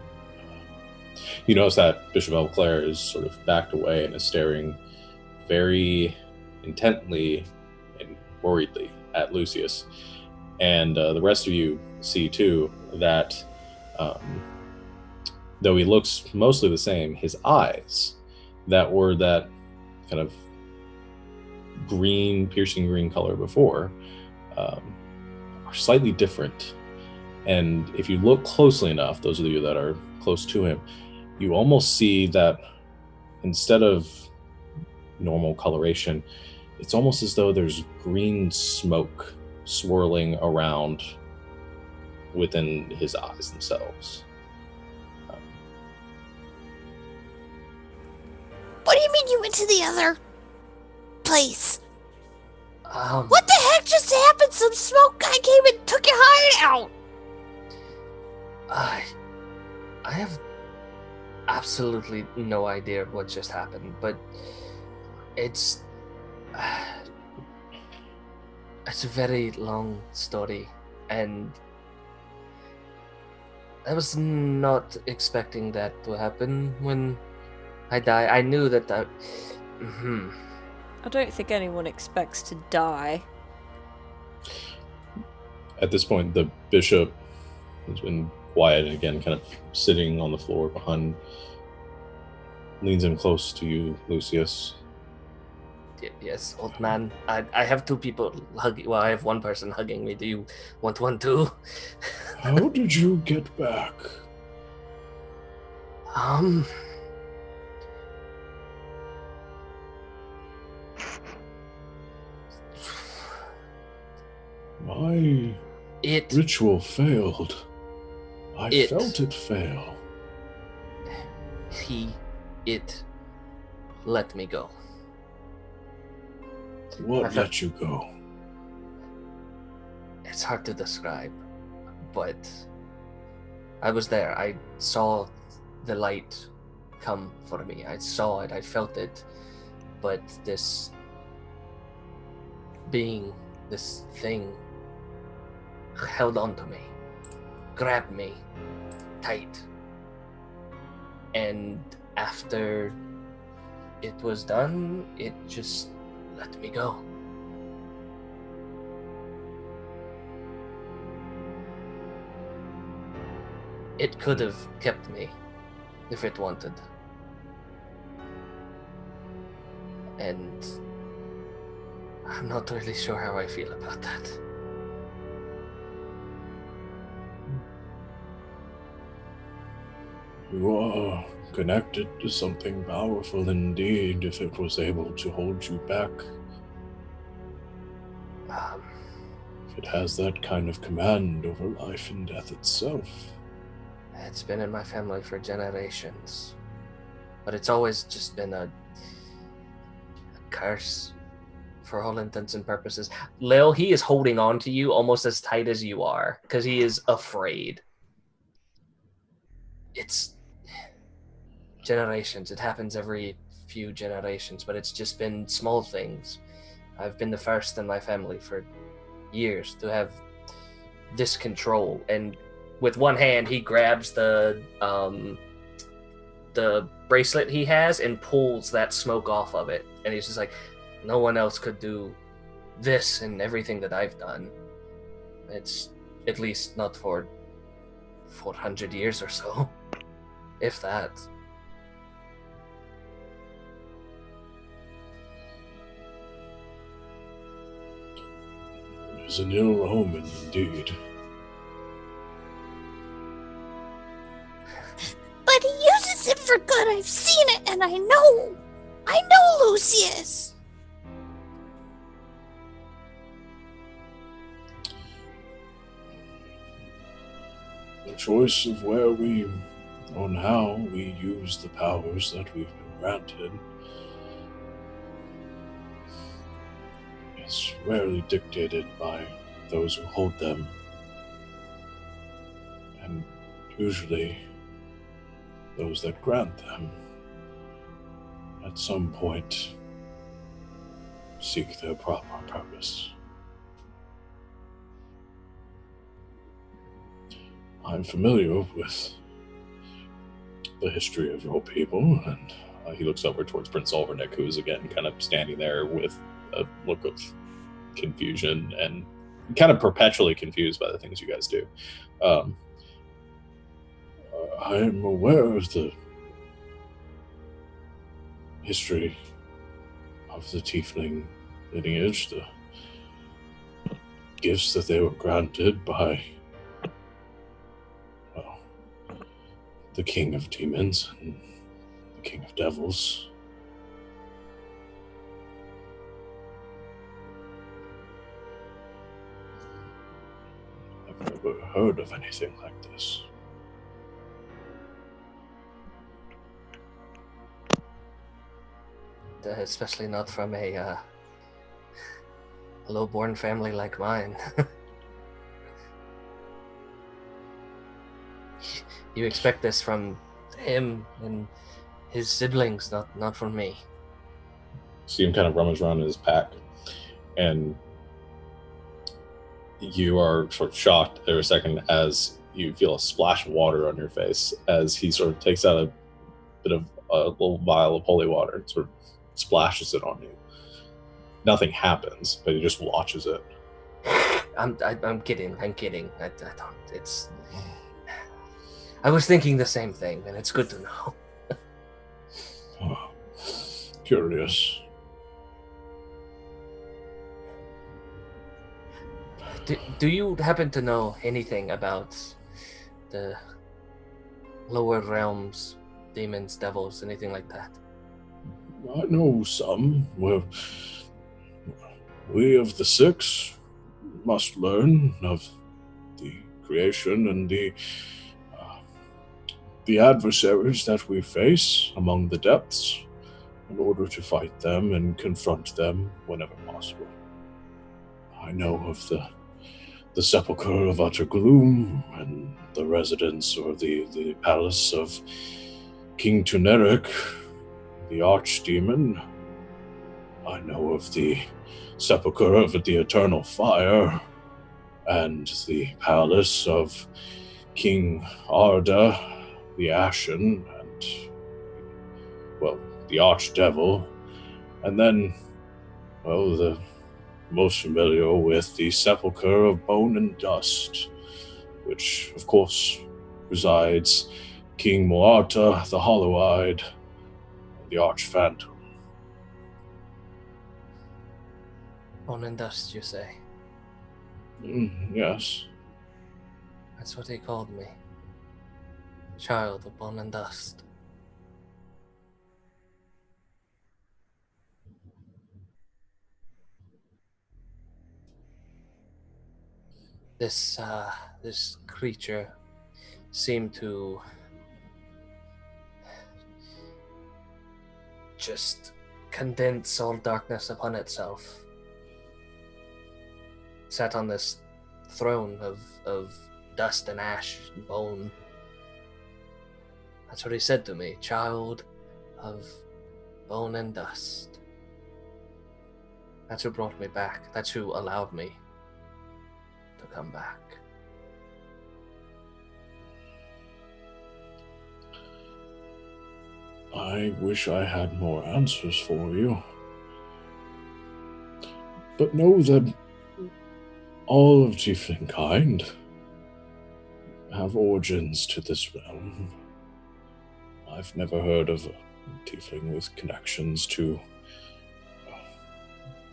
You notice that Bishop Elclair is sort of backed away and is staring very intently and worriedly at Lucius. And the rest of you see, too, that though he looks mostly the same, his eyes, that were that kind of green, piercing green color before, are slightly different. And if you look closely enough, those of you that are close to him, you almost see that instead of normal coloration, it's almost as though there's green smoke swirling around within his eyes themselves. What do you mean you went to the other place? What the heck just happened? Some smoke guy came and took your heart out. I have absolutely no idea what just happened, but it's a very long story, and I was not expecting that to happen when I die. I knew that I don't think anyone expects to die. At this point, the bishop has been quiet and again kind of sitting on the floor behind, leans in close to you, Lucius. Yes, old man. I have two people hugging. Well, I have one person hugging me. Do you want one too? How did you get back? My ritual failed. I felt it fail. It let me go. What let you go? It's hard to describe, but I was there. I saw the light come for me. I saw it. I felt it. But this being, this thing, held on to me, grabbed me tight. And after it was done, it just let me go. It could have kept me if it wanted. And I'm not really sure how I feel about that. You are connected to something powerful indeed if it was able to hold you back. If it has that kind of command over life and death itself. It's been in my family for generations. But it's always just been a curse for all intents and purposes. Lil, he is holding on to you almost as tight as you are because he is afraid. It's generations. It happens every few generations, but it's just been small things. I've been the first in my family for years to have this control, and with one hand he grabs the bracelet he has and pulls that smoke off of it, and he's just like, no one else could do this and everything that I've done. It's at least not for 400 years or so, if that. It's an ill omen indeed. But he uses it for good. I've seen it, and I know Lucius. The choice of where we, on how we use the powers that we've been granted, is rarely dictated by those who hold them, and usually those that grant them at some point seek their proper purpose. I'm familiar with the history of your people, and he looks over towards Prince Ulvernick, who's again kind of standing there with a look of confusion and kind of perpetually confused by the things you guys do. I'm aware of the history of the tiefling lineage, the gifts that they were granted by, well, the king of demons and the king of devils. I've never heard of anything like this. Especially not from a low-born family like mine. You expect this from him and his siblings, not from me. See him kind of rummage around in his pack, and you are sort of shocked there a second as you feel a splash of water on your face as he sort of takes out a bit of a little vial of holy water and sort of splashes it on you. Nothing happens, but he just watches it. I'm kidding. I don't. It's. I was thinking the same thing, and it's good to know. Oh, curious. Do you happen to know anything about the lower realms, demons, devils, anything like that? I know some. Well, we of the Six must learn of the creation and the adversaries that we face among the depths in order to fight them and confront them whenever possible. I know of the sepulchre of utter gloom and the residence or the palace of King Tuneric, the archdemon. I know of the sepulchre of the eternal fire and the palace of King Arda, the ashen, and, well, the archdevil. And then, well, the most familiar with the sepulchre of bone and dust, which, of course, resides King Moarta, the hollow-eyed, the arch-phantom. Bone and dust, you say? Yes. That's what he called me. Child of bone and dust. This creature seemed to just condense all darkness upon itself. Sat on this throne of dust and ash and bone. That's what he said to me, child of bone and dust. That's who brought me back. That's who allowed me to come back. I wish I had more answers for you. But know that all of tiefling kind have origins to this realm. I've never heard of a tiefling with connections to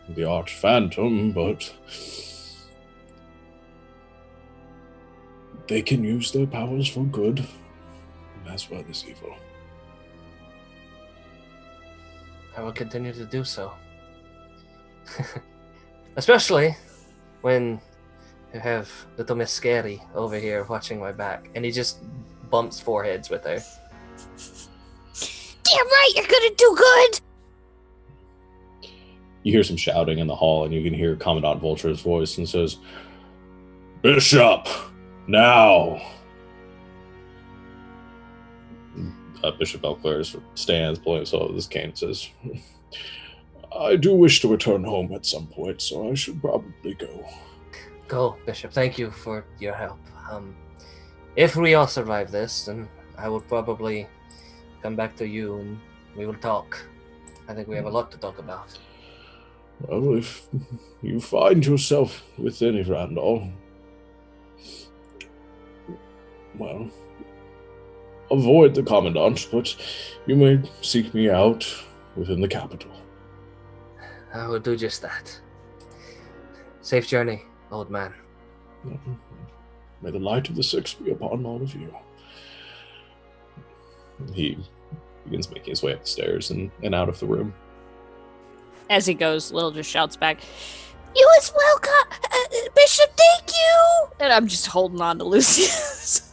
the arch-phantom, but they can use their powers for good as well as evil. I will continue to do so. Especially when you have little Miss Scary over here watching my back, and he just bumps foreheads with her. Damn right, you're gonna do good! You hear some shouting in the hall, and you can hear Commandant Vulture's voice, and says, "Bishop, now!" Bishop Belclair stands, pulling himself with his cane, and says, "I do wish to return home at some point, so I should probably go." Go, Bishop. Thank you for your help. If we all survive this, then I will probably come back to you and we will talk. I think we have a lot to talk about. Well, if you find yourself within Yvrandal, well, avoid the Commandant, but you may seek me out within the capital. I will do just that. Safe journey, old man. May the light of the Six be upon all of you. He begins making his way up the stairs and out of the room. As he goes, Lil just shouts back, You as well, Bishop, thank you! and I'm just holding on to Lucius.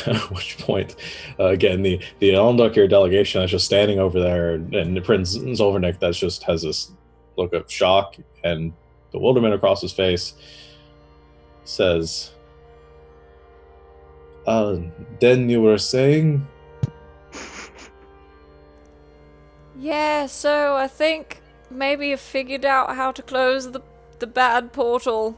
At which point, again, the Alndukir delegation is just standing over there, and Prince Zolvernick that just has this look of shock and bewilderment across his face, says, then you were saying? Yeah, so I think maybe you figured out how to close the bad portal.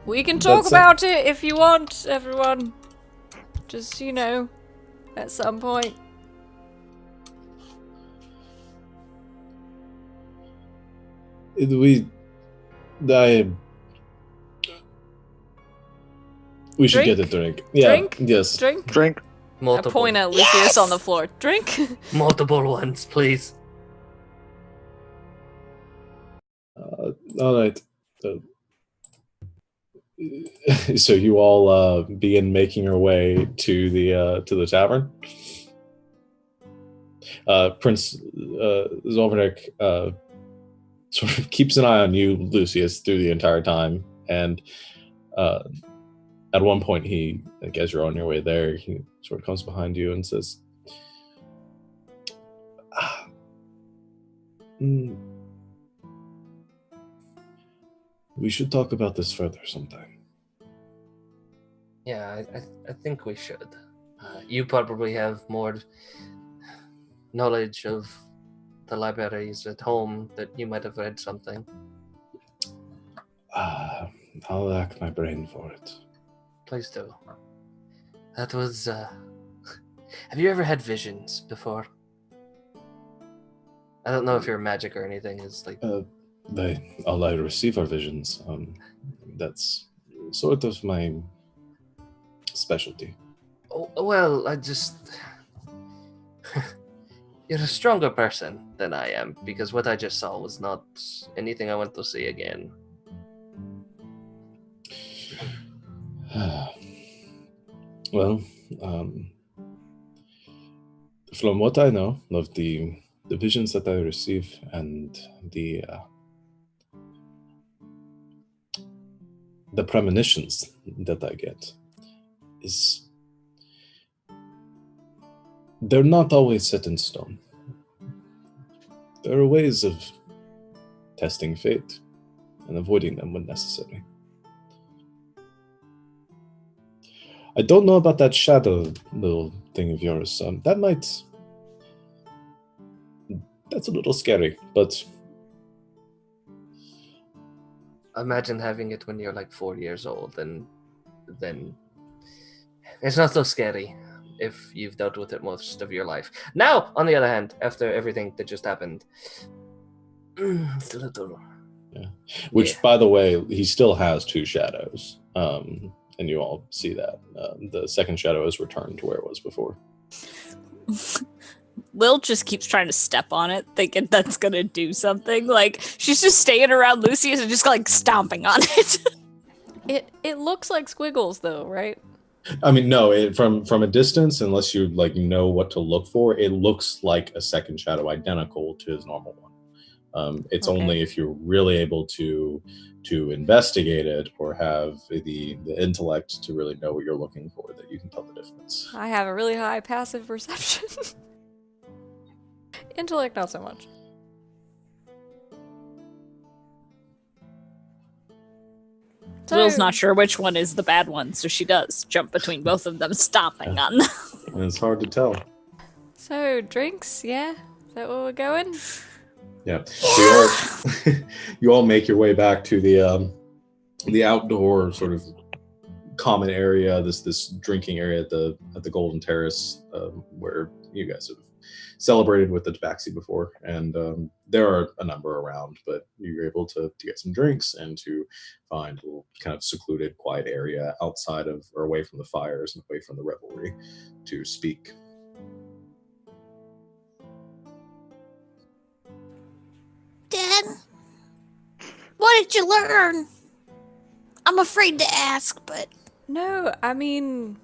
We can talk about it if you want, everyone. Just, at some point. We should get a drink. Yeah. Drink? Yes. Drink. Multiple. I point at Lucius on the floor. Drink? Multiple ones, please. All right. So you all begin making your way to the tavern. Prince Zolvernick sort of keeps an eye on you, Lucius, through the entire time, and at one point, he, as you're on your way there, he sort of comes behind you and says, we should talk about this further sometime. Yeah, I think we should. You probably have more knowledge of the libraries at home that you might have read something. I'll rack my brain for it. Please do. That was, have you ever had visions before? I don't know if your magic or anything is like... all I receive are visions. That's sort of my specialty. Oh, well, I just... You're a stronger person than I am, because what I just saw was not anything I want to see again. Well, from what I know of the visions that I receive and the premonitions that I get, is they're not always set in stone. There are ways of testing fate and avoiding them when necessary. I don't know about that shadow little thing of yours. That's a little scary, but... Imagine having it when you're like 4 years old, and then it's not so scary if you've dealt with it most of your life. Now, on the other hand, after everything that just happened, it's a little... Yeah. Which, by the way, he still has two shadows. And you all see that. The second shadow has returned to where it was before. Lil just keeps trying to step on it, thinking that's gonna do something. Like, she's just staying around Lucius and just like stomping on it. It looks like squiggles, though, right? I mean, no. From a distance, unless you know what to look for, it looks like a second shadow, identical to his normal one. It's Okay. only if you're really able to investigate it or have the intellect to really know what you're looking for that you can tell the difference. I have a really high passive perception. Intellect, not so much. Will's not sure which one is the bad one, so she does jump between both of them, stomping on them. And it's hard to tell. So, drinks, yeah? Is that where we're going? Yeah. So you all make your way back to the outdoor sort of common area, this drinking area at the Golden Terrace, where you guys have celebrated with the Tabaxi before, and there are a number around, but you're able to get some drinks and to find a little kind of secluded, quiet area outside of or away from the fires and away from the revelry to speak. Dad, what did you learn? I'm afraid to ask, but... No, I mean,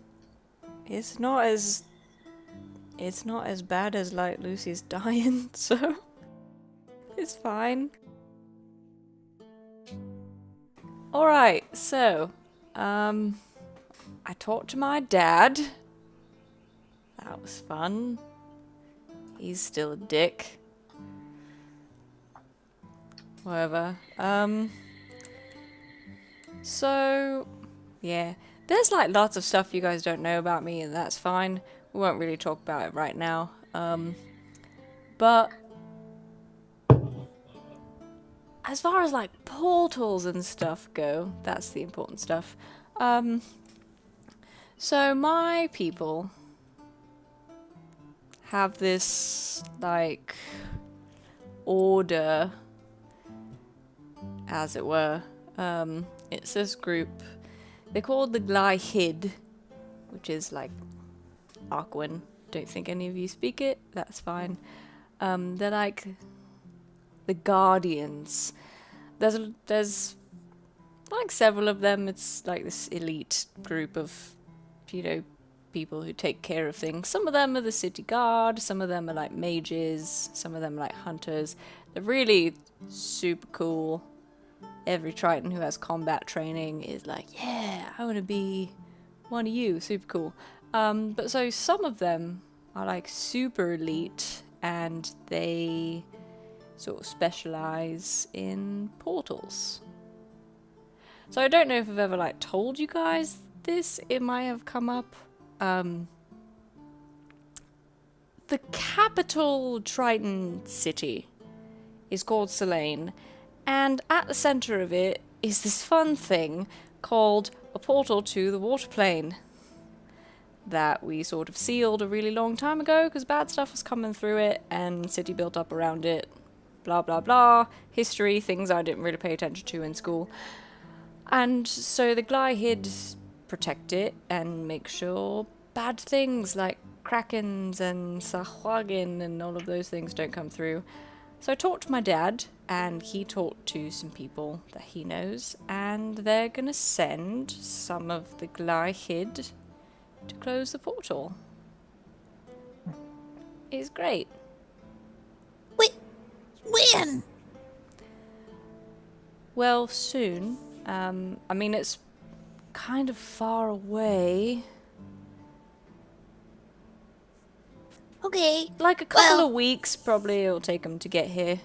it's not as bad as, like, Lucy's dying, so it's fine. Alright, so, I talked to my dad. That was fun. He's still a dick. Whatever. So, yeah. There's, like, lots of stuff you guys don't know about me, and that's fine. We won't really talk about it right now. But as far as, like, portals and stuff go, that's the important stuff. So my people have this, like, order, as it were. It's this group. They're called the Glyhid, which is, like, Arquin. Don't think any of you speak it. That's fine. They're like the Guardians. There's like several of them. It's like this elite group of, you know, people who take care of things. Some of them are the city guard. Some of them are like mages. Some of them are like hunters. They're really super cool. Every Triton who has combat training is like, yeah, I want to be one of you. Super cool. But so some of them are like super elite and they sort of specialize in portals. So I don't know if I've ever like told you guys this. It might have come up. The capital Triton city is called Selene, and at the center of it is this fun thing called a portal to the water plane that we sort of sealed a really long time ago because bad stuff was coming through it and city built up around it. Blah blah blah. History, things I didn't really pay attention to in school. And so the Glyhid protect it and make sure bad things like Krakens and Sahwagin and all of those things don't come through. So I talked to my dad, and he talked to some people that he knows, and they're gonna send some of the Glyhid to close the portal. It's great. When? Well, soon. I mean, it's kind of far away. Okay. Like a couple of weeks, probably it'll take them to get here.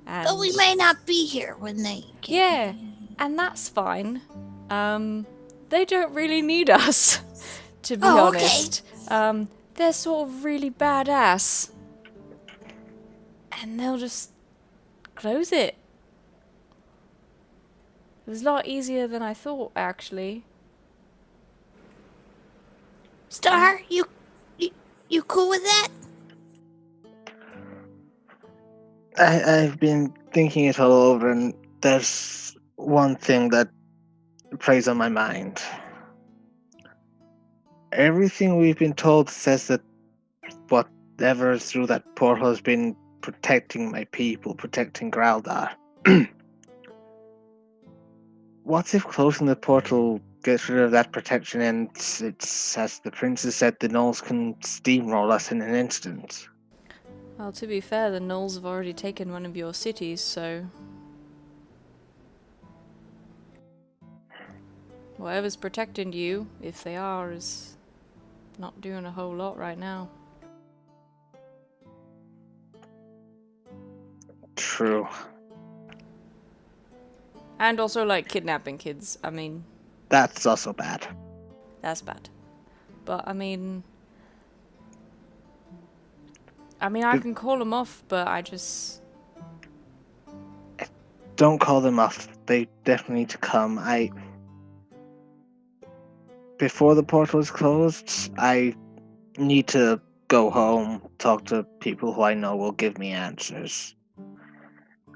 And But we may not be here when they get yeah, and that's fine. They don't really need us, to be honest. They're sort of really badass. And they'll just close it. It was a lot easier than I thought, actually. Star, you cool with that? I've been thinking it all over, and there's one thing that plays on my mind. Everything we've been told says that whatever is through that portal has been protecting my people, protecting Graldar. What if closing the portal gets rid of that protection and it's, as the princess said, the gnolls can steamroll us in an instant? Well, to be fair, the Gnolls have already taken one of your cities, so... Whatever's protecting you, if they are, is not doing a whole lot right now. True. And also, like, kidnapping kids. I mean... That's also bad. That's bad. But, I mean, I can call them off, but I just... Don't call them off. They definitely need to come. Before the portal is closed, I need to go home, talk to people who I know will give me answers.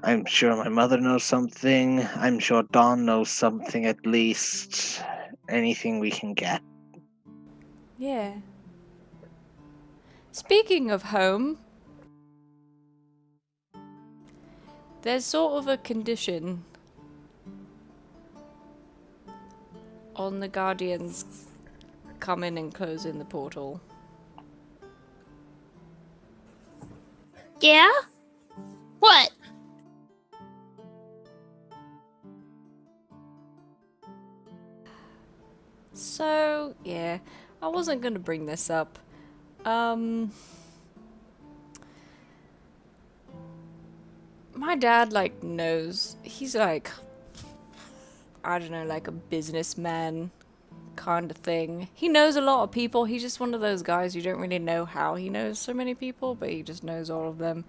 I'm sure my mother knows something. I'm sure Dawn knows something at least. Anything we can get. Yeah. Speaking of home, there's sort of a condition on the Guardians coming and closing the portal. Yeah? What? So, yeah, I wasn't gonna bring this up. My dad, like, knows. He's like, I don't know, like a businessman kind of thing. He knows a lot of people. He's just one of those guys you don't really know how he knows so many people, but he just knows all of them.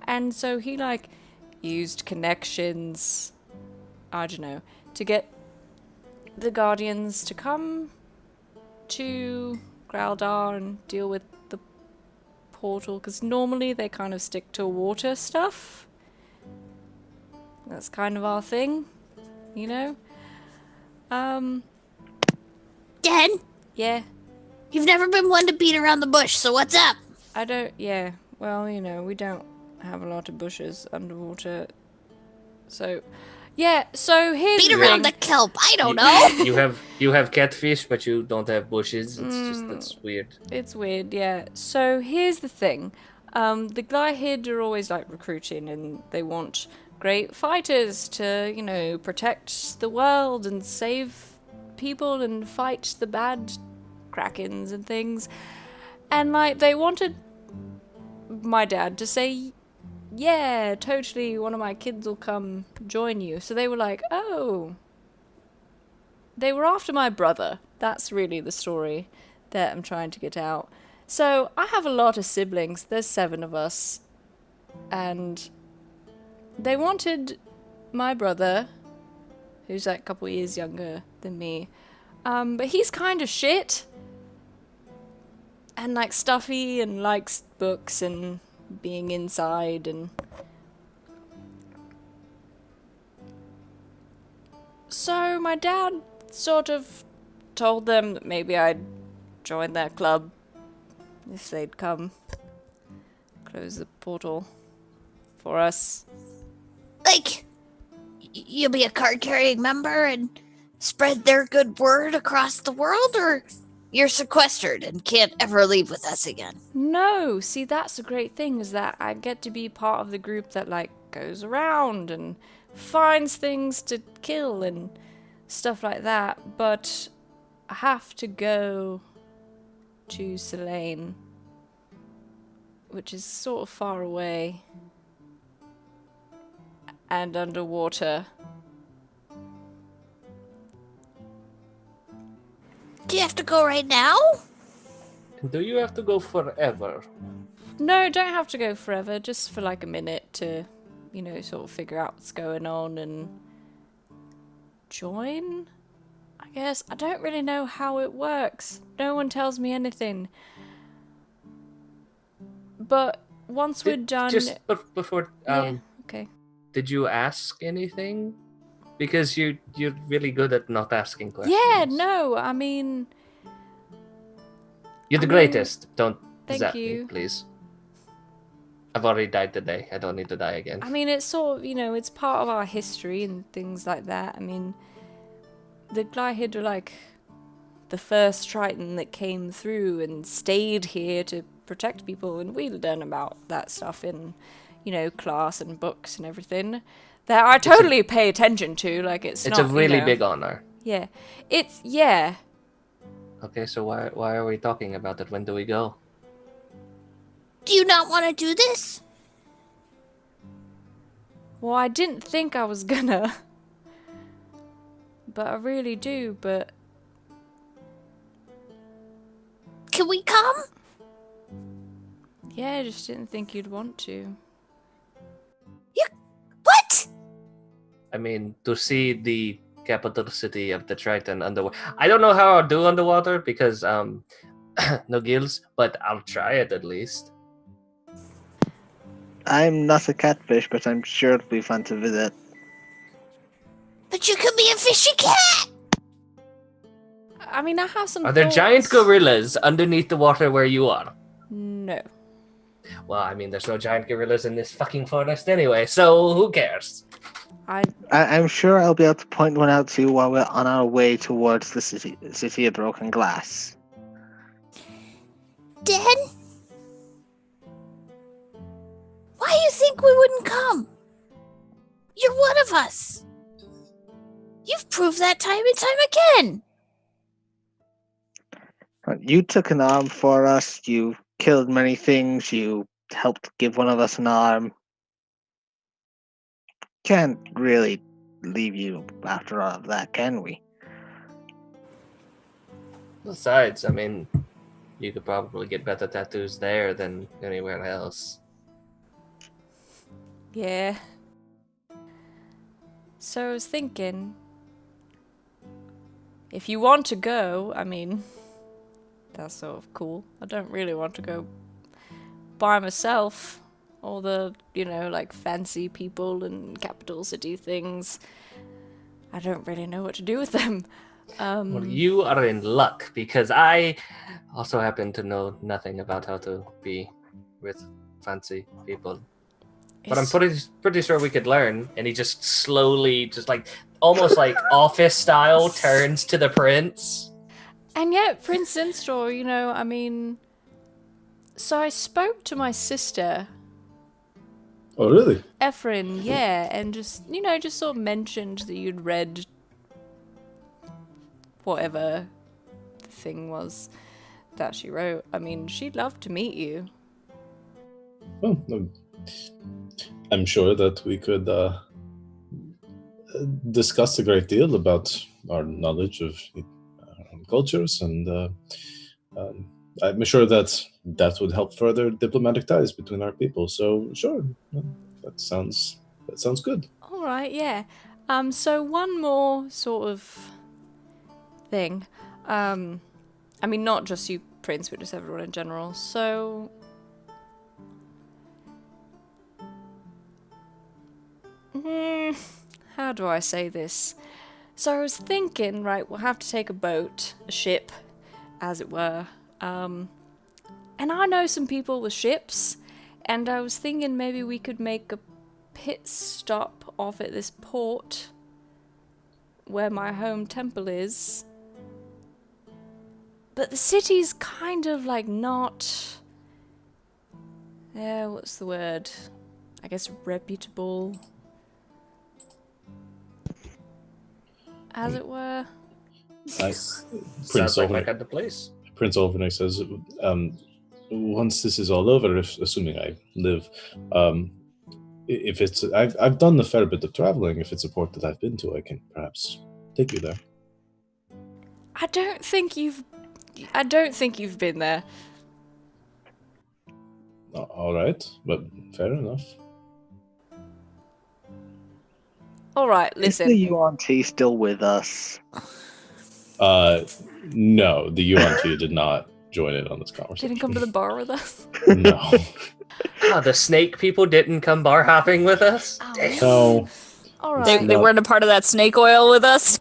And so he, like, used connections, I don't know, to get the Guardians to come to Graldar and deal with the portal, because normally they kind of stick to water stuff. That's kind of our thing, you know? Dad? Yeah. You've never been one to beat around the bush, so what's up? Yeah, well, you know, we don't have a lot of bushes underwater. So, yeah, so here's Beat around the kelp, I don't know! You have catfish, but you don't have bushes. It's just, that's weird. It's weird, yeah. So here's the thing. The Glyhid are always, like, recruiting, and they want great fighters to, you know, protect the world and save people and fight the bad krakens and things. And, like, they wanted my dad to say, yeah, totally, one of my kids will come join you. So they were like, oh. They were after my brother. That's really the story that I'm trying to get out. So I have a lot of siblings. There's 7 of us. And they wanted my brother, who's like a couple years younger than me. But he's kind of shit. And like stuffy and likes books and being inside and... So my dad sort of told them that maybe I'd join their club if they'd come close the portal for us. Like, you'll be a card-carrying member and spread their good word across the world, or you're sequestered and can't ever leave with us again? No, see, that's the great thing, is that I get to be part of the group that, like, goes around and finds things to kill and stuff like that, but I have to go to Selene, which is sort of far away and underwater. Do you have to go right now? Do you have to go forever? No, don't have to go forever, just for like a minute to, you know, sort of figure out what's going on and join, I guess. I don't really know how it works. No one tells me anything. But once we're done... Just before... yeah, okay. Did you ask anything? Because you're really good at not asking questions. Yeah, no, I mean... You're the greatest. Don't thank zap you. me, please. I've already died today. I don't need to die again. I mean, it's sort of, you know, it's part of our history and things like that. I mean, the Glyhid are like the first Triton that came through and stayed here to protect people, and we learn about that stuff in, class and books and everything that I totally pay attention to. Like, it's not, a really big honor. Yeah. Okay, so why are we talking about it? When do we go? Do you not want to do this? Well, I didn't think I was gonna. But I really do, but... Can we come? Yeah, I just didn't think you'd want to. What? I mean, to see the capital city of the Triton underwater. I don't know how I'll do underwater because, no gills, but I'll try it at least. I'm not a catfish, but I'm sure it'll be fun to visit. But you could be a fishy cat! I mean, I have some Are there thoughts. giant gorillas underneath the water where you are? No. Well, I mean, there's no giant gorillas in this fucking forest anyway, so who cares? I'm sure I'll be able to point one out to you while we're on our way towards the city of broken glass. Dan? Why do you think we wouldn't come? You're one of us. You've proved that time and time again. You took an arm for us, you killed many things, you helped give one of us an arm. Can't really leave you after all of that, can we? Besides, I mean, you could probably get better tattoos there than anywhere else. Yeah. So I was thinking, if you want to go, I mean, that's sort of cool. I don't really want to go by myself. All the, like fancy people and capital city things. I don't really know what to do with them. Well, you are in luck because I also happen to know nothing about how to be with fancy people. But I'm pretty sure we could learn. And he just slowly, just like almost like office style, turns to the prince. And yet, Prince Zinstor, I mean, so I spoke to my sister. Oh, really? Ephraim, yeah, and just sort of mentioned that you'd read whatever the thing was that she wrote. I mean, she'd love to meet you. Oh, I'm sure that we could discuss a great deal about our knowledge of cultures, and I'm sure that would help further diplomatic ties between our people. So sure, that sounds good. All right, yeah. So one more sort of thing. I mean, not just you, Prince, but just everyone in general. So, how do I say this? So I was thinking, right, we'll have to take a ship, as it were. And I know some people with ships, and I was thinking maybe we could make a pit stop off at this port where my home temple is. But the city's kind of like not... what's the word? I guess reputable. As it were. Sounds like my kind of place. Prince Olvenich says, once this is all over, assuming I live, if it's... I've done a fair bit of traveling. If it's a port that I've been to, I can perhaps take you there. I don't think you've been there. All right, but fair enough. All right, listen. Is the UNT still with us? No, the UNT did not join in on this conversation. Didn't come to the bar with us? No. Oh, the snake people didn't come bar hopping with us? Oh, Damn. No. All right. They weren't a part of that snake oil with us.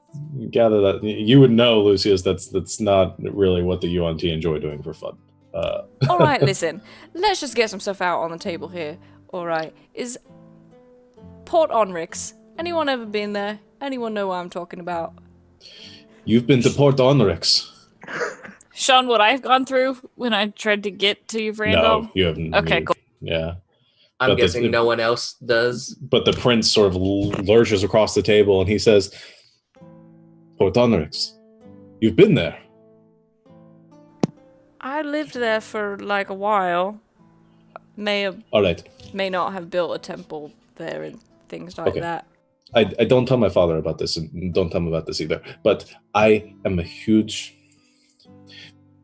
Gather that you would know, Lucius. That's not really what the UNT enjoy doing for fun. All right, listen. Let's just get some stuff out on the table here. All right. Is Port Onrix? Anyone ever been there? Anyone know what I'm talking about? You've been to Port Onrix. Sean, what I've gone through when I tried to get to Yvrandal? No, you haven't. Okay, cool. Yeah. I'm guessing no one else does. But the prince sort of lurches across the table and he says, Port Honorix, you've been there. I lived there for like a while. All right. May not have built a temple there and things like that. I don't tell my father about this, and don't tell him about this either. But I am a huge...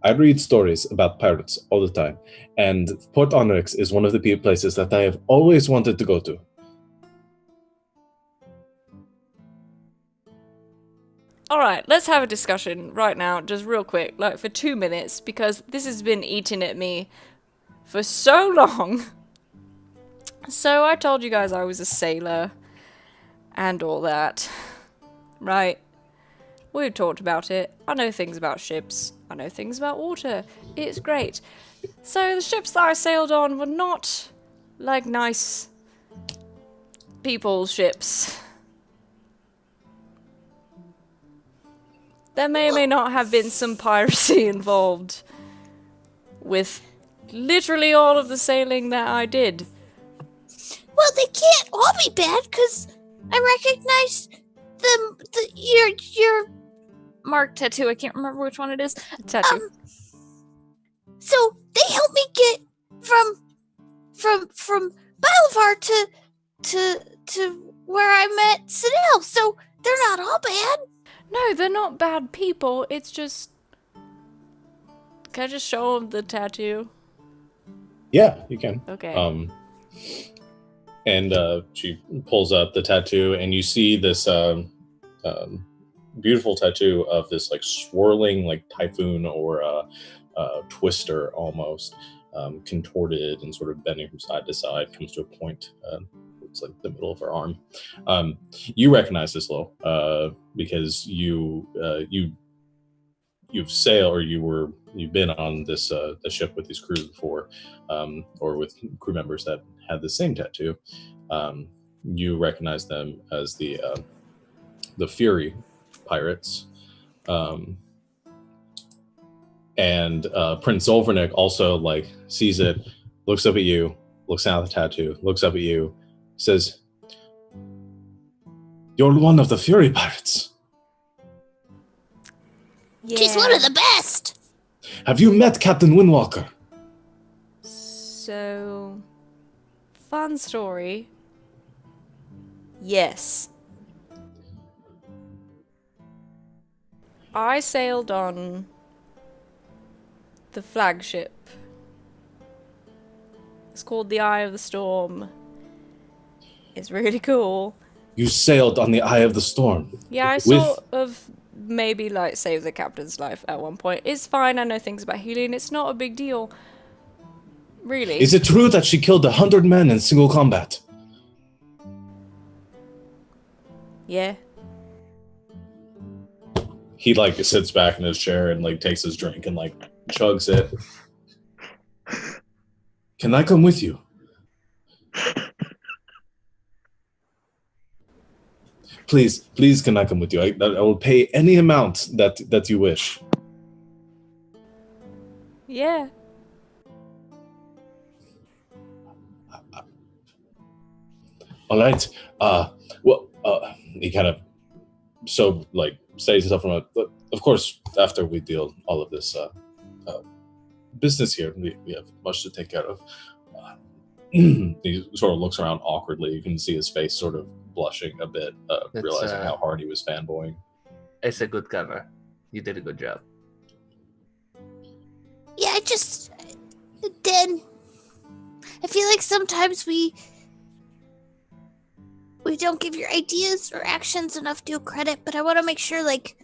I read stories about pirates all the time, and Port Honorix is one of the places that I have always wanted to go to. Alright, let's have a discussion right now, just real quick, like for 2 minutes, because this has been eating at me for so long. So I told you guys I was a sailor and all that, right? We've talked about it. I know things about ships. I know things about water. It's great. So the ships that I sailed on were not like nice people's ships. There may or may not have been some piracy involved with literally all of the sailing that I did. Well, they can't all be bad, because I recognize your Mark tattoo. I can't remember which one it is. Tattoo. So they helped me get from Bolivar to where I met Sidel. So they're not all bad. No, they're not bad people. It's just... Can I just show them the tattoo? Yeah, you can. Okay. And she pulls up the tattoo, and you see this beautiful tattoo of this like swirling like typhoon or twister almost, contorted and sort of bending from side to side, comes to a point. It's like the middle of her arm. You recognize this, Lo, because you've sailed, or you've been on this the ship with these crew before, or with crew members that had the same tattoo. You recognize them as the Fury pirates, and Prince Zolvernick also like sees it, looks up at you, looks down at the tattoo, looks up at you, says, "You're one of the Fury pirates." Yeah. She's one of the best. Have you met Captain Windwalker? So, fun story. Yes. I sailed on the flagship. It's called the Eye of the Storm. It's really cool. You sailed on the Eye of the Storm? Yeah, I sort of maybe like saved the captain's life at one point. It's fine, I know things about healing. It's not a big deal. Really. Is it true that she killed 100 men in single combat? Yeah. He like sits back in his chair and like takes his drink and like chugs it. Can I come with you? Please, can I come with you? I will pay any amount that you wish. Yeah. All right. He kind of says himself from of course, after we deal all of this business here, we have much to take care of. He sort of looks around awkwardly. You can see his face sort of blushing a bit, realizing how hard he was fanboying. It's a good cover. You did a good job. Yeah, then I feel like sometimes we don't give your ideas or actions enough due credit, but I want to make sure, like,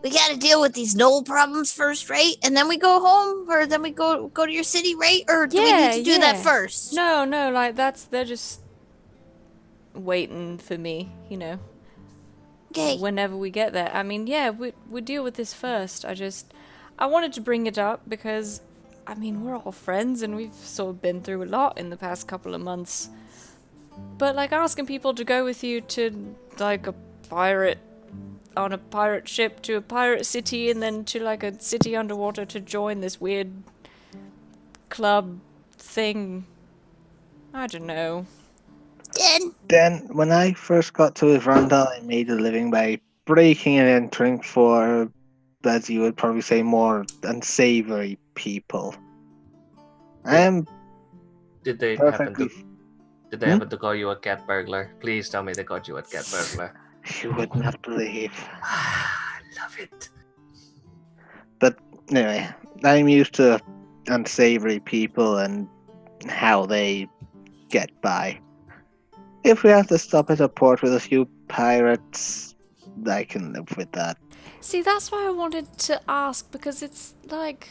we got to deal with these Knoll problems first, right? And then we go home, or then we go to your city, right? Or do we need to do that first? No, like they're just waiting for me, you know. Okay. Whenever we get there. I mean, yeah, we deal with this first. I wanted to bring it up because, I mean, we're all friends and we've sort of been through a lot in the past couple of months. But, like, asking people to go with you to, like, a pirate on a pirate ship to a pirate city and then to like a city underwater to join this weird club thing. I don't know. Then, when I first got to Yvrandal, I made a living by breaking and entering for, as you would probably say, more unsavory people. Did they perfectly... happen to call you a cat burglar? Please tell me they called you a cat burglar. You would not believe. I love it. But anyway, I'm used to unsavory people and how they get by. If we have to stop at a port with a few pirates, I can live with that. See, that's why I wanted to ask, because it's like,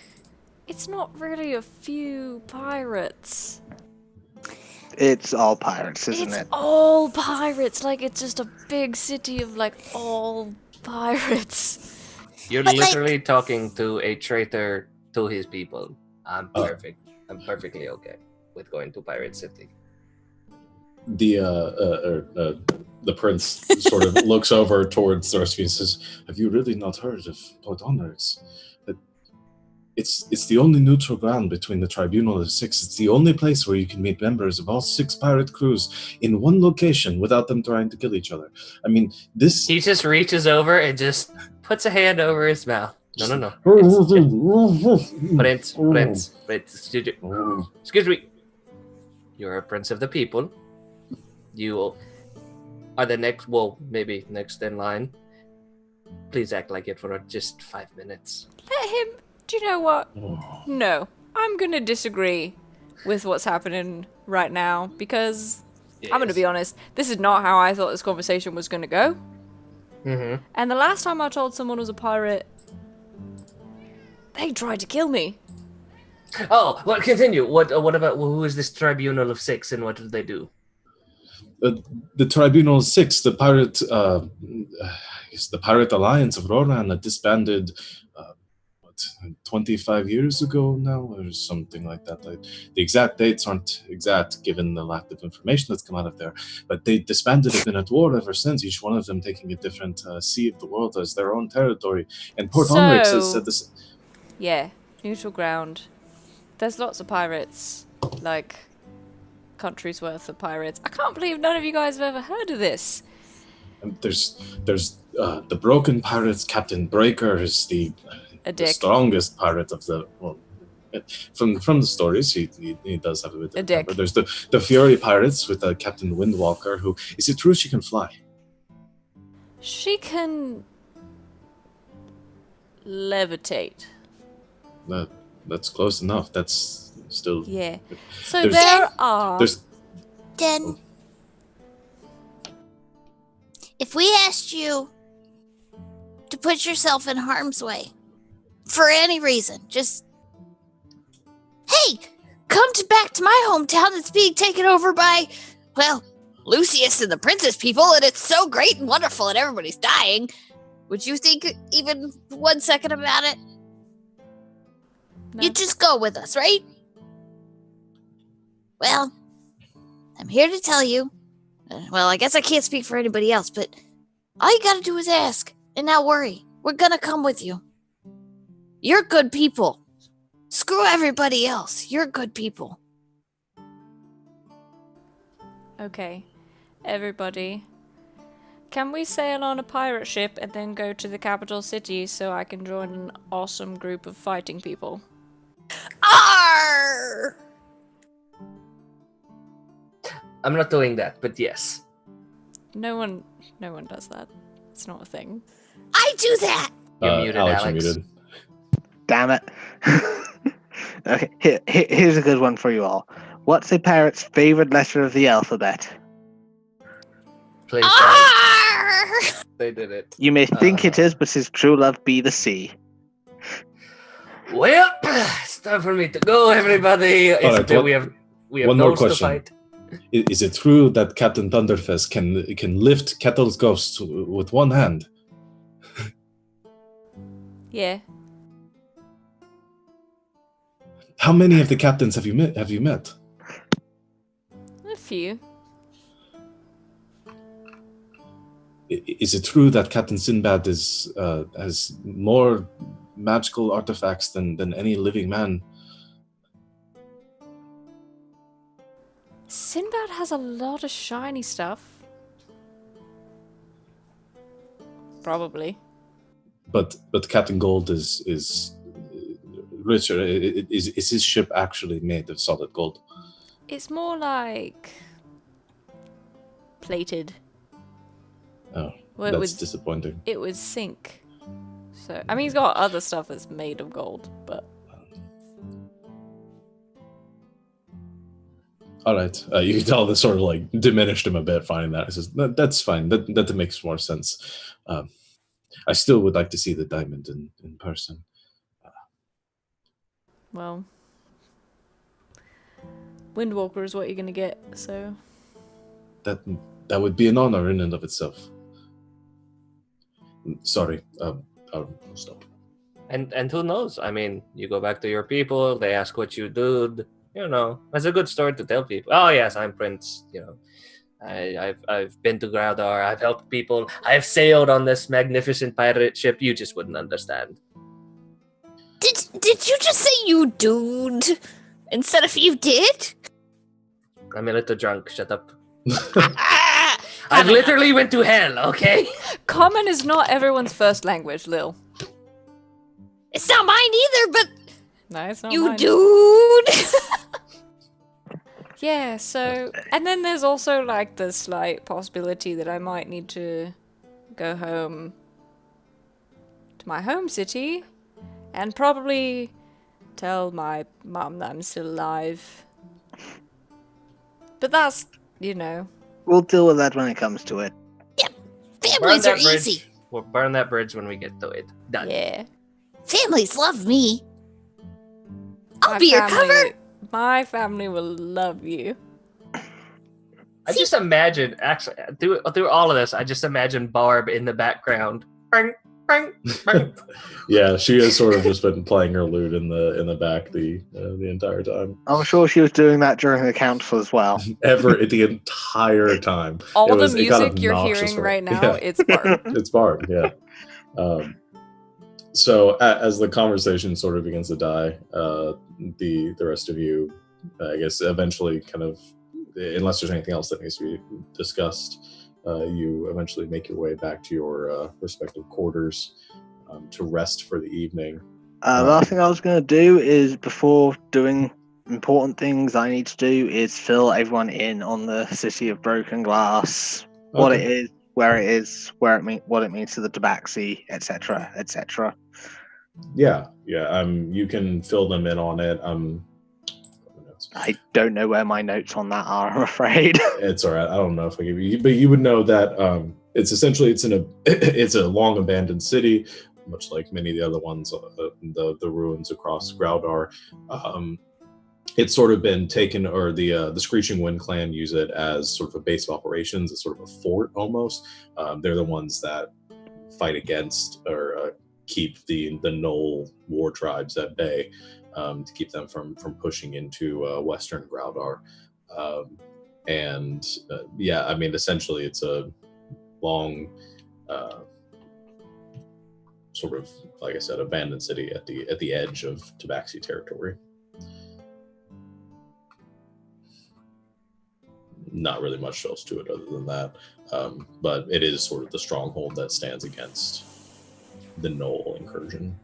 it's not really a few pirates. It's all pirates, isn't it? It's all pirates. Like, it's just a big city of, like, all pirates. You're literally talking to a traitor to his people. I'm perfect. I'm perfectly okay with going to Pirate City. The prince sort of looks over towards Thorsby and says, "Have you really not heard of Port Onyx? It's the only neutral ground between the Tribunal of Six. It's the only place where you can meet members of all 6 pirate crews in one location without them trying to kill each other. I mean, this..." He just reaches over and just puts a hand over his mouth. No. Prince, excuse me. You're a prince of the people. You are the next, maybe next in line. Please act like it for just 5 minutes. Let him... Do you know what? No. I'm gonna disagree with what's happening right now, because I'm gonna be honest, this is not how I thought this conversation was gonna go. Mm-hmm. And the last time I told someone was a pirate, they tried to kill me. Oh, well, continue. What about, who is this Tribunal of 6 and what do they do? The Tribunal of 6, the pirate, the Pirate Alliance of Roran that disbanded 25 years ago now, or something like that. The exact dates aren't exact given the lack of information that's come out of there, but they disbanded, have been at war ever since, each one of them taking a different sea of the world as their own territory. And Port Onyx has said this. Yeah, neutral ground. There's lots of pirates, like countries worth of pirates. I can't believe none of you guys have ever heard of this. And there's the Broken Pirates. Captain Breaker is the strongest pirate of the from the stories. He does have a bit of temper. There's the Fury Pirates with Captain Windwalker, who, is it true she can fly? She can levitate. That's close enough. That's still... Yeah. So there's Den, if we asked you to put yourself in harm's way for any reason, just, hey, come back to my hometown that's being taken over by, well, Lucius and the princess people, and it's so great and wonderful and everybody's dying, would you think even 1 second about it? No. You'd just go with us, right? Well, I'm here to tell you, well, I guess I can't speak for anybody else, but all you gotta do is ask, and not worry. We're gonna come with you. You're good people. Screw everybody else. You're good people. Okay, everybody. Can we sail on a pirate ship and then go to the capital city so I can join an awesome group of fighting people? Arr! I'm not doing that, but yes. No one does that. It's not a thing. I do that! You're muted, Alex. You're muted. Damn it. Okay, here's a good one for you all. What's a pirate's favorite letter of the alphabet? Please, Arr! they did it. You may think it is, but his true love be the sea. Well, it's time for me to go, everybody. Right, we have one more ghosts to question. fight. Is it true that Captain Thunderfest can lift Kettle's ghost with one hand? Yeah. How many of the captains have you met? A few. Is it true that Captain Sinbad has more magical artifacts than any living man? Sinbad has a lot of shiny stuff. Probably. But Captain Gold is richer. Is his ship actually made of solid gold? It's more like plated. Oh, Well, that's disappointing. It was zinc. So, I mean, he's got other stuff that's made of gold, but... All right. You can tell this sort of like diminished him a bit finding that. He says, that's fine. That makes more sense. I still would like to see the diamond in person. Well, Windwalker is what you're going to get, so... That would be an honor in and of itself. Sorry. I'll stop. And who knows? I mean, you go back to your people, they ask what you do, you know, that's a good story to tell people. Oh yes, I'm Prince, you know. I've been to Groudar, I've helped people, I've sailed on this magnificent pirate ship, you just wouldn't understand. Did you just say you dude instead of you did? I'm a little drunk, shut up. I literally went to hell, okay? Common is not everyone's first language, Lil. It's not mine either, but No, it's not you mine. dude. Yeah, so... And then there's also, like, the slight possibility that I might need to go home to my home city and probably tell my mum that I'm still alive. But that's, you know... We'll deal with that when it comes to it. Yep, families are easy. We'll burn that bridge when we get to it. Done. Yeah. Families love me. I'll be your cover. My family will love you. I just imagine, actually, through all of this, I just imagine Barb in the background. Bang, bang, bang. Yeah, she has sort of just been playing her lute in the back the entire time. I'm sure she was doing that during the council as well. The entire time. All the music you're hearing right now, it's Barb. It's Barb, yeah. So as the conversation sort of begins to die, the rest of you, I guess, eventually kind of, unless there's anything else that needs to be discussed, you eventually make your way back to your respective quarters to rest for the evening. The last thing I was going to do is, before doing important things I need to do, is fill everyone in on the City of Broken Glass, what it is, where it is, what it means to the Tabaxi, etc., etc. Yeah. You can fill them in on it. I don't know where my notes on that are, I'm afraid. It's all right. I don't know if I give you, but you would know that it's essentially it's a long abandoned city, much like many of the other ones, the ruins across Groudar. It's sort of been taken, or the Screeching Wind clan use it as sort of a base of operations, as sort of a fort almost. They're the ones that fight against or keep the Knoll war tribes at bay, to keep them from pushing into Western Groudar. Yeah, I mean, essentially it's a long sort of, like I said, abandoned city at the edge of Tabaxi territory. Not really much else to it other than that, but it is sort of the stronghold that stands against the Knoll incursion.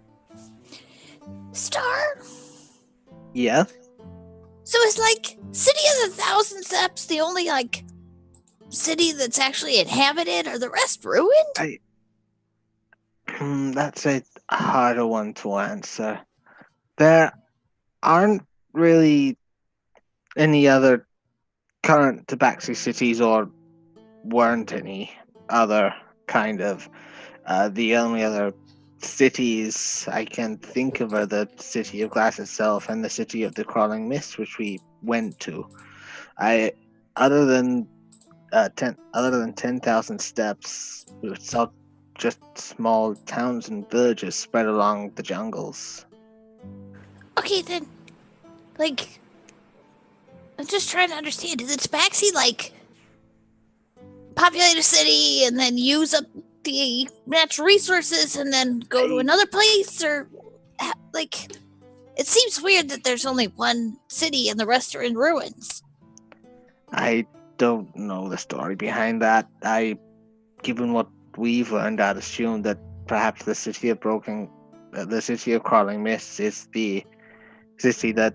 Star? Yeah? So is, like, City of the Thousand Steps the only, like, city that's actually inhabited? Are the rest ruined? That's a harder one to answer. There aren't really any other current Tabaxi cities, or weren't any other kind of. The only other cities I can think of are the City of Glass itself and the City of the Crawling Mist, which we went to. Other than 10,000 steps, we saw just small towns and villages spread along the jungles. Okay, then, like, I'm just trying to understand. Is the Tabaxi, like, populate a city and then use up the natural resources and then go to another place? Or, like, it seems weird that there's only one city and the rest are in ruins. I don't know the story behind that. Given what we've learned, I'd assume that perhaps the city of Crawling Mists is the city that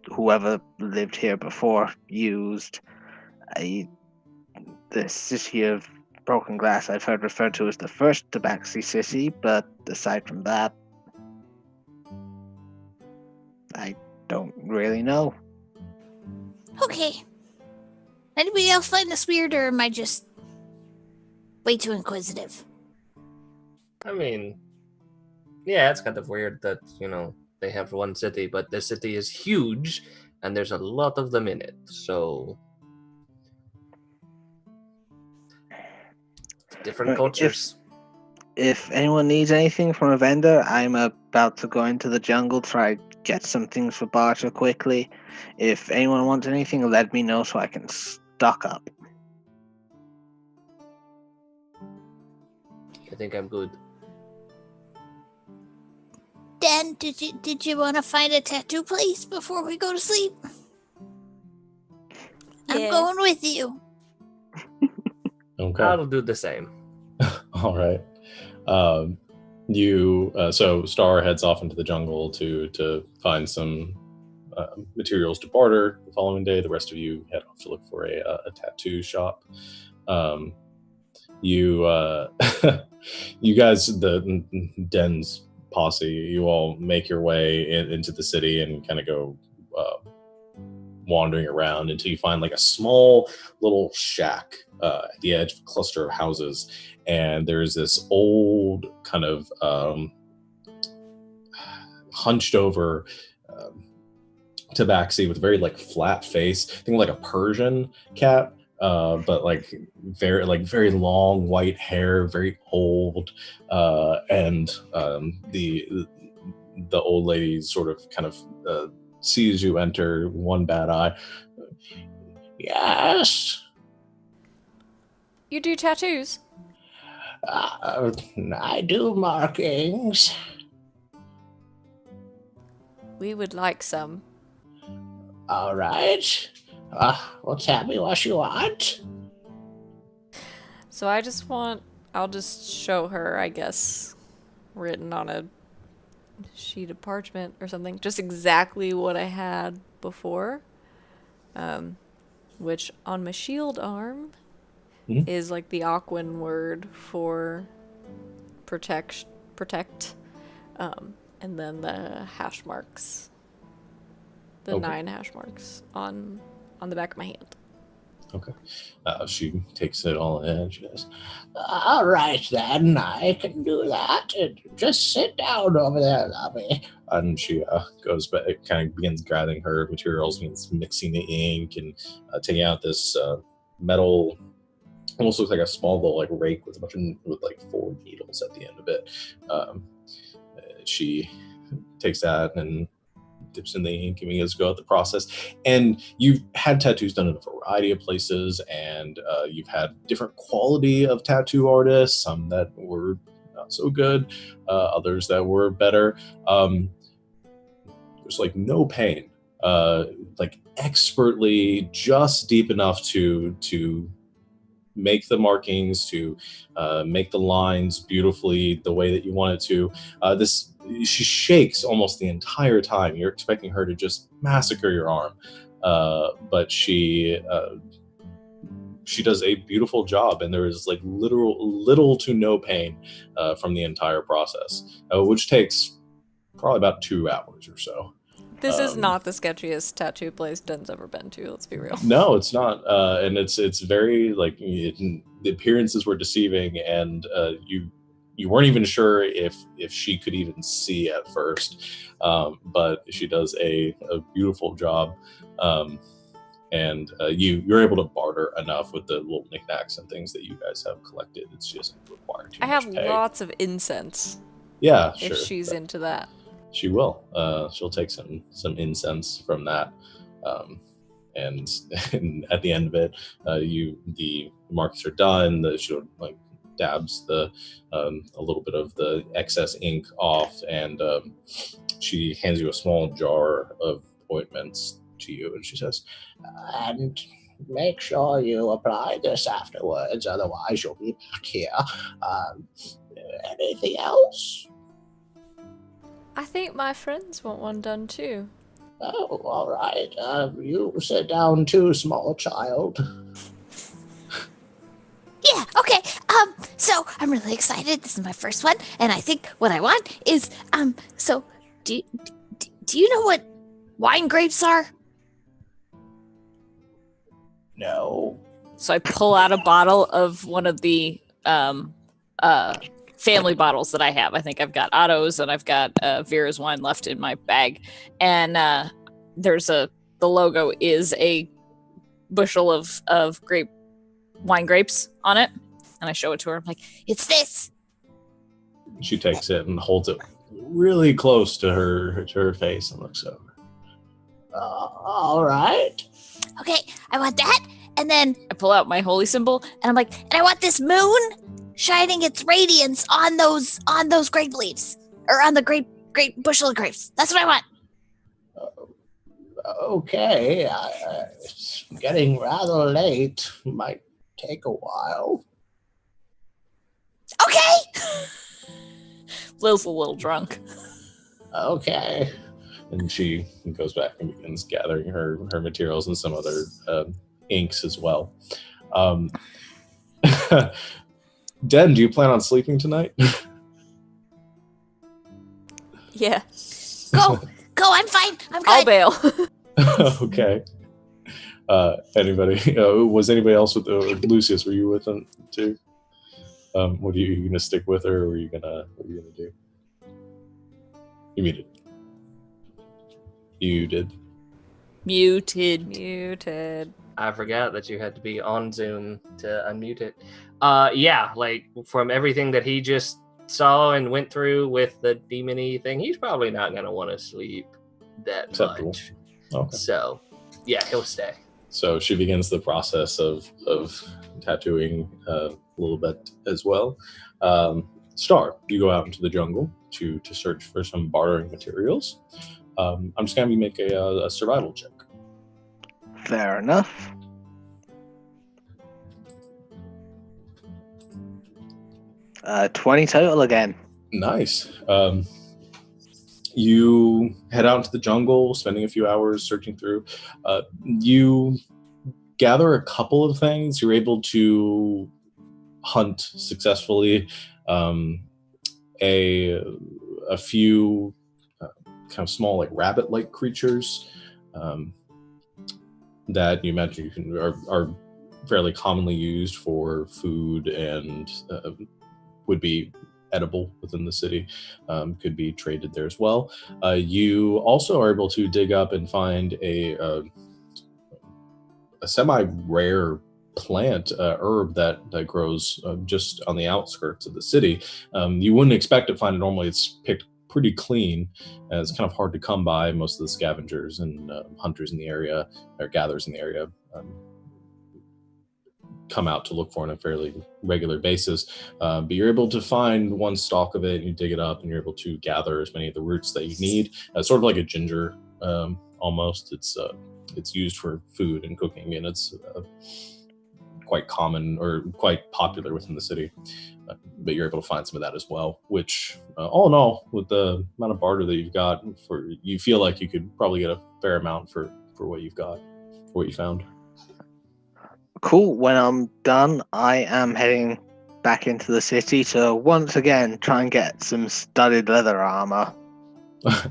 whoever lived here before used. The city of Broken Glass I've heard referred to as the first Tabaxi city, but aside from that, I don't really know. Okay. Anybody else find this weird, or am I just way too inquisitive? I mean, yeah, it's kind of weird that, they have one city, but the city is huge, and there's a lot of them in it, so... Different cultures. If anyone needs anything from a vendor, I'm about to go into the jungle, try get some things for barter quickly. If anyone wants anything, let me know so I can stock up. I think I'm good. Dan, did you want to find a tattoo place before we go to sleep? Yeah. I'm going with you. Okay. I'll do the same. All right. So Star heads off into the jungle to find some materials to barter the following day. The rest of you head off to look for a tattoo shop. You guys, the Den's posse, you all make your way into the city and kind of go wandering around until you find like a small little shack at the edge of a cluster of houses, and there's this old kind of hunched over tabaxi with a very like flat face, think like a Persian cat, but like very long white hair, very old, and the old lady sort of kind of sees you enter, one bad eye. Yes. You do tattoos? I do markings. We would like some. All right. Well, tell me what you want. So I'll just show her, I guess, written on a sheet of parchment or something, just exactly what I had before, which on my shield arm is like the Aquan word for protect, and then the hash marks, the 9 hash marks on the back of my hand. Okay. She takes it all in. She goes, all right, then, I can do that. Just sit down over there, Lovey. And she goes back, kind of begins gathering her materials, begins mixing the ink and taking out this metal, almost looks like a small little like rake with like 4 needles at the end of it. She takes that and dips in the ink and begins to go out the process. And you've had tattoos done in a variety of places, and you've had different quality of tattoo artists, some that were not so good, others that were better. There's like no pain, like expertly, just deep enough to make the markings, to make the lines beautifully the way that you want it to. She shakes almost the entire time. You're expecting her to just massacre your arm, but she does a beautiful job, and there is like little to no pain from the entire process, which takes probably about 2 hours or so. This is not the sketchiest tattoo place Den's ever been to, let's be real. No, it's not. And it's very, like, the appearances were deceiving, and you weren't even sure if she could even see at first. But she does a beautiful job. And you're able to barter enough with the little knickknacks and things that you guys have collected. It's just required too much I have pay. lots of incense. Yeah, sure. If she's into that. She will. She'll take some incense from that, and at the end of it, the markings are done. She like dabs a little bit of the excess ink off, and she hands you a small jar of ointments to you, and she says, "And make sure you apply this afterwards, otherwise you'll be back here. Anything else?" I think my friends want one done too. "Oh, all right. You sit down too, small child." Yeah, okay. So I'm really excited. This is my first one, and I think what I want is, so do you know what wine grapes are? No. So I pull out a bottle of one of the family bottles that I have. I think I've got Otto's and I've got Vera's wine left in my bag. And the logo is a bushel of wine grapes on it. And I show it to her. I'm like, It's this. She takes it and holds it really close to her face and looks over. All right. Okay, I want that. And then I pull out my holy symbol. and I'm like, and I want this moon shining its radiance on those grape leaves. Or on the grape bushel of grapes. That's what I want. Okay. It's getting rather late. Might take a while. Okay. Lil's a little drunk. Okay. And she goes back and begins gathering her materials and some other inks as well. Den, do you plan on sleeping tonight? Yeah. Go, I'm fine. I'm good. I'll bail. Okay. Anybody? Was anybody else with Lucius? Were you with them too? What are you gonna stick with her, or what are you gonna do? You muted. You did. Muted. I forgot that you had to be on Zoom to unmute it. Yeah, like from everything that he just saw and went through with the demon-y thing, he's probably not going to want to sleep that Acceptable. much. Okay. So, yeah, he'll stay. So she begins the process of tattooing a little bit as well. Star, you go out into the jungle to search for some bartering materials. I'm just going to make a survival check. Fair enough. Uh, 20 total again. Nice. You head out into the jungle, spending a few hours searching through. You gather a couple of things. You're able to hunt successfully. A few kind of small, like rabbit-like creatures that you imagine are fairly commonly used for food and would be edible within the city, could be traded there as well. You also are able to dig up and find a semi-rare plant, herb that grows just on the outskirts of the city. You wouldn't expect to find it normally. It's picked pretty clean. It's kind of hard to come by. Most of the scavengers and hunters in the area, or gatherers in the area, come out to look for it on a fairly regular basis. But you're able to find one stalk of it, and you dig it up, and you're able to gather as many of the roots that you need. Sort of like a ginger, almost. It's used for food and cooking, and it's quite common or quite popular within the city. But you're able to find some of that as well, which all in all, with the amount of barter that you've got, you feel like you could probably get a fair amount for what you've got, for what you found. Cool. When I'm done, I am heading back into the city to once again try and get some studded leather armor.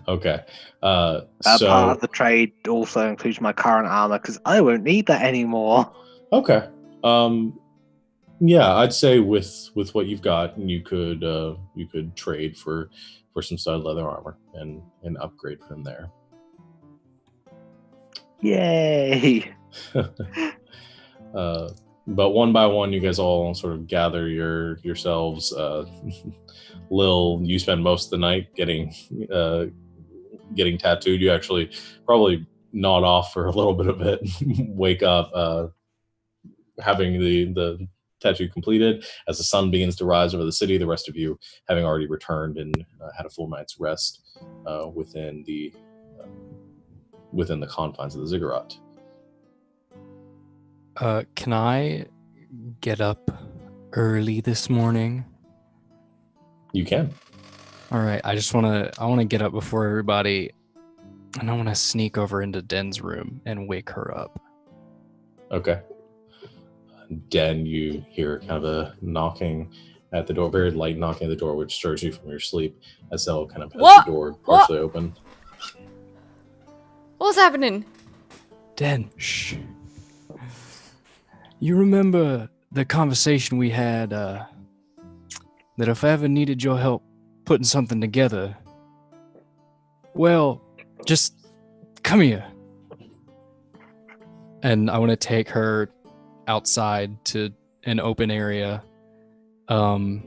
Okay. Part of the trade also includes my current armor because I won't need that anymore. Okay. Yeah, I'd say with what you've got, you could trade for some studded leather armor and upgrade from there. Yay! But one by one, you guys all sort of gather yourselves. Lil, you spend most of the night getting tattooed. You actually probably nod off for a little bit of it, wake up, having the tattoo completed. As the sun begins to rise over the city, the rest of you having already returned and had a full night's rest within the confines of the ziggurat. Can I get up early this morning? You can. All right. I want to get up before everybody, and I want to sneak over into Den's room and wake her up. Okay. Den, you hear kind of a knocking at the door, very light knocking at the door, which stirs you from your sleep as they'll kind of has the door partially open. What's happening? Den, shh. You remember the conversation we had, that if I ever needed your help putting something together, well, just come here. And I want to take her outside to an open area, and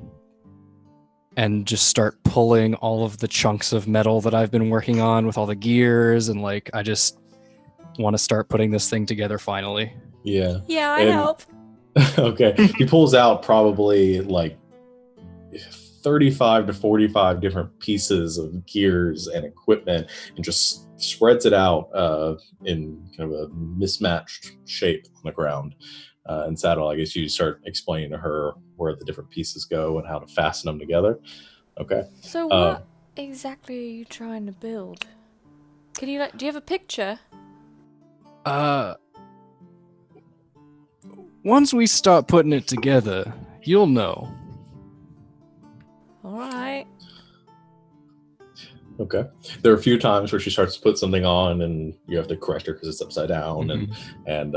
just start pulling all of the chunks of metal that I've been working on with all the gears, and like I just want to start putting this thing together finally. Yeah. Yeah, I help. Okay. He pulls out probably like 35 to 45 different pieces of gears and equipment and just spreads it out in kind of a mismatched shape on the ground. And Saddle, I guess you start explaining to her where the different pieces go and how to fasten them together. Okay. So what exactly are you trying to build? Do you have a picture? Once we start putting it together, you'll know. All right. Okay. There are a few times where she starts to put something on and you have to correct her because it's upside down, and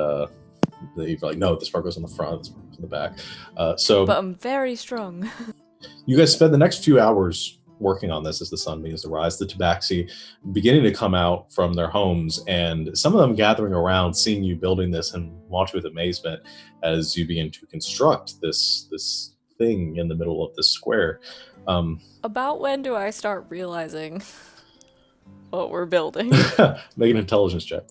you're like, no, this part goes on the front, this part goes on the back. But I'm very strong. You guys spend the next few hours working on this as the sun begins to rise. The Tabaxi beginning to come out from their homes, and some of them gathering around, seeing you building this and watch with amazement as you begin to construct this thing in the middle of this square. About when do I start realizing what we're building? Make an intelligence check.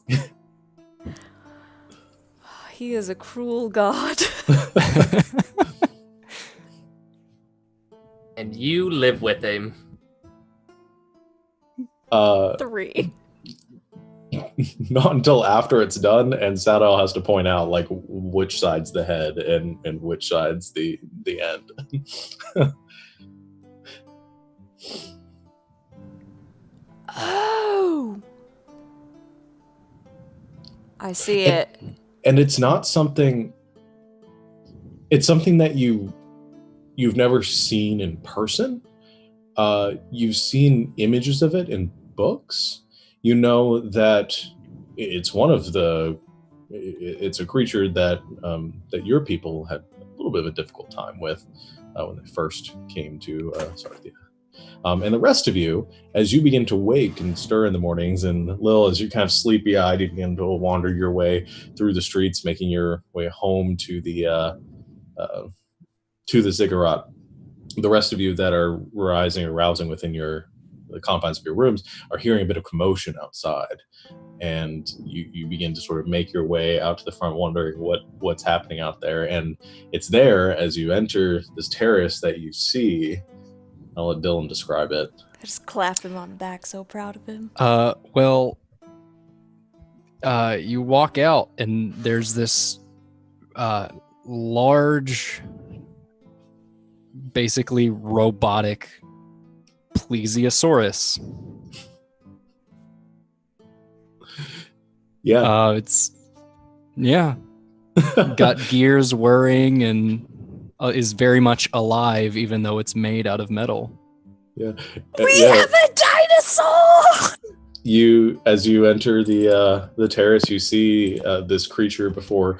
He is a cruel god. And you live with him. 3. Not until after it's done, and Sadal has to point out like which side's the head and which side's the end. Oh, I see it. And it's not something. It's something that you've never seen in person. You've seen images of it in books. You know that it's one of the. It's a creature that that your people had a little bit of a difficult time with when they first came to. And the rest of you, as you begin to wake and stir in the mornings, and Lil, as you're kind of sleepy-eyed, you begin to wander your way through the streets, making your way home to the ziggurat. The rest of you that are rising or rousing within the confines of your rooms are hearing a bit of commotion outside, and you begin to sort of make your way out to the front, wondering what's happening out there. And it's there as you enter this terrace that you see. I'll let Dylan describe it. I just clapped him on the back, so proud of him. You walk out and there's this large, basically robotic plesiosaurus. Yeah. Got gears whirring and is very much alive, even though it's made out of metal. Yeah. We have a dinosaur! As you enter the terrace, you see this creature before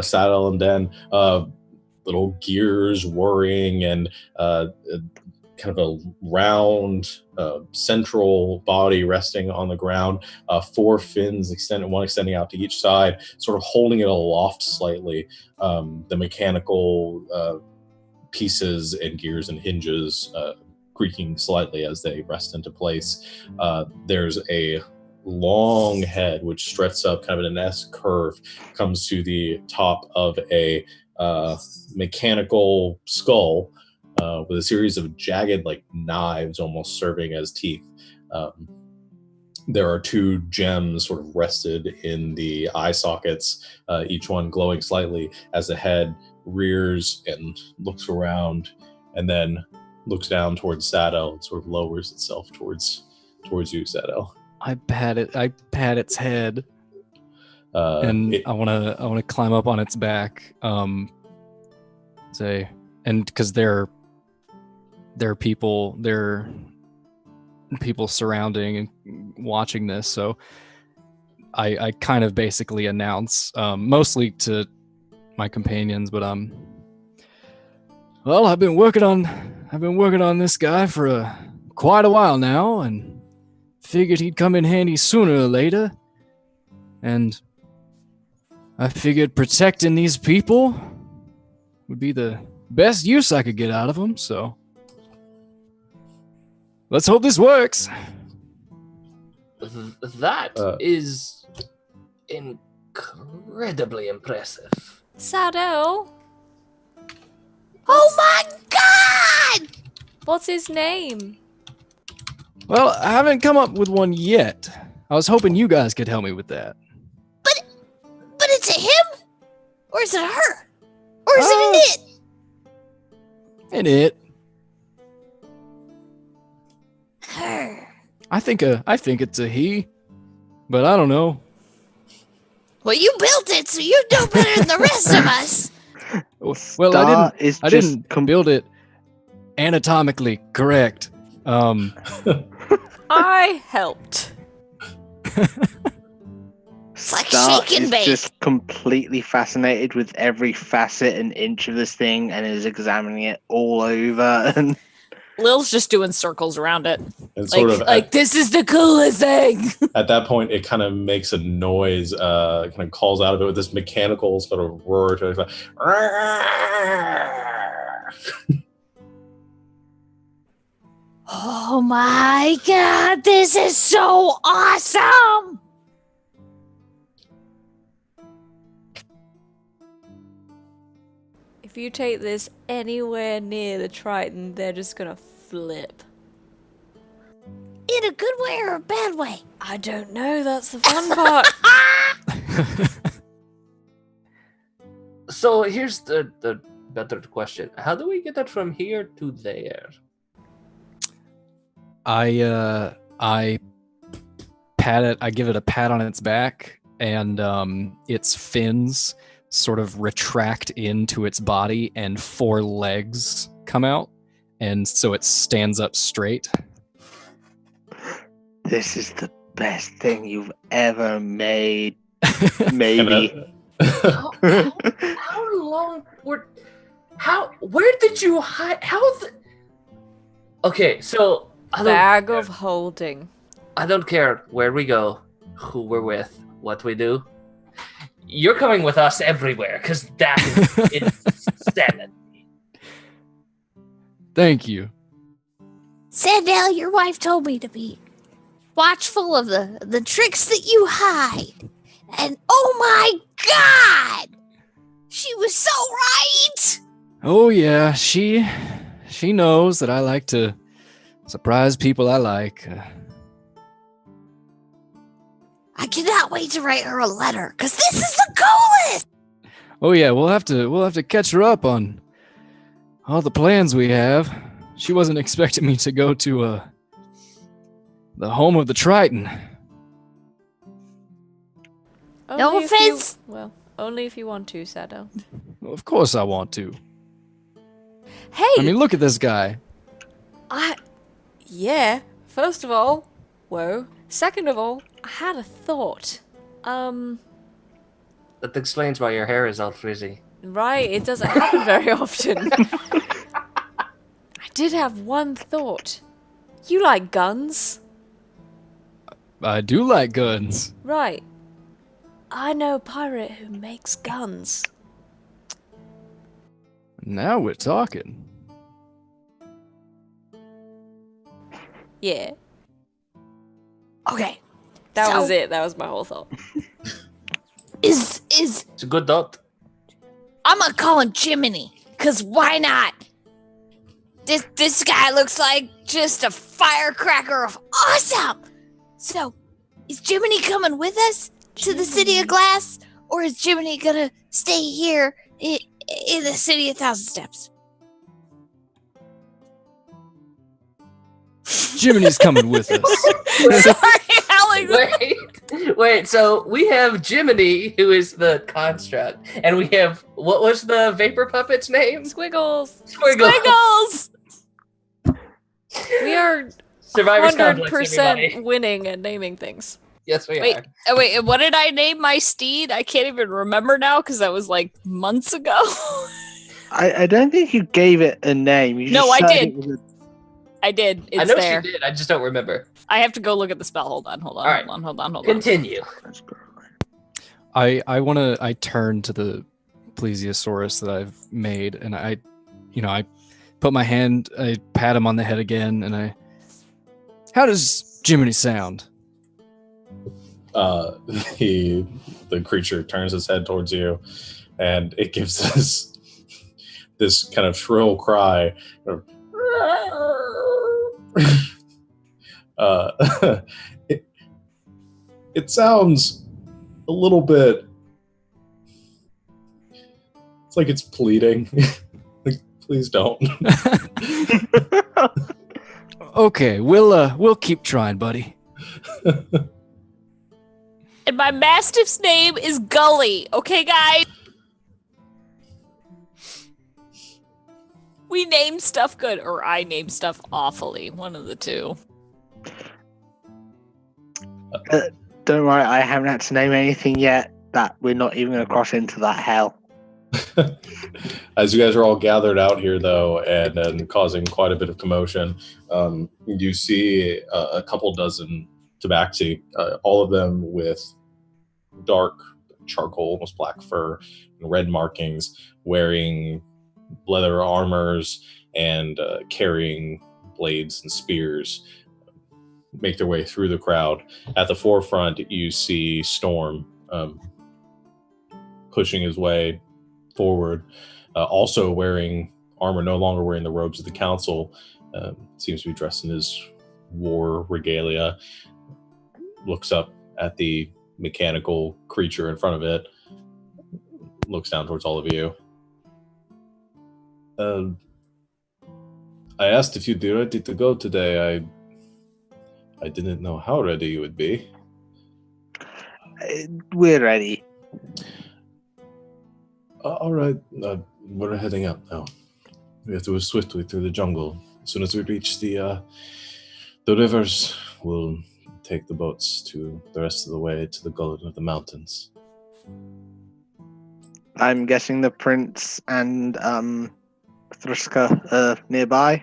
Saddle and Den, little gears whirring and kind of a round central body resting on the ground, 4 fins one extending out to each side, sort of holding it aloft slightly. The mechanical pieces and gears and hinges creaking slightly as they rest into place. There's a long head, which stretches up kind of in an S curve, comes to the top of a mechanical skull with a series of jagged, like knives, almost serving as teeth. There are 2 gems sort of rested in the eye sockets, each one glowing slightly as the head rears and looks around, and then looks down towards Saddle and sort of lowers itself towards you, Saddle. I pat its head, and it, I wanna climb up on its back. Say, and because there are people surrounding and watching this, so I kind of basically announce, mostly to my companions, but well, I've been working on this guy for quite a while now, and figured he'd come in handy sooner or later. And I figured protecting these people would be the best use I could get out of them. So let's hope this works. That is incredibly impressive. Saddle, Oh my god! what's his name? Well, I haven't come up with one yet. I was hoping you guys could help me with that. But it's a him? Or is it a her? Or is it an it? And it. Her. I think it's a he, but I don't know. Well, you built it, so you know better than the rest of us. Well, I didn't just build it anatomically correct. I helped. It's like Star shake and is bake. just completely fascinated with every facet and inch of this thing and is examining it all over. And Lil's just doing circles around it. and sort of Like this is the coolest thing. at that point, it kind of makes a noise, kind of calls out of it with this mechanical sort of roar to it. Like, Oh my god, this is so awesome! If you take this anywhere near the Triton, they're just gonna flip. In a good way or a bad way? I don't know, that's the fun part. So here's the better question. How do we get that from here to there? I pat it. I give it a pat on its back, and its fins sort of retract into its body, and 4 legs come out, and so it stands up straight. this is the best thing you've ever made. Maybe. How long were? Where did you hide? Okay, so Bag of holding. I don't care where we go, who we're with, what we do. You're coming with us everywhere, because that is insanity. Thank you. Sandal, your wife told me to be watchful of the tricks that you hide. And oh my god! She was so right! Oh yeah, she knows that I like to surprise people I like. I cannot wait to write her a letter, because this is the coolest! Oh yeah, we'll have to catch her up on all the plans we have. She wasn't expecting me to go to the home of the Triton. No Only if you- offense. Well, only if you want to, Sado. Well, of course I want to. Hey! I mean, look at this guy. Yeah, first of all, whoa. Second of all, I had a thought. That explains why your hair is all frizzy. Right, it doesn't happen very often. I did have one thought. You like guns? I do like guns. Right. I know a pirate who makes guns. Now we're talking. Yeah. Okay. That was it. That was my whole thought. Is It's a good thought. I'm gonna call him Jiminy, cause why not? This guy looks like just a firecracker of awesome. So, is Jiminy coming with us to the City of Glass, or is Jiminy gonna stay here in the City of Thousand Steps? Jiminy's coming with us. Sorry, Alex. Wait. So we have Jiminy, who is the construct, and we have what was the vapor puppet's name? Squiggles. Squiggles. We are Survivor's Complex, 100% everybody. winning at naming things. Yes, we Wait, are. wait, what did I name my steed? I can't even remember now because that was like months ago. I don't think you gave it a name. You No, just I said did. it was I did. It's I know there. she did. I just don't remember. I have to go look at the spell. Hold on. All right. Hold on. Continue. I turn to the plesiosaurus that I've made, and I put my hand, I pat him on the head again, and how does Jiminy sound? The creature turns its head towards you, and it gives this kind of shrill cry. It sounds a little bit. It's like it's pleading. Like, please don't. Okay, we'll keep trying, buddy. And my mastiff's name is Gully. Okay, guys? We name stuff good, or I name stuff awfully. One of the two. Don't worry, I haven't had to name anything yet that we're not even going to cross into that hell. As you guys are all gathered out here, though, and causing quite a bit of commotion, you see a couple dozen tabaxi, all of them with dark charcoal, almost black fur, and red markings, wearing leather armors and carrying blades and spears, make their way through the crowd. At the forefront, you see Storm pushing his way forward, also wearing armor, no longer wearing the robes of the council. Seems to be dressed in his war regalia. Looks up at the mechanical creature in front of it. Looks down towards all of you. I asked if you'd be ready to go today. I didn't know how ready you would be. We're ready. All right, we're heading up now. We have to move swiftly through the jungle. As soon as we reach the rivers, we'll take the boats to the rest of the way to the gullet of the mountains. I'm guessing the prince and Thriska are nearby.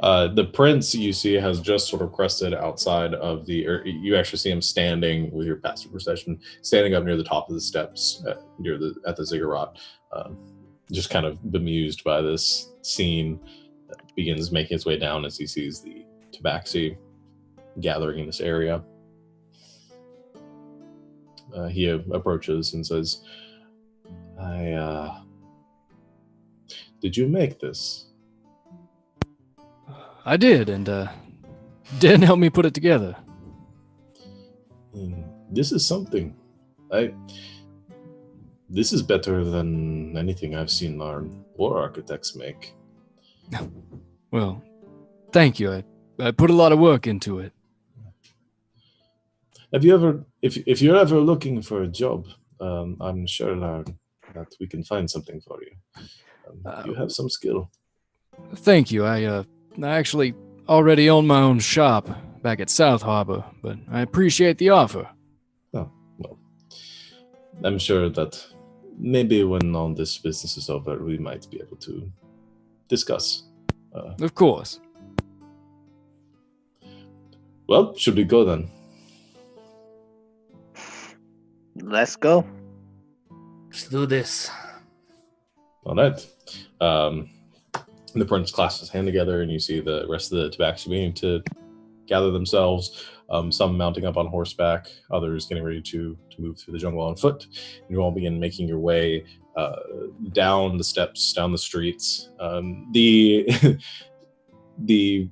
The prince, you see, has just sort of crested outside of you actually see him standing with your passive perception, standing up near the top of the steps at the ziggurat, just kind of bemused by this scene. Begins making his way down as he sees the tabaxi gathering in this area. He approaches and says, did you make this? I did, and Dan helped me put it together. This is something. This is better than anything I've seen our war architects make. Well, thank you. I put a lot of work into it. Have you ever, if you're ever looking for a job, I'm sure that we can find something for you. You have some skill. Thank you. I actually already own my own shop back at South Harbor, but I appreciate the offer. Oh, well, I'm sure that maybe when all this business is over, we might be able to discuss. Of course. Well, should we go then? Let's go. Let's do this. All right. The prince clasps his hand together, and you see the rest of the tabaxi beginning to gather themselves. some mounting up on horseback, others getting ready to move through the jungle on foot. And you all begin making your way down the steps, down the streets. The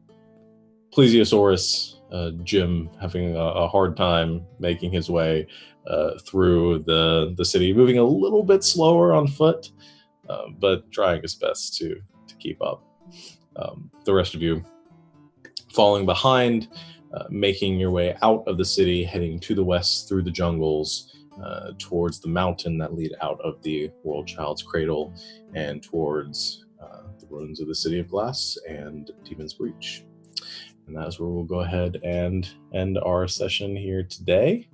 Plesiosaurus, Jim, having a hard time making his way through the city, moving a little bit slower on foot, but trying his best to keep up. The rest of you falling behind, making your way out of the city, heading to the west through the jungles, towards the mountain that lead out of the World Child's Cradle, and towards the ruins of the City of Glass and Demon's Breach. And that's where we'll go ahead and end our session here today.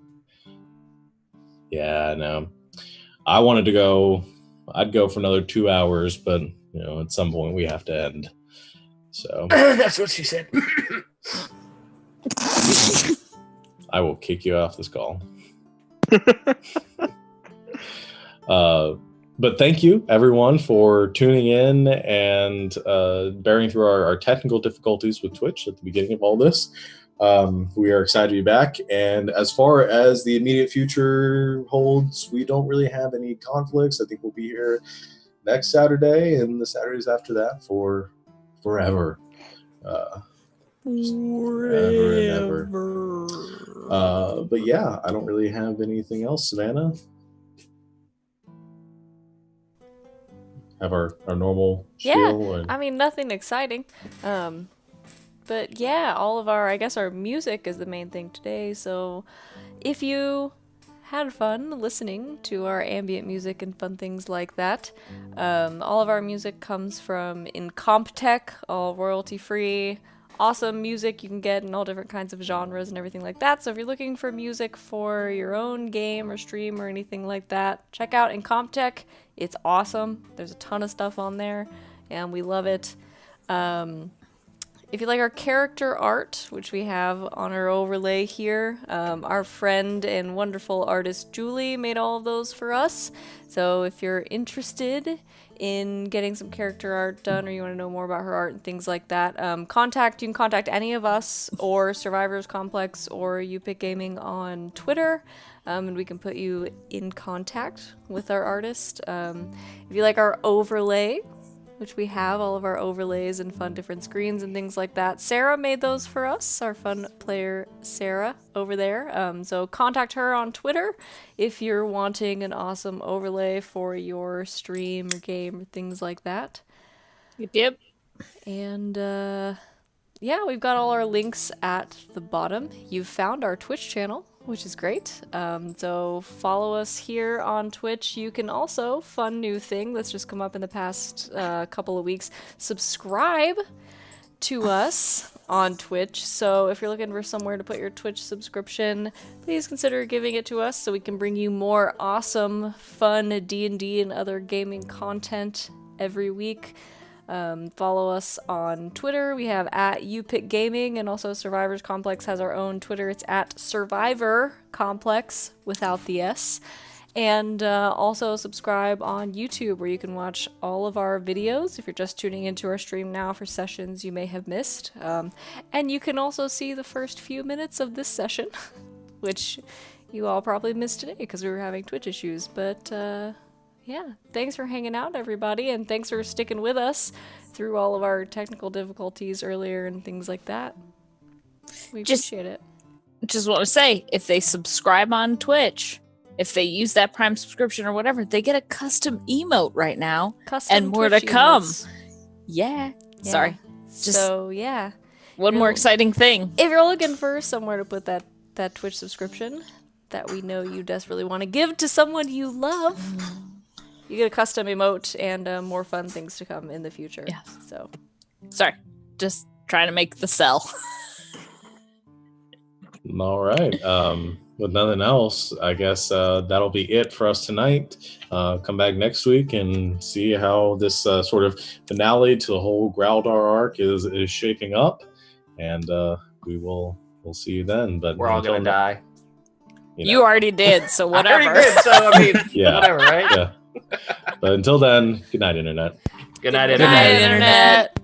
Yeah, no. I wanted to go, I'd go for another 2 hours, but at some point we have to end. So that's what she said. I will kick you off this call. But thank you, everyone, for tuning in and bearing through our technical difficulties with Twitch at the beginning of all this. We are excited to be back. And as far as the immediate future holds, we don't really have any conflicts. I think we'll be here next Saturday and the Saturdays after that for forever. Forever and ever. But yeah, I don't really have anything else. Savannah? Have our normal spiel? I mean, nothing exciting. But yeah, all of our music is the main thing today. So if you had fun listening to our ambient music and fun things like that, all of our music comes from Incomptech, all royalty free. Awesome music you can get in all different kinds of genres and everything like that. So if you're looking for music for your own game or stream or anything like that, check out Incomptech. It's awesome. There's a ton of stuff on there, and we love it. If you like our character art, which we have on our overlay here, our friend and wonderful artist Julie made all of those for us. So if you're interested in getting some character art done, or you want to know more about her art and things like that, you can contact any of us or Survivors Complex or YouPickGaming on Twitter, and we can put you in contact with our artist. If you like our overlay, which we have all of our overlays and fun different screens and things like that, Sarah made those for us, our fun player Sarah over there. So contact her on Twitter if you're wanting an awesome overlay for your stream or game or things like that. Yep. And yeah, we've got all our links at the bottom. You've found our Twitch channel, which is great. So follow us here on Twitch. You can also, fun new thing that's just come up in the past couple of weeks, subscribe to us on Twitch. So if you're looking for somewhere to put your Twitch subscription, please consider giving it to us so we can bring you more awesome, fun D&D and other gaming content every week. Follow us on Twitter. We have at YouPickGaming, and also Survivors Complex has our own Twitter. It's at Survivor Complex without the S. And also subscribe on YouTube, where you can watch all of our videos if you're just tuning into our stream now for sessions you may have missed. And you can also see the first few minutes of this session, which you all probably missed today because we were having Twitch issues. But yeah, thanks for hanging out, everybody, and thanks for sticking with us through all of our technical difficulties earlier and things like that. We appreciate it. Just want to say, if they subscribe on Twitch, if they use that Prime subscription or whatever, they get a custom emote right now. Custom and more Twitch to come. emotes. Yeah. Sorry. So, yeah. One more exciting thing. If you're looking for somewhere to put that Twitch subscription that we know you desperately want to give to someone you love, you get a custom emote and more fun things to come in the future. Yeah. So, sorry. Just trying to make the sell. All right. With nothing else, I guess that'll be it for us tonight. Come back next week and see how this sort of finale to the whole Growldar arc is shaping up, and we'll see you then. But we're all gonna die. You already did, so whatever. I already did, so I mean, yeah, whatever, right? Yeah. But until then, good night, Internet. Good night, Internet.